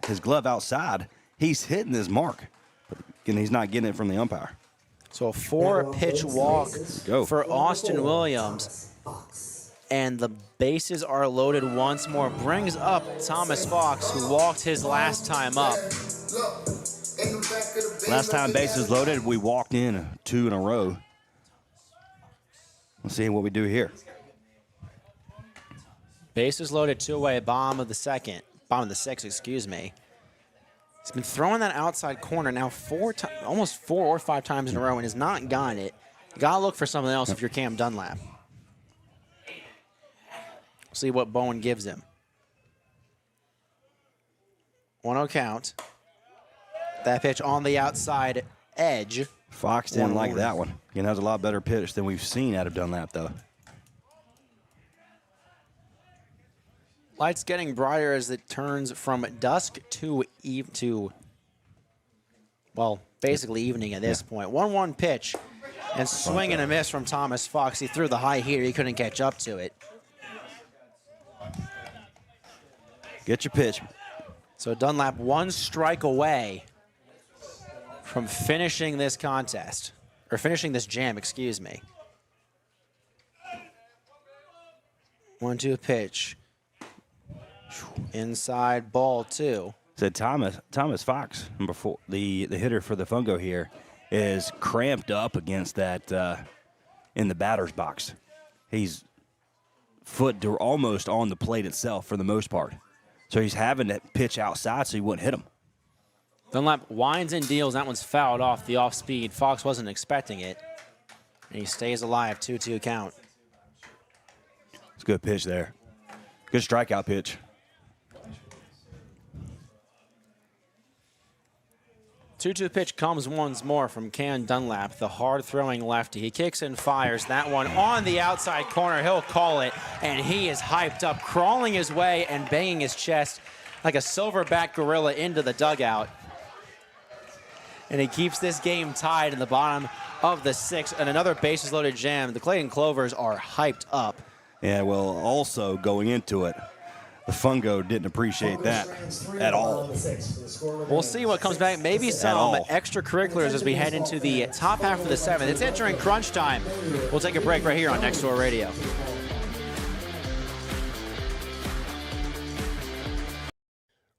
his glove outside. He's hitting his mark, and he's not getting it from the umpire. So a 4-pitch walk for Austin Williams. And the bases are loaded once more. Brings up Thomas Fox, who walked his last time up. Last time bases loaded, we walked in 2 in a row. Let's see what we do here. Bases loaded, 2 away, bottom of the 6th, excuse me. He's been throwing that outside corner now almost 4 or 5 times in a row and has not gotten it. You gotta look for something else if you're Cam Dunlap. See what Bowen gives him. 1-0 count. That pitch on the outside edge. Fox didn't like that one. Again, that was a lot better pitch than we've seen out of Dunlap, though. Light's getting brighter as it turns from dusk to well, basically evening at this point. 1-1 pitch, and swing and a miss from Thomas Fox. He threw the high heater. He couldn't catch up to it. Get your pitch. So Dunlap 1 strike away from finishing this contest, or finishing this jam, excuse me. 1-2 pitch. Inside, ball 2. So Thomas Fox, number 4, the hitter for the Fungo here, is cramped up against that in the batter's box. He's almost on the plate itself for the most part. So he's having to pitch outside so he wouldn't hit him. Dunlap winds and deals. That one's fouled off the off speed. Fox wasn't expecting it. And he stays alive. 2-2 count. It's a good pitch there. Good strikeout pitch. 2-2 pitch comes once more from Cam Dunlap, the hard-throwing lefty. He kicks and fires that one on the outside corner. He'll call it, and he is hyped up, crawling his way and banging his chest like a silverback gorilla into the dugout. And he keeps this game tied in the bottom of the 6th, and another bases-loaded jam. The Clayton Clovers are hyped up. Yeah, well, also going into it, the Fungo didn't appreciate that at all. We'll see what comes back. Maybe some extracurriculars as we head into the top half of the 7th. It's entering crunch time. We'll take a break right here on Next Door Radio.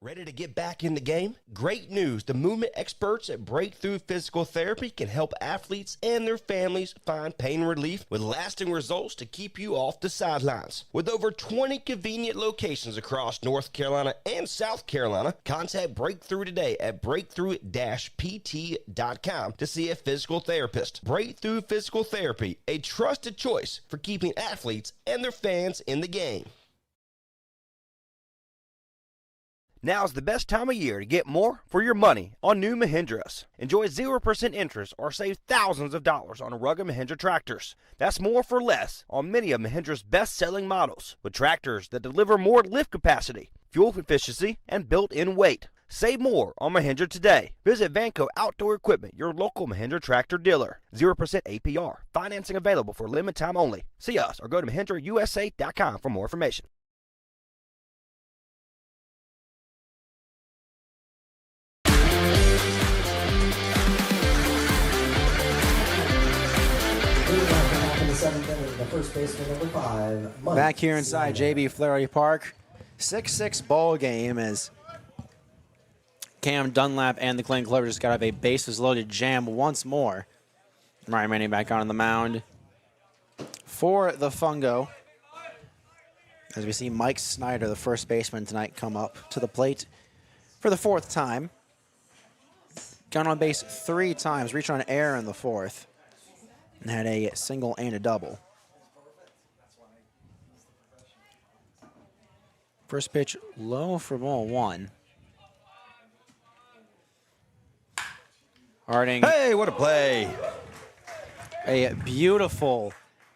Ready to get back in the game? Great news. The movement experts at Breakthrough Physical Therapy can help athletes and their families find pain relief with lasting results to keep you off the sidelines. With over 20 convenient locations across North Carolina and South Carolina, contact Breakthrough today at breakthrough-pt.com to see a physical therapist. Breakthrough Physical Therapy, a trusted choice for keeping athletes and their fans in the game. Now's the best time of year to get more for your money on new Mahindras. Enjoy 0% interest or save thousands of dollars on rugged Mahindra tractors. That's more for less on many of Mahindra's best-selling models, with tractors that deliver more lift capacity, fuel efficiency, and built-in weight. Save more on Mahindra today. Visit Vanco Outdoor Equipment, your local Mahindra tractor dealer. 0% APR. Financing available for limited time only. See us or go to MahindraUSA.com for more information. Back here inside JB Flaherty Park, 6-6 ball game as Cam Dunlap and the Clayton Clovers just got out of a bases-loaded jam once more. Ryan Manning back on the mound for the Fungo. As we see Mike Snyder, the first baseman tonight, come up to the plate for the 4th time. Gone on base 3 times, reached on air in the 4th, and had a single and a double. First pitch low for ball 1. Harding. Hey, what a play. A beautiful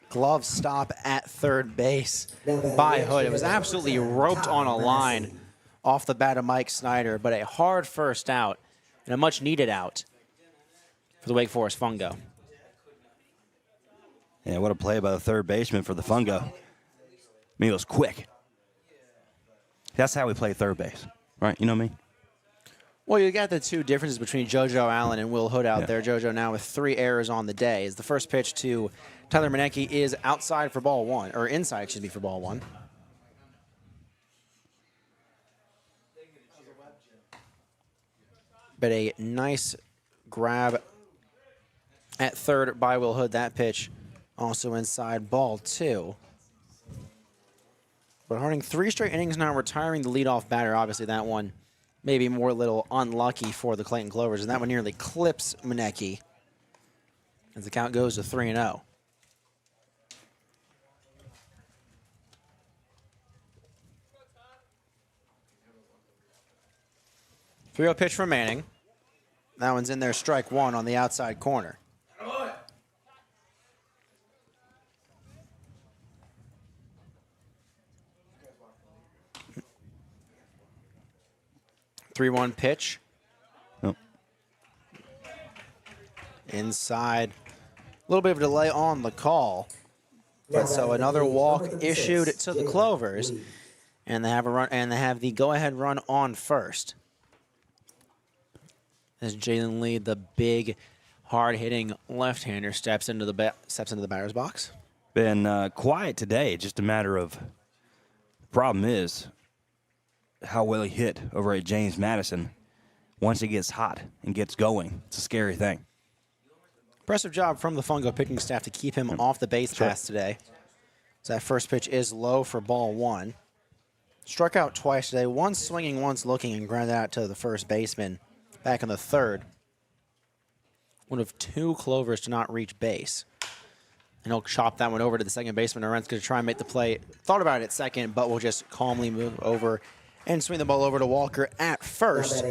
glove stop at third base by Hood. It was absolutely roped on a line off the bat of Mike Snyder, but a hard first out and a much needed out for the Wake Forest Fungo. Yeah, what a play by the third baseman for the Fungo. I mean, it was quick. That's how we play third base, right? You know what I mean? Well, you got the 2 differences between JoJo Allen and Will Hood out there. JoJo now with 3 errors on the day. As the first pitch to Tyler Manecki is outside for ball 1, or inside, excuse me, for ball 1. But a nice grab at third by Will Hood. That pitch also inside, ball 2. But Harding 3 straight innings now, retiring the leadoff batter. Obviously, that one maybe more a little unlucky for the Clayton Clovers, and that one nearly clips Manecki as the count goes to 3-0. Three-oh pitch from Manning. That one's in there, strike 1 on the outside corner. 3-1 pitch. Oh. Inside. A little bit of a delay on the call. But so another walk issued to the Clovers. And they have a run, and they have the go-ahead run on first. As Jalen Lee, the big, hard-hitting left-hander, steps into the batter's box. Been quiet today. Just a matter of. The problem is how well he hit over at James Madison. Once he gets hot and gets going, it's a scary thing. Impressive job from the Fungo pitching staff to keep him off the base pass today. So that first pitch is low for ball 1. Struck out twice today, once swinging, once looking, and grounded out to the first baseman back in the third. One of 2 Clovers to not reach base. And he'll chop that one over to the second baseman. Arendt's going to try and make the play. Thought about it at second, but will just calmly move over and swing the ball over to Walker at first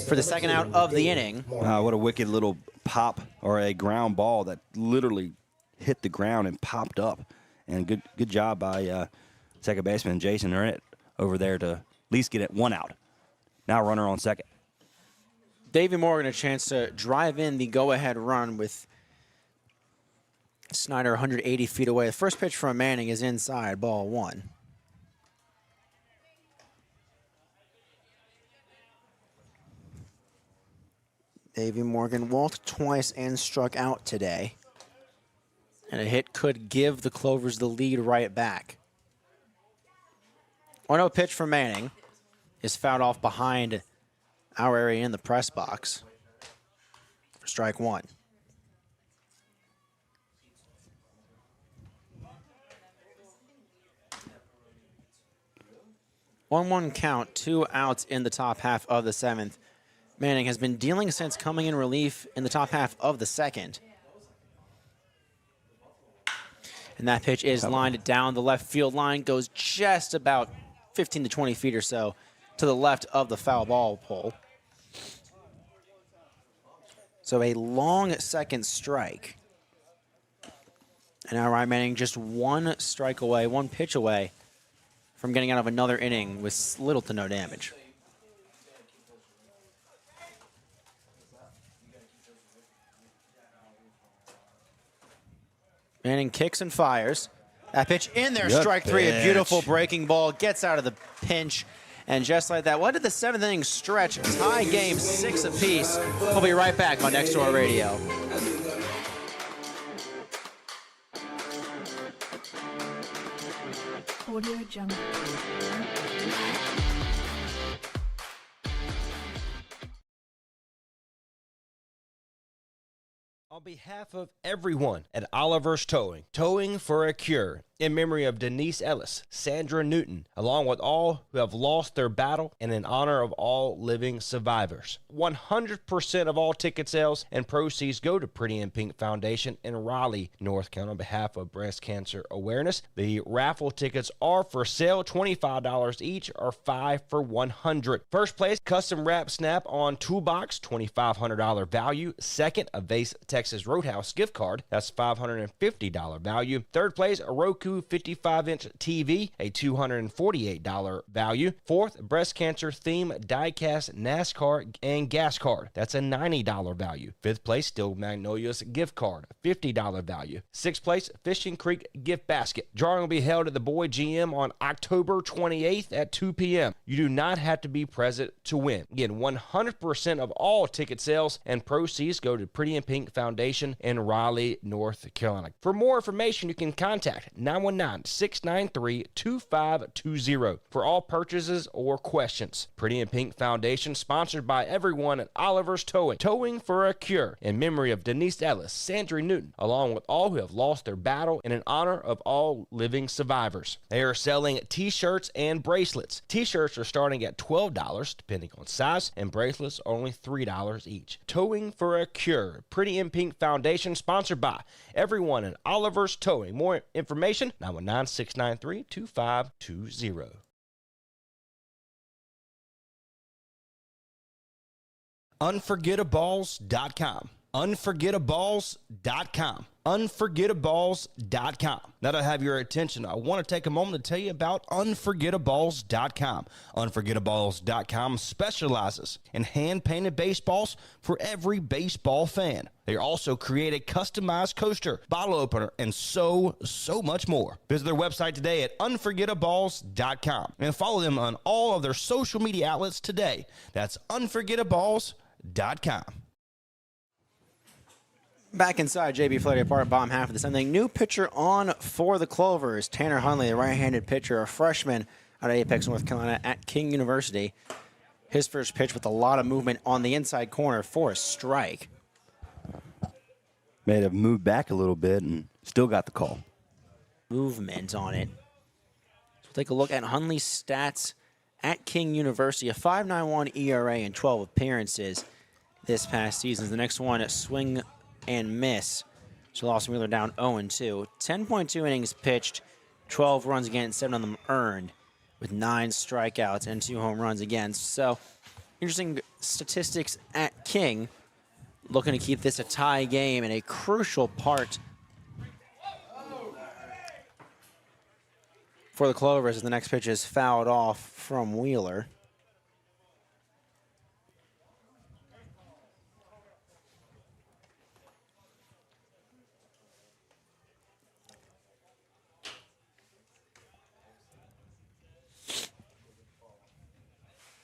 for the second out of the inning. What a wicked little pop or a ground ball that literally hit the ground and popped up. And good job by second baseman Jason Arendt over there to at least get it 1 out. Now runner on second. Davey Morgan a chance to drive in the go-ahead run with Snyder 180 feet away. The first pitch from Manning is inside, ball 1. Davey Morgan walked twice and struck out today. And a hit could give the Clovers the lead right back. 1-0 pitch from Manning is fouled off behind our area in the press box for strike 1. One count, 2 outs in the top half of the 7th. Manning has been dealing since coming in relief in the top half of the 2nd. And that pitch is lined down the left field line, goes just about 15 to 20 feet or so to the left of the foul ball pole. So a long second strike. And now Ryan Manning just 1 strike away, 1 pitch away from getting out of another inning with little to no damage. Manning kicks and fires. That pitch in there, Good strike 3, a pitch. beautiful breaking ball, gets out of the pinch. And just like that, what did the 7th inning stretch? Tie game, 6 apiece. We'll be right back on Next Door Radio. Audio Jungle. On behalf of everyone at Oliver's Towing, Towing for a Cure, in memory of Denise Ellis, Sandra Newton, along with all who have lost their battle and in honor of all living survivors. 100% of all ticket sales and proceeds go to Pretty in Pink Foundation in Raleigh, North Carolina on behalf of breast cancer awareness. The raffle tickets are for sale, $25 each or 5 for $100. First place, custom wrap snap-on toolbox, $2,500 value. Second, a Vase Texas Roadhouse gift card, that's $550 value. Third place, a Roku 55-inch TV, a $248 value. Fourth, breast cancer theme diecast NASCAR and gas card, that's a $90 value. Fifth place, Still Magnolias gift card, $50 value. Sixth place, Fishing Creek gift basket. Drawing will be held at the Boyd GM on October 28th at 2 p.m. You do not have to be present to win. Again, 100% of all ticket sales and proceeds go to Pretty in Pink Foundation in Raleigh, North Carolina. For more information, you can contact 919-693-2520 for all purchases or questions. Pretty in Pink Foundation, sponsored by everyone at Oliver's Towing, Towing for a Cure, in memory of Denise Ellis, Sandra Newton, along with all who have lost their battle and in honor of all living survivors. They are selling t-shirts and bracelets. T-shirts are starting at $12, depending on size, and bracelets are only $3 each. Towing for a Cure, Pretty in Pink Foundation, sponsored by everyone at Oliver's Towing. More information, 919-693-2520. Unforgettables.com. unforgettaballs.com. Unforgettaballs.com. Now that I have your attention, I want to take a moment to tell you about unforgettaballs.com. Unforgettaballs.com specializes in hand-painted baseballs for every baseball fan. They also create a customized coaster, bottle opener, and so much more. Visit their website today at unforgettaballs.com and follow them on all of their social media outlets today. That's unforgettaballs.com. Back inside JB Flaherty Park, bottom half of the seventh inning. New pitcher on for the Clovers. Tanner Hunley, the right-handed pitcher, a freshman out of Apex, North Carolina at King University. His first pitch with a lot of movement on the inside corner for a strike. May have moved back a little bit and still got the call. Movement on it. So we'll take a look at Hunley's stats at King University. A 5.91 ERA and 12 appearances this past season. The next one, a swing and miss. So Lawson Wheeler down 0-2. 10.2 innings pitched, 12 runs against, 7 of them earned, with 9 strikeouts and 2 home runs against. So interesting statistics at King. Looking to keep this a tie game and a crucial part for the Clovers as the next pitch is fouled off from Wheeler.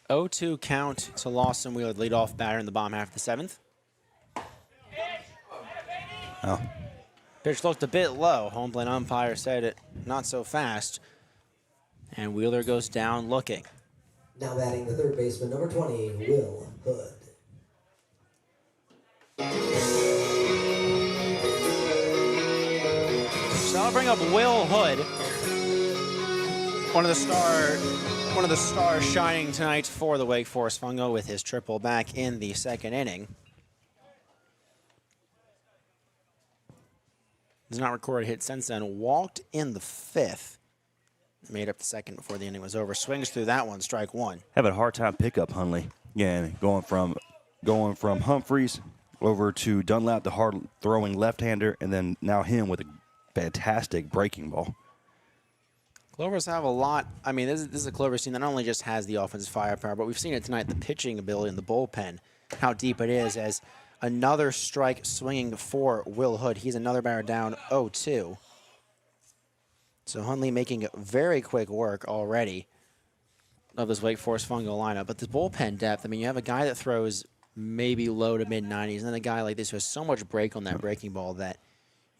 (0-2) count to Lawson Wheeler, the leadoff batter in the bottom half of the seventh. Oh. Pitch looked a bit low. Home plate umpire said it not so fast. And Wheeler goes down looking. Now batting the third baseman, number 20, Will Hood. So I'll bring up Will Hood. One of the stars shining tonight for the Wake Forest Fungo with his triple back in the second inning. Has not recorded a hit since then. Walked in the fifth. Made up the second before the inning was over. Swings through that one, strike one. Having a hard time pick up Hunley. Yeah, going from Humphreys over to Dunlap, the hard throwing left-hander, and then now him with a fantastic breaking ball. Clovers have a lot. I mean, this is a Clovers team that not only just has the offensive firepower, but we've seen it tonight, the pitching ability in the bullpen, how deep it is, as another strike swinging for Will Hood. He's another batter down 0-2. So Hunley making very quick work already of this Wake Forest Fungo lineup. But the bullpen depth, I mean, you have a guy that throws maybe low to mid-90s, and then a guy like this who has so much break on that breaking ball that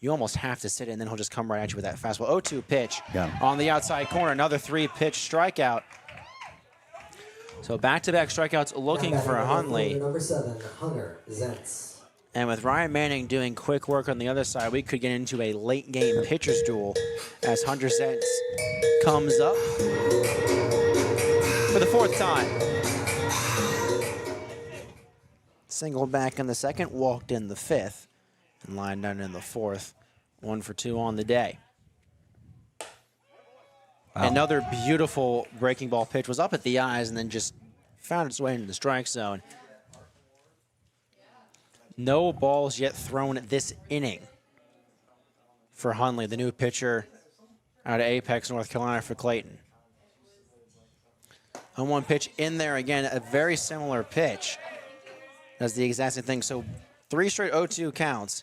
you almost have to sit it, and then he'll just come right at you with that fastball. 0-2 pitch on the outside corner. Another 3-pitch strikeout. So back-to-back strikeouts looking for Hunley. Number 7, Hunter Zentz. And with Ryan Manning doing quick work on the other side, we could get into a late-game pitcher's duel as Hunter Zentz comes up for the fourth time. Singled back in the second, walked in the fifth, and lined down in the fourth. 1 for 2 on the day. Wow. Another beautiful breaking ball pitch was up at the eyes and then just found its way into the strike zone. No balls yet thrown this inning for Hunley, the new pitcher out of Apex, North Carolina for Clayton. 0-1 pitch in there again, a very similar pitch. Does the exact same thing. So 3 straight 0-2 counts.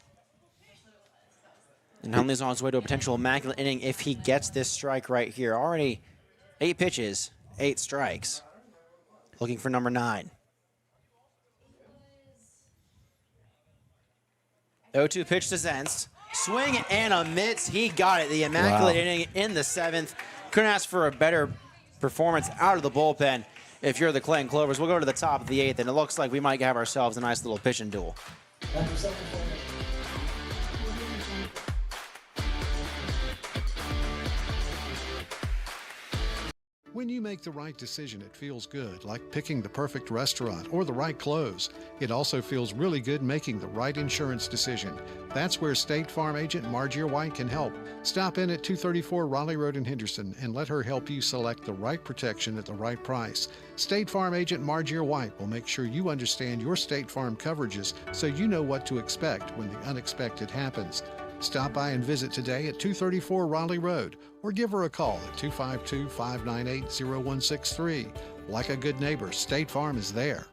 And Hunley's on his way to a potential immaculate inning if he gets this strike right here. Already 8 pitches, 8 strikes. Looking for number 9. 0-2 pitch to Zentz. Swing and a miss. He got it. The immaculate inning in the 7th. Couldn't ask for a better performance out of the bullpen if you're the Clayton Clovers. We'll go to the top of the 8th, and it looks like we might have ourselves a nice little pitching duel. When you make the right decision, it feels good, like picking the perfect restaurant or the right clothes. It also feels really good making the right insurance decision. That's where State Farm agent Margie White can help. Stop in at 234 Raleigh Road in Henderson and let her help you select the right protection at the right price. State Farm agent Margie White will make sure you understand your State Farm coverages so you know what to expect when the unexpected happens. Stop by and visit today at 234 Raleigh Road or give her a call at 252-598-0163. Like a good neighbor, State Farm is there.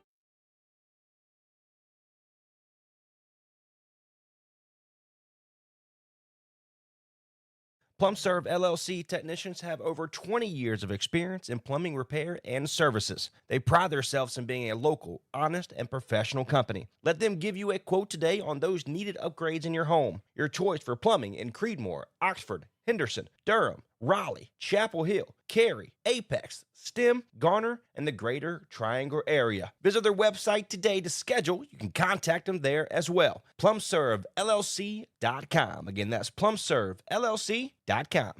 PlumServe LLC technicians have over 20 years of experience in plumbing repair and services. They pride themselves in being a local, honest, and professional company. Let them give you a quote today on those needed upgrades in your home. Your choice for plumbing in Creedmoor, Oxford, Henderson, Durham, Raleigh, Chapel Hill, Cary, Apex, Stem, Garner, and the greater Triangle area. Visit their website today to schedule. You can contact them there as well. PlumServeLLC.com. Again, that's PlumServeLLC.com.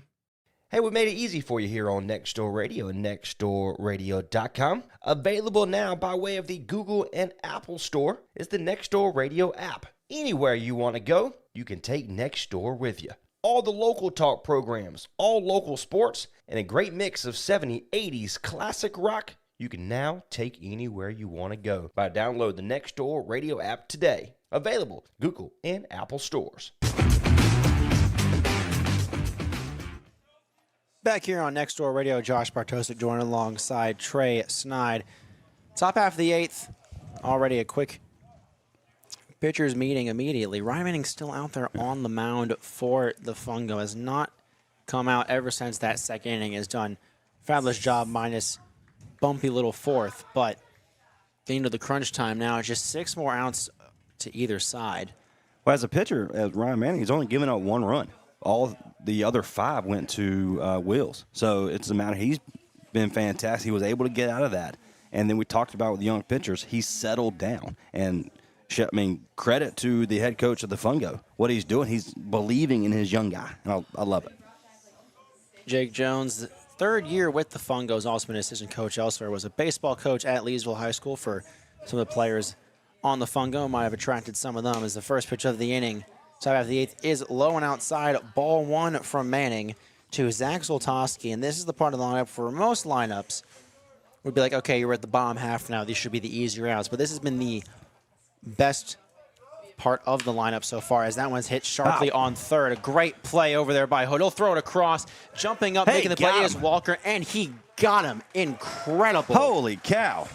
Hey, we made it easy for you here on Next Door Radio and NextDoorRadio.com. Available now by way of the Google and Apple Store is the Next Door Radio app. Anywhere you want to go, you can take Next Door with you. All the local talk programs, all local sports, and a great mix of 70s, 80s classic rock you can now take anywhere you want to go by download the Nextdoor Radio app today. Available Google and Apple stores. Back here on Next Door Radio, Josh Bartosik joined alongside Trey Snide. Top half of the 8th, already a quick pitchers meeting immediately. Ryan Manning's still out there on the mound for the Fungo. Has not come out ever since that second inning. Has done fabulous job minus bumpy little fourth. But getting to the crunch time now, it's just 6 more outs to either side. Well, as a pitcher, as Ryan Manning, he's only given up 1 run. All the other 5 went to Wills. So it's a matter, he's been fantastic. He was able to get out of that. And then we talked about with the young pitchers, he settled down. And I mean, credit to the head coach of the Fungo. What he's doing, he's believing in his young guy. And I love it. Jake Jones, 3rd year with the Fungo, has also been an assistant coach elsewhere. Was a baseball coach at Leesville High School for some of the players on the Fungo. Might have attracted some of them as the first pitch of the inning. Top half of the 8th is low and outside. Ball 1 from Manning to Zach Zoltowski. And this is the part of the lineup for most lineups would be like, okay, you're at the bottom half now. These should be the easier outs. But this has been the best part of the lineup so far, as that one's hit sharply on third. A great play over there by Hood. He'll throw it across. Jumping up, making the play is Walker, and he got him. Incredible. Holy cow.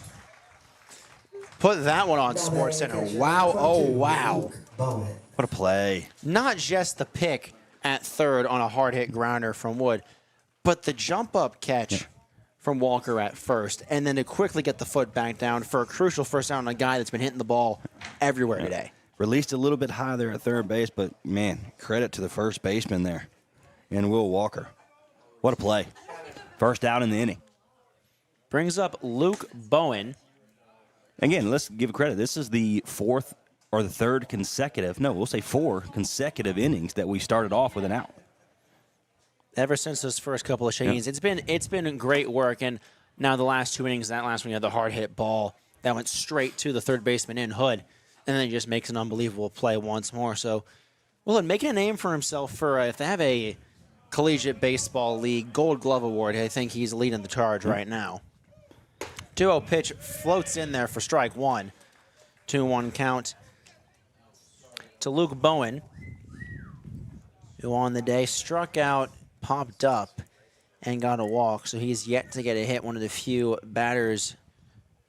Put that one on SportsCenter. Wow, oh wow. What a play. Not just the pick at third on a hard-hit grounder from Wood, but the jump-up catch from Walker at first, and then to quickly get the foot back down for a crucial first down on a guy that's been hitting the ball everywhere today. Released a little bit high there at third base, but, man, credit to the first baseman there and Will Walker. What a play. First out in the inning. Brings up Luke Bowen. Again, let's give credit. This is the 4th or the 3rd consecutive, no, we'll say 4 consecutive innings that we started off with an out. Ever since those first couple of innings, it's been great work. And now the last 2 innings, that last one, you had the hard hit ball that went straight to the third baseman in Hood, and then he just makes an unbelievable play once more. So, well, making a name for himself for if they have a collegiate baseball league Gold Glove Award, I think he's leading the charge right now. 2-0 pitch floats in there for strike 1. 2-1 count to Luke Bowen, who on the day struck out, popped up, and got a walk. So he's yet to get a hit, one of the few batters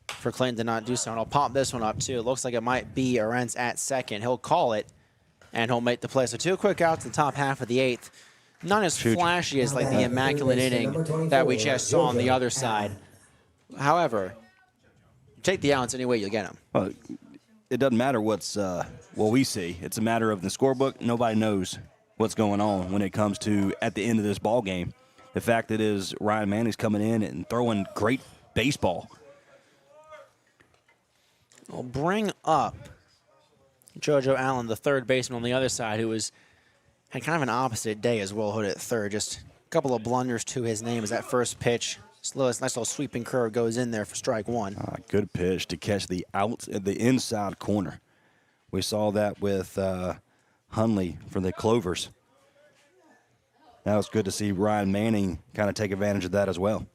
for Clayton to not do so. And I'll pop this one up, too. It looks like it might be Arentz at second. He'll call it, and he'll make the play. So 2 quick outs in the top half of the 8th. Not as flashy as like the immaculate inning that we just saw on the other side. However, take the outs any way you get them. Well, it doesn't matter what we see. It's a matter of the scorebook. Nobody knows what's going on when it comes to at the end of this ball game. The fact that is Ryan Manning's coming in and throwing great baseball. We'll bring up JoJo Allen, the third baseman on the other side, who had kind of an opposite day as well. Hood at third, just a couple of blunders to his name as that first pitch Nice little sweeping curve goes in there for strike one. Good pitch to catch the inside corner. We saw that with Hundley for the Clovers. That was good to see Ryan Manning kind of take advantage of that as well.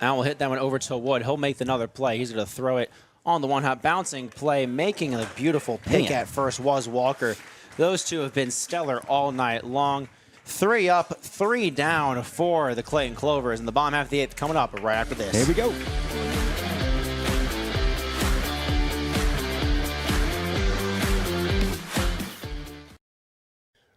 Now we'll hit that one over to Wood. He'll make another play. He's going to throw it on the one-hop bouncing play. Making a beautiful pick at first was Walker. Those two have been stellar all night long. 3 up, 3 down for the Clayton Clovers. And the bottom half of the 8th coming up right after this. Here we go.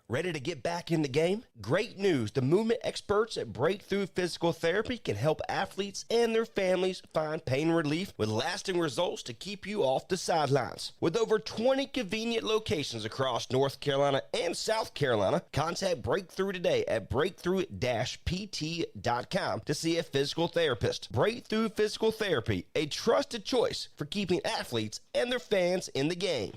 Ready to get back in the game? Great news. The movement experts at Breakthrough Physical Therapy can help athletes and their families find pain relief with lasting results to keep you off the sidelines. With over 20 convenient locations across North Carolina and South Carolina, contact Breakthrough today at breakthrough-pt.com to see a physical therapist. Breakthrough Physical Therapy, a trusted choice for keeping athletes and their fans in the game.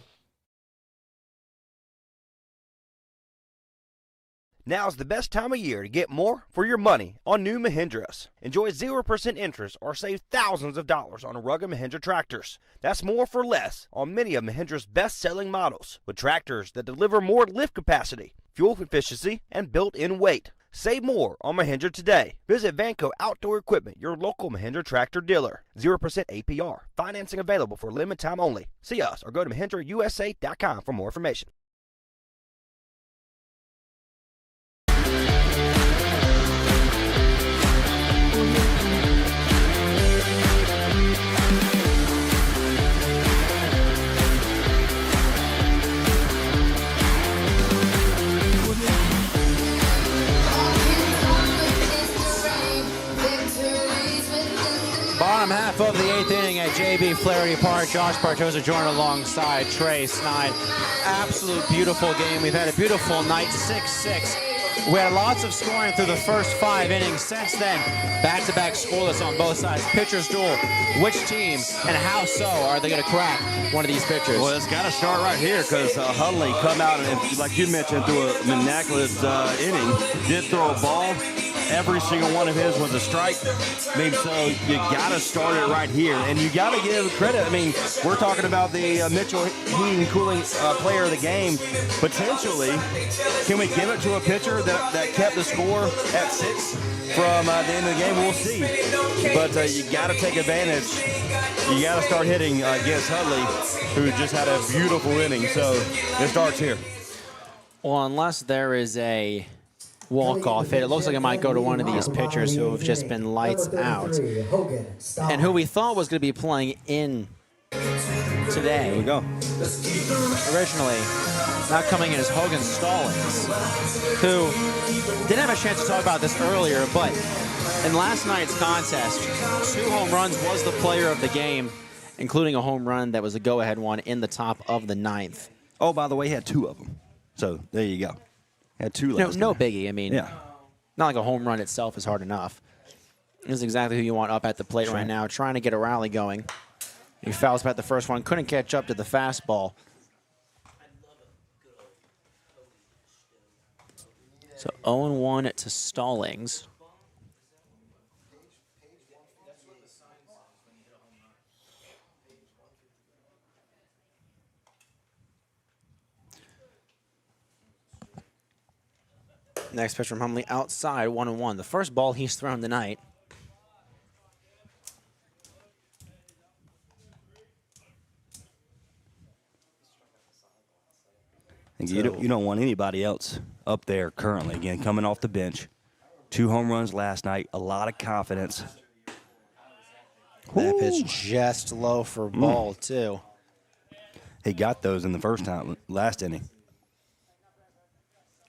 Now's the best time of year to get more for your money on new Mahindras. Enjoy 0% interest or save thousands of dollars on rugged Mahindra tractors. That's more for less on many of Mahindra's best-selling models, with tractors that deliver more lift capacity, fuel efficiency, and built-in weight. Save more on Mahindra today. Visit Vanco Outdoor Equipment, your local Mahindra tractor dealer. 0% APR. Financing available for limited time only. See us or go to MahindraUSA.com for more information. Bottom half of the 8th inning at JB Flaherty Park. Josh Bartoza joined alongside Trey Snide. Absolute beautiful game. We've had a beautiful night, 6-6. We had lots of scoring through the first 5 innings. Since then, back-to-back scoreless on both sides. Pitchers duel. Which team and how so are they going to crack one of these pitchers? Well, it's got to start right here because Hundley come out and, like you mentioned, through a monoculous inning, did throw a ball. Every single one of his was a strike. I mean, so you got to start it right here. And you got to give credit. I mean, we're talking about the Mitchell Heating and Cooling player of the game. Potentially, can we give it to a pitcher that kept the score at 6 from the end of the game? We'll see. But you got to take advantage. You got to start hitting against Hundley, who just had a beautiful inning. So it starts here. Well, unless there is a walk-off hit, it looks like it might go to one of these pitchers who have just been lights out and who we thought was going to be playing in today. Here we go. Originally, not coming in as Hogan Stallings, who didn't have a chance to talk about this earlier, but in last night's contest, 2 home runs was the player of the game, including a home run that was a go-ahead one in the top of the 9th. Oh, by the way, he had 2 of them. So there you go. Had 2 left. No biggie. I mean, yeah. Not like a home run itself is hard enough. This is exactly who you want up at the plate right now, trying to get a rally going. He fouls about the first one, couldn't catch up to the fastball. So 0-1 to Stallings. Next pitch from Hundley outside, 1-1. The first ball he's thrown tonight. You don't want anybody else up there currently. Again, coming off the bench. 2 home runs last night. A lot of confidence. That pitch just low for ball, too. He got those in the last inning.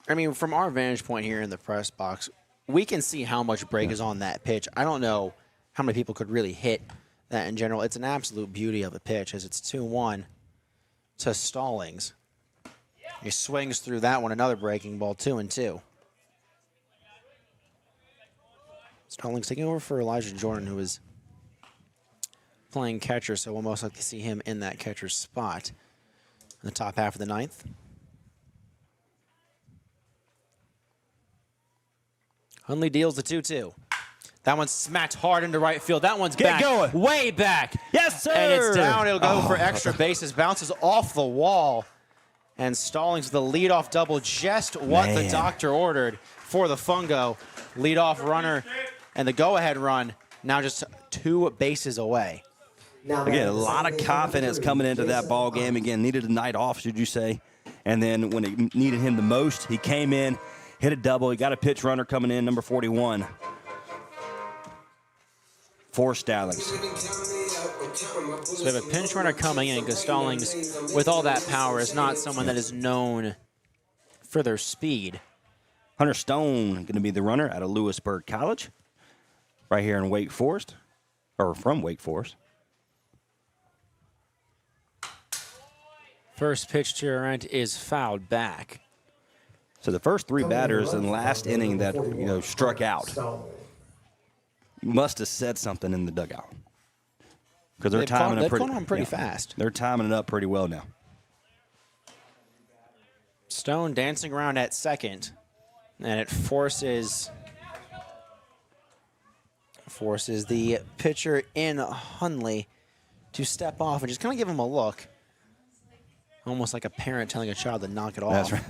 I mean, from our vantage point here in the press box, we can see how much break is on that pitch. I don't know how many people could really hit that in general. It's an absolute beauty of a pitch as it's 2-1 to Stallings. He swings through that one, another breaking ball, 2-2. Stallings taking over for Elijah Jordan, who is playing catcher, so we'll most likely see him in that catcher's spot in the top half of the 9th. Hundley deals the 2-2. That one's smacked hard into right field. That one's Get back, going. way back. Yes, sir. And it's down. It'll go for extra bases. Bounces off the wall. And Stallings with the leadoff double, just what the doctor ordered for the Fungo. Leadoff runner and the go-ahead run now just 2 bases away. Again, a lot of confidence coming into that ball game. Again, needed a night off, should you say. And then when it needed him the most, he came in, hit a double. He got a pitch runner coming in, number 41. For Stallings. So we have a pinch runner coming in because Stallings, with all that power, is not someone that is known for their speed. Hunter Stone going to be the runner out of Lewisburg College, right here in Wake Forest, or from Wake Forest. First pitch to your end is fouled back. So the first 3 batters in the last inning that struck out must have said something in the dugout, because they're timing it pretty fast. They're timing it up pretty well now. Stone dancing around at second, and it forces the pitcher in Hundley to step off and just kind of give him a look, almost like a parent telling a child to knock it off. That's right.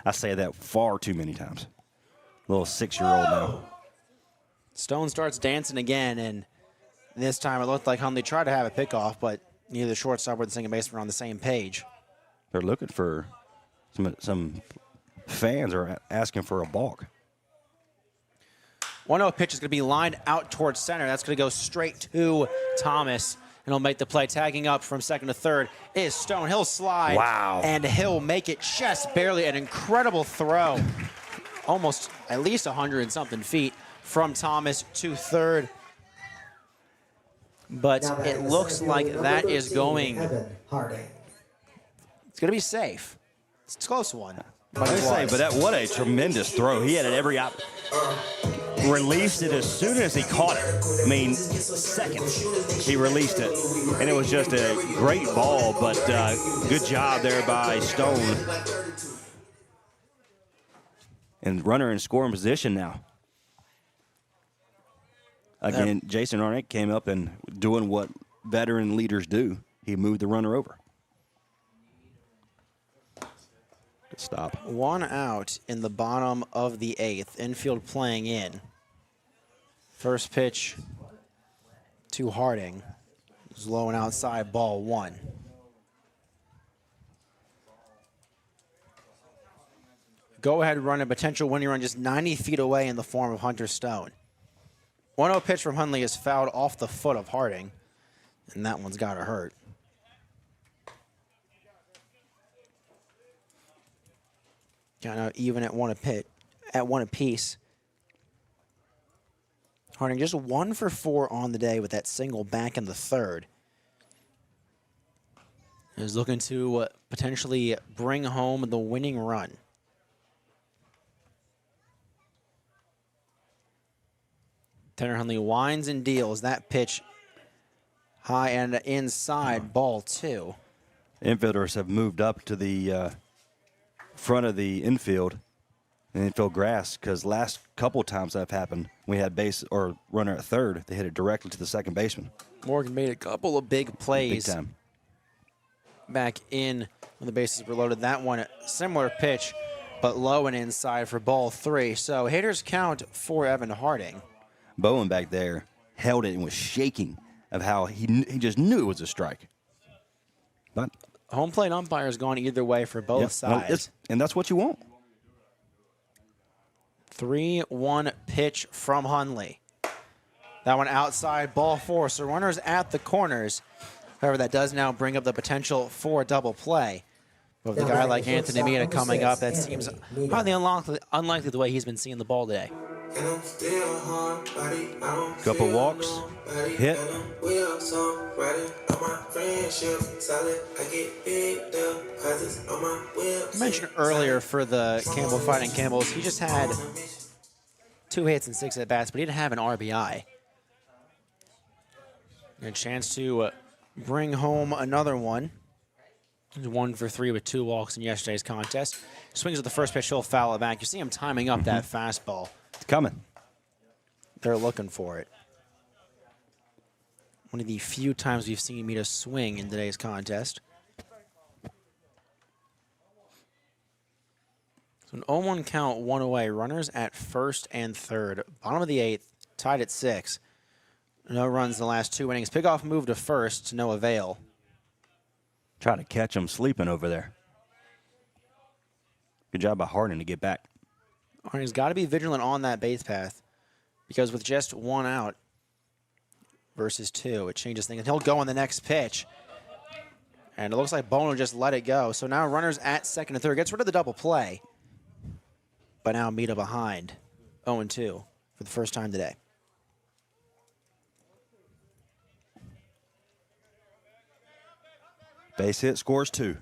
I say that far too many times. Little 6-year-old now. Stone starts dancing again, and this time it looked like Hundley tried to have a pickoff, but neither the shortstop or the second baseman were on the same page. They're looking for some fans are asking for a balk. 1-0 pitch is going to be lined out towards center. That's going to go straight to Thomas, and he'll make the play. Tagging up from second to third is Stone. He'll slide. Wow. And he'll make it just barely. An incredible throw. Almost at least 100 and something feet from Thomas to third. But it looks like that is going. It's going to be safe. It's a close one. But what a tremendous throw. He had it every released it as soon as he caught it. I mean, seconds he released it. And it was just a great ball, but good job there by Stone. And runner in scoring position now. Again, Jason Arnett came up and doing what veteran leaders do. He moved the runner over. Good stop. 1 out in the bottom of the 8th. Infield playing in. First pitch to Harding. It's low and outside, ball 1. Go-ahead run, a potential winning run just 90 feet away in the form of Hunter Stone. 1-0 pitch from Hundley is fouled off the foot of Harding, and that one's got to hurt. Kind of even at one apiece. Harding just 1 for 4 on the day with that single back in the third. Is looking to potentially bring home the winning run. Tanner Hundley winds and deals that pitch high and inside, ball 2. Infielders have moved up to the front of the infield grass, because last couple of times that happened, we had base or runner at third, they hit it directly to the second baseman. Morgan made a couple of big plays. Big time. Back in when the bases were loaded. That one, similar pitch, but low and inside for ball 3. So hitters count for Evan Harding. Bowen back there held it and was shaking of how he just knew it was a strike. But home plate umpire's gone either way for both sides. And that's what you want. 3-1 pitch from Hundley. That one outside, ball 4. So runners at the corners. However, that does now bring up the potential for a double play. But with a guy like Anthony Mina coming up, that seems highly unlikely the way he's been seeing the ball today. Couple walks, hit. I mentioned earlier for the Campbell Fighting Campbells, he just had 2 hits and 6 at-bats, but he didn't have an RBI. A chance to bring home another one. 1 for 3 with 2 walks in yesterday's contest. Swings at the first pitch, he'll foul it back. You see him timing up that fastball. It's coming. They're looking for it. One of the few times we've seen Mita swing in today's contest. So an 0-1 count, one away. Runners at first and third. Bottom of the 8th, tied at 6. No runs the last 2 innings. Pickoff move to first, to no avail. Try to catch him sleeping over there. Good job by Harding to get back. Harding's got to be vigilant on that base path because with just 1 out versus 2, it changes things. And he'll go on the next pitch. And it looks like Bono just let it go. So now runners at second and third. Gets rid of the double play. But now Mita behind. 0-2 for the first time today. Base hit, scores 2.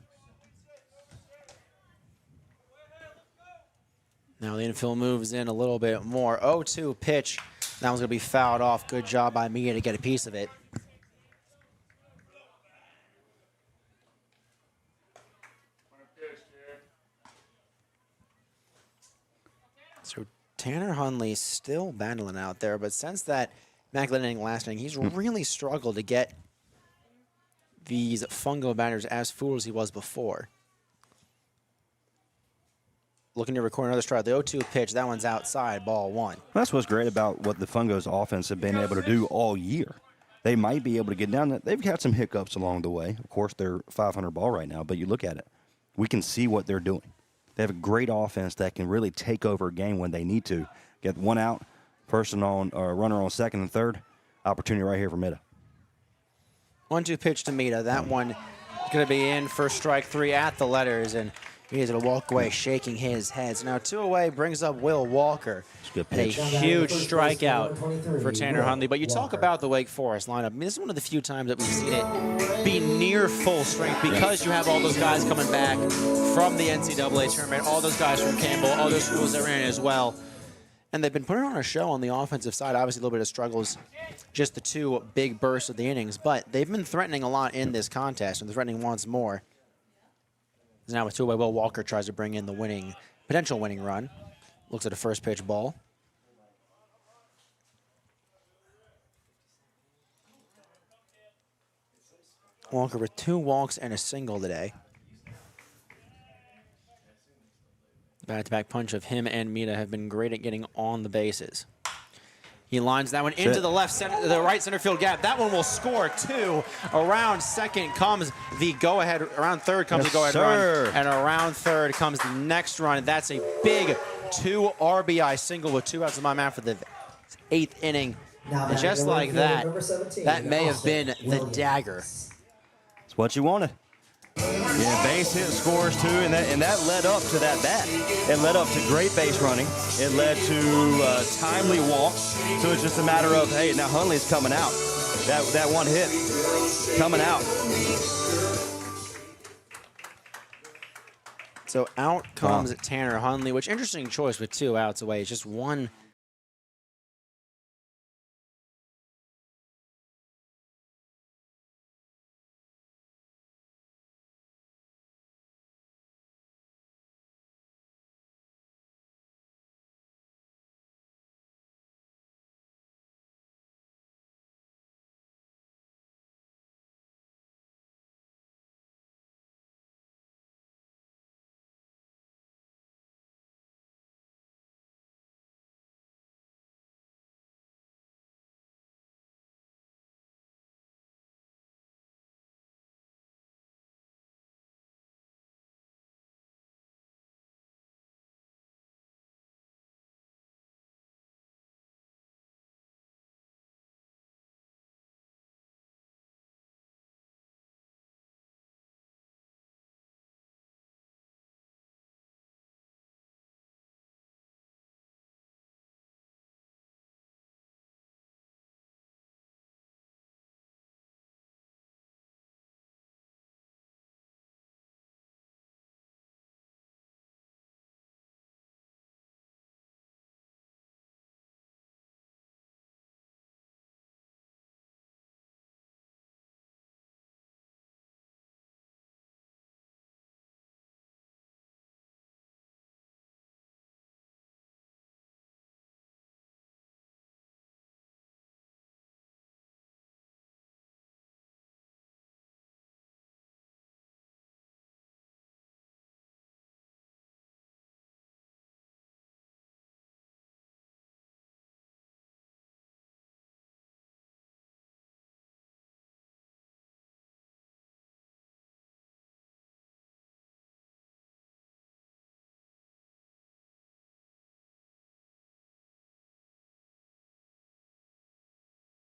Now the infield moves in a little bit more. 0-2 pitch. That one's going to be fouled off. Good job by Mita to get a piece of it. So Tanner Hundley still battling out there, but since that immaculate inning last inning, he's really struggled to get these Fungo batters as full as he was before. Looking to record another strike. The 0-2 pitch, that one's outside, ball 1. That's what's great about what the Fungo's offense have been able to do all year. They might be able to get down. They've had some hiccups along the way. Of course, they're 500 ball right now, but you look at it. We can see what they're doing. They have a great offense that can really take over a game when they need to. Get 1 out, person on, or runner on second and third. Opportunity right here for Mita. 1-2 pitch to Mita. That one is going to be in for strike 3 at the letters, and he's going to walk away shaking his head. So now 2 away brings up Will Walker. Good and a pitch. huge strikeout for Tanner Hundley. But you talk about the Wake Forest lineup. I mean, this is one of the few times that we've seen it be near full strength because you have all those guys coming back from the NCAA tournament, all those guys from Campbell, other schools that are in as well. And they've been putting on a show on the offensive side. Obviously, a little bit of struggles, just the 2 big bursts of the innings. But they've been threatening a lot in this contest, and they're threatening once more. Now with 2 away, Will Walker tries to bring in the potential winning run. Looks at a first pitch ball. Walker with 2 walks and a single today. Back-to-back punch of him and Mita have been great at getting on the bases. He lines that one into the right center field gap. That one will score 2. Around second comes the go-ahead. Around third comes the go-ahead run. And around third comes the next run. And that's a big 2 RBI single with 2 outs of my man for the 8th inning. And just like that, that may have been the dagger. It's what you wanted. Yeah, base hit, scores 2, and that led up to that bat. It led up to great base running. It led to timely walk. So it's just a matter of, hey, now Hundley's coming out. That one hit coming out. So out comes Tanner Hundley, which interesting choice with 2 outs away. It's just one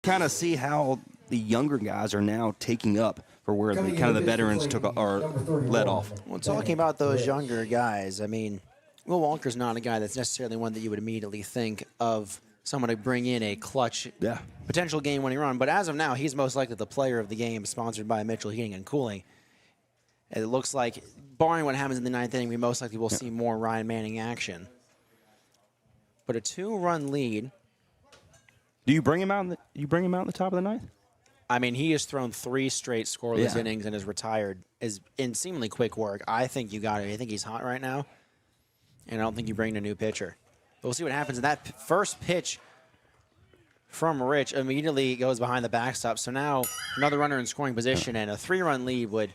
kind of see how the younger guys are now taking up for where the, kind of the veterans took or led off. Well, talking about those younger guys, I mean, Will Walker's not a guy that's necessarily one that you would immediately think of someone to bring in a clutch potential game-winning run. But as of now, he's most likely the player of the game, sponsored by Mitchell Heating and Cooling. It looks like, barring what happens in the ninth inning, we most likely will see more Ryan Manning action. But a 2-run lead. Do you bring him out? You bring him out in the top of the ninth? I mean, he has thrown 3 straight scoreless innings and is retired in seemingly quick work. I think you got it. I think he's hot right now, and I don't think you bring in a new pitcher. But we'll see what happens. And that first pitch from Rich immediately goes behind the backstop. So now another runner in scoring position, and a 3-run lead would,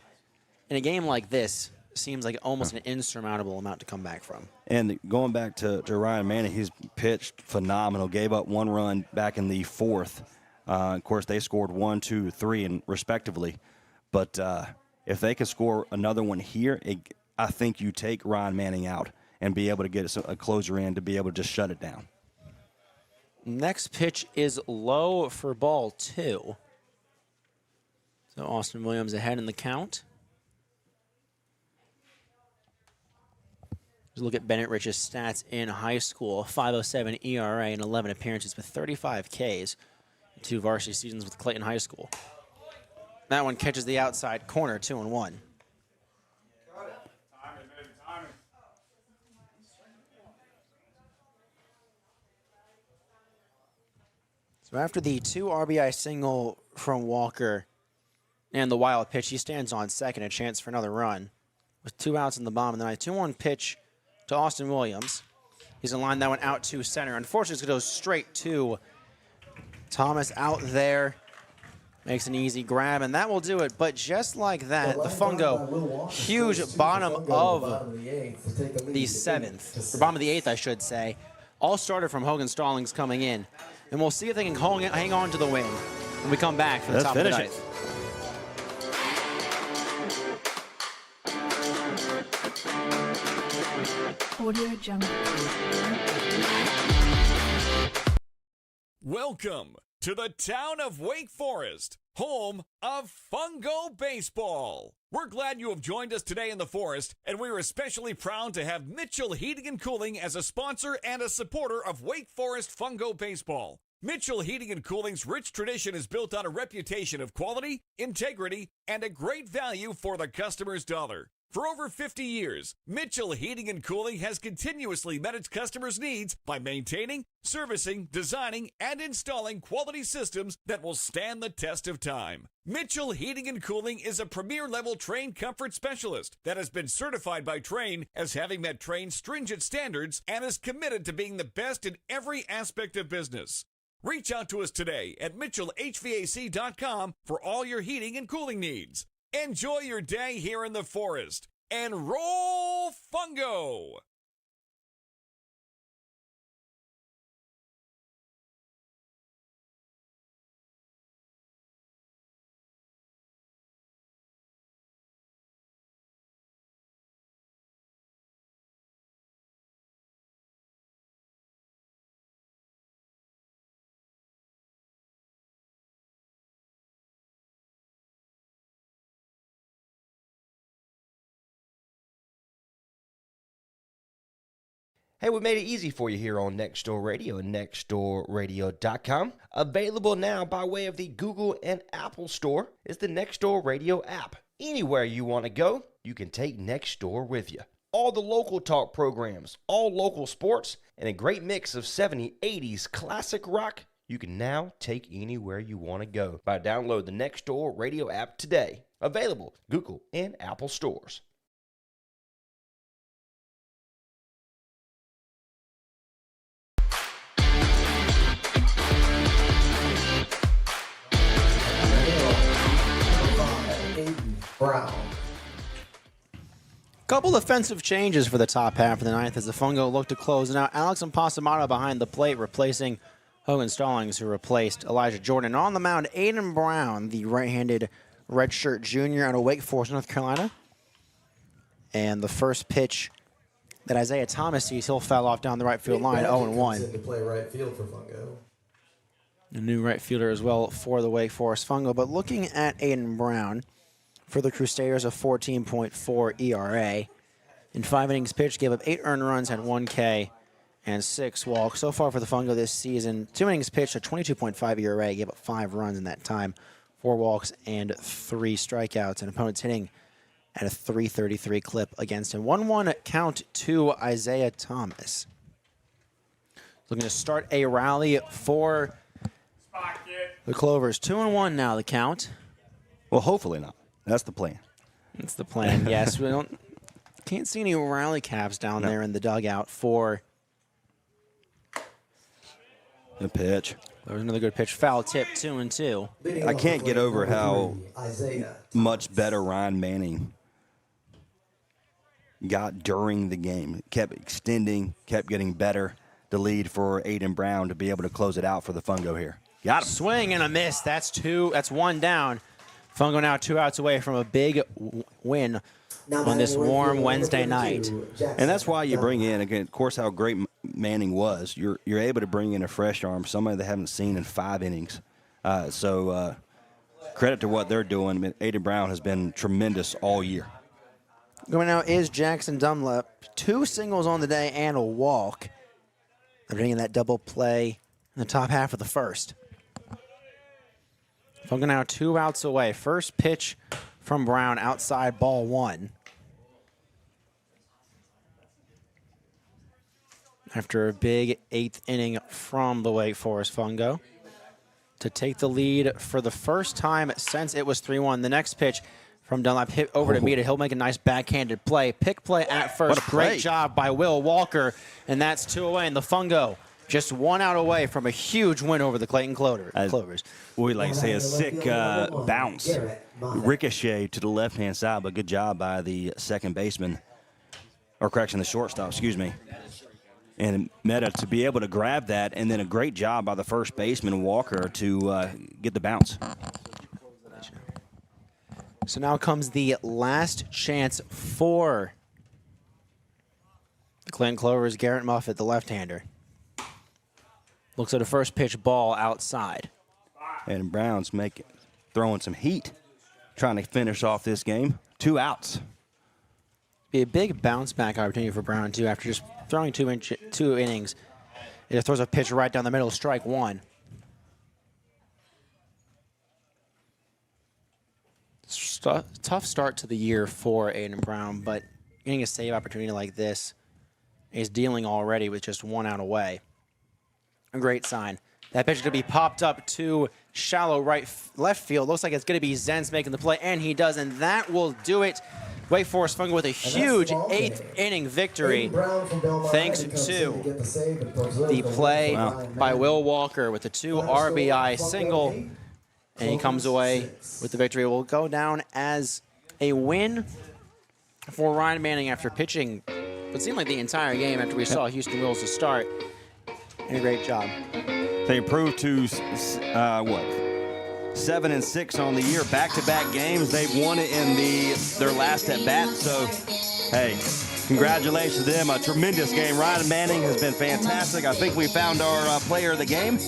in a game like this, seems like almost an insurmountable amount to come back from. And going back to Ryan Manning, he's pitched phenomenal. Gave up 1 run back in the 4th. Of course, they scored 1, 2, 3, and respectively. But if they can score another one here, I think you take Ryan Manning out and be able to get a closer in to be able to just shut it down. Next pitch is low for ball 2. So Austin Williams ahead in the count. Look at Bennett Rich's stats in high school. 5.07 ERA and 11 appearances with 35 Ks. 2 varsity seasons with Clayton High School. That one catches the outside corner, 2-1. So after the 2 RBI single from Walker and the wild pitch, he stands on second, a chance for another run. With 2 outs in the bottom of the ninth. 2-1 pitch to Austin Williams. He's going to line that one out to center. Unfortunately, it's going to go straight to Thomas out there. Makes an easy grab, and that will do it. But just like that, the Fungo, huge bottom of the 7th, or bottom of the 8th, I should say, all started from Hogan Stallings coming in. And we'll see if they can hang on to the win when we come back for the top of the ninth. Audio Jungle. Welcome to the town of Wake Forest, home of Fungo Baseball. We're glad you have joined us today in the Forest, and we're especially proud to have Mitchell Heating and Cooling as a sponsor and a supporter of Wake Forest Fungo Baseball. Mitchell Heating and Cooling's rich tradition is built on a reputation of quality, integrity, and a great value for the customer's dollar. For over 50 years, Mitchell Heating and Cooling has continuously met its customers' needs by maintaining, servicing, designing, and installing quality systems that will stand the test of time. Mitchell Heating and Cooling is a premier-level Trane comfort specialist that has been certified by Trane as having met Trane's stringent standards and is committed to being the best in every aspect of business. Reach out to us today at MitchellHVAC.com for all your heating and cooling needs. Enjoy your day here in the Forest and roll Fungo! Hey, we made it easy for you here on Next Door Radio and nextdoorradio.com. Available now by way of the Google and Apple Store is the Next Door Radio app. Anywhere you want to go, you can take Next Door with you. All the local talk programs, all local sports, and a great mix of 70s, 80s classic rock you can now take anywhere you want to go by download the Next Door Radio app today. Available Google and Apple stores. Brown. Couple offensive changes for the top half of the ninth as the Fungo look to close. Now, Alex Impasamato behind the plate, replacing Hogan Stallings, who replaced Elijah Jordan. On the mound, Aiden Brown, the right-handed redshirt junior out of Wake Forest, North Carolina. And the first pitch that Isaiah Thomas sees, he'll foul off down the right field line, 0-1. To play right field for Fungo. A new right fielder as well for the Wake Forest Fungo. But looking at Aiden Brown, for the Crusaders, a 14.4 ERA. In 5 innings pitched, gave up 8 earned runs, had 1 K, and 6 walks. So far for the Fungo this season, 2 innings pitched, a 22.5 ERA, gave up 5 runs in that time, 4 walks, and 3 strikeouts. And opponents hitting at a .333 clip against him. 1-1 count to Isaiah Thomas. Looking to start a rally for the Clovers. 2-1 now, the count. Well, hopefully not. That's the plan. That's the plan, yes. We can't see any rally caps down there in the dugout for the pitch. There was another good pitch. Foul tip, 2-2. I can't get over how much better Ryan Manning got during the game. Kept extending, kept getting better. The lead for Aiden Brown to be able to close it out for the Fungo here. Got him. Swing and a miss. That's 1 down. Fungo now 2 outs away from a big win on this warm Wednesday night. And that's why you bring in, again, of course, how great Manning was. You're able to bring in a fresh arm, somebody they haven't seen in 5 innings. So credit to what they're doing. I mean, Aiden Brown has been tremendous all year. Going now is Jackson Dunlap. 2 singles on the day and a walk. They're bringing that double play in the top half of the first. Fungo now 2 outs away. First pitch from Brown outside, ball 1. After a big 8th inning from the Wake Forest Fungo to take the lead for the first time since it was 3-1. The next pitch from Dunlap hit over to Mita. He'll make a nice backhanded play. Pick play at first. Great job by Will Walker, and that's 2 away. And the Fungo just 1 out away from a huge win over the Clayton Clovers. We like to say a sick bounce. Ricochet to the left-hand side, but good job by the second baseman, or correction, the shortstop, excuse me. And Meta to be able to grab that, and then a great job by the first baseman, Walker, to get the bounce. So now comes the last chance for the Clayton Clovers. Garrett Muffett, the left-hander. Looks at a first pitch ball outside. And Brown's throwing some heat, trying to finish off this game. 2 outs. Be a big bounce back opportunity for Brown, too, after just throwing 2 innings. It throws a pitch right down the middle, strike 1. Tough start to the year for Aiden Brown, but getting a save opportunity like this is dealing already with just 1 out away. A great sign. That pitch is going to be popped up to shallow left field. Looks like it's going to be Zenz making the play, and he does, and that will do it. Wake Forest Fungo with a huge 8th inning victory thanks to the play by Will Walker with the 2 RBI single, and he comes away with the victory. It will go down as a win for Ryan Manning after pitching what seemed like the entire game after we saw Houston Wills to start. And a great job. They improved to, 7-6 on the year, back-to-back games. They've won it in their last at-bat. So, hey, congratulations to them. A tremendous game. Ryan Manning has been fantastic. I think we found our player of the game.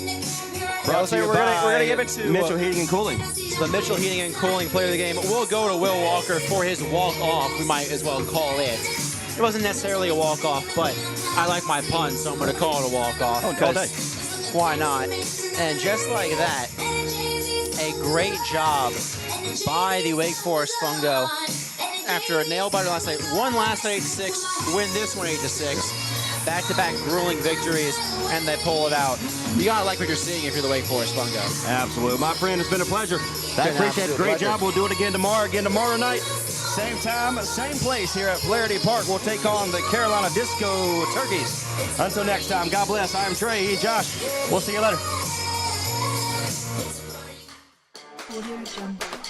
Brought to you we're gonna give it to Mitchell Heating and Cooling. The Mitchell Heating and Cooling player of the game. We'll go to Will Walker for his walk-off, we might as well call it. It wasn't necessarily a walk-off, but I like my pun, so I'm going to call it a walk-off. All day. Why not? And just like that, a great job by the Wake Forest Fungo. After a nail-biter last night, won last night 8-6, win this one 8-6. Back-to-back grueling victories, and they pull it out. You got to like what you're seeing if you're the Wake Forest Fungo. Absolutely. My friend, it's been a pleasure. I appreciate it. Great job. We'll do it again tomorrow night. Same time, same place here at Flaherty Park. We'll take on the Carolina Disco Turkeys. Until next time, God bless. I'm Trey. He's Josh. We'll see you later. Audio Jungle.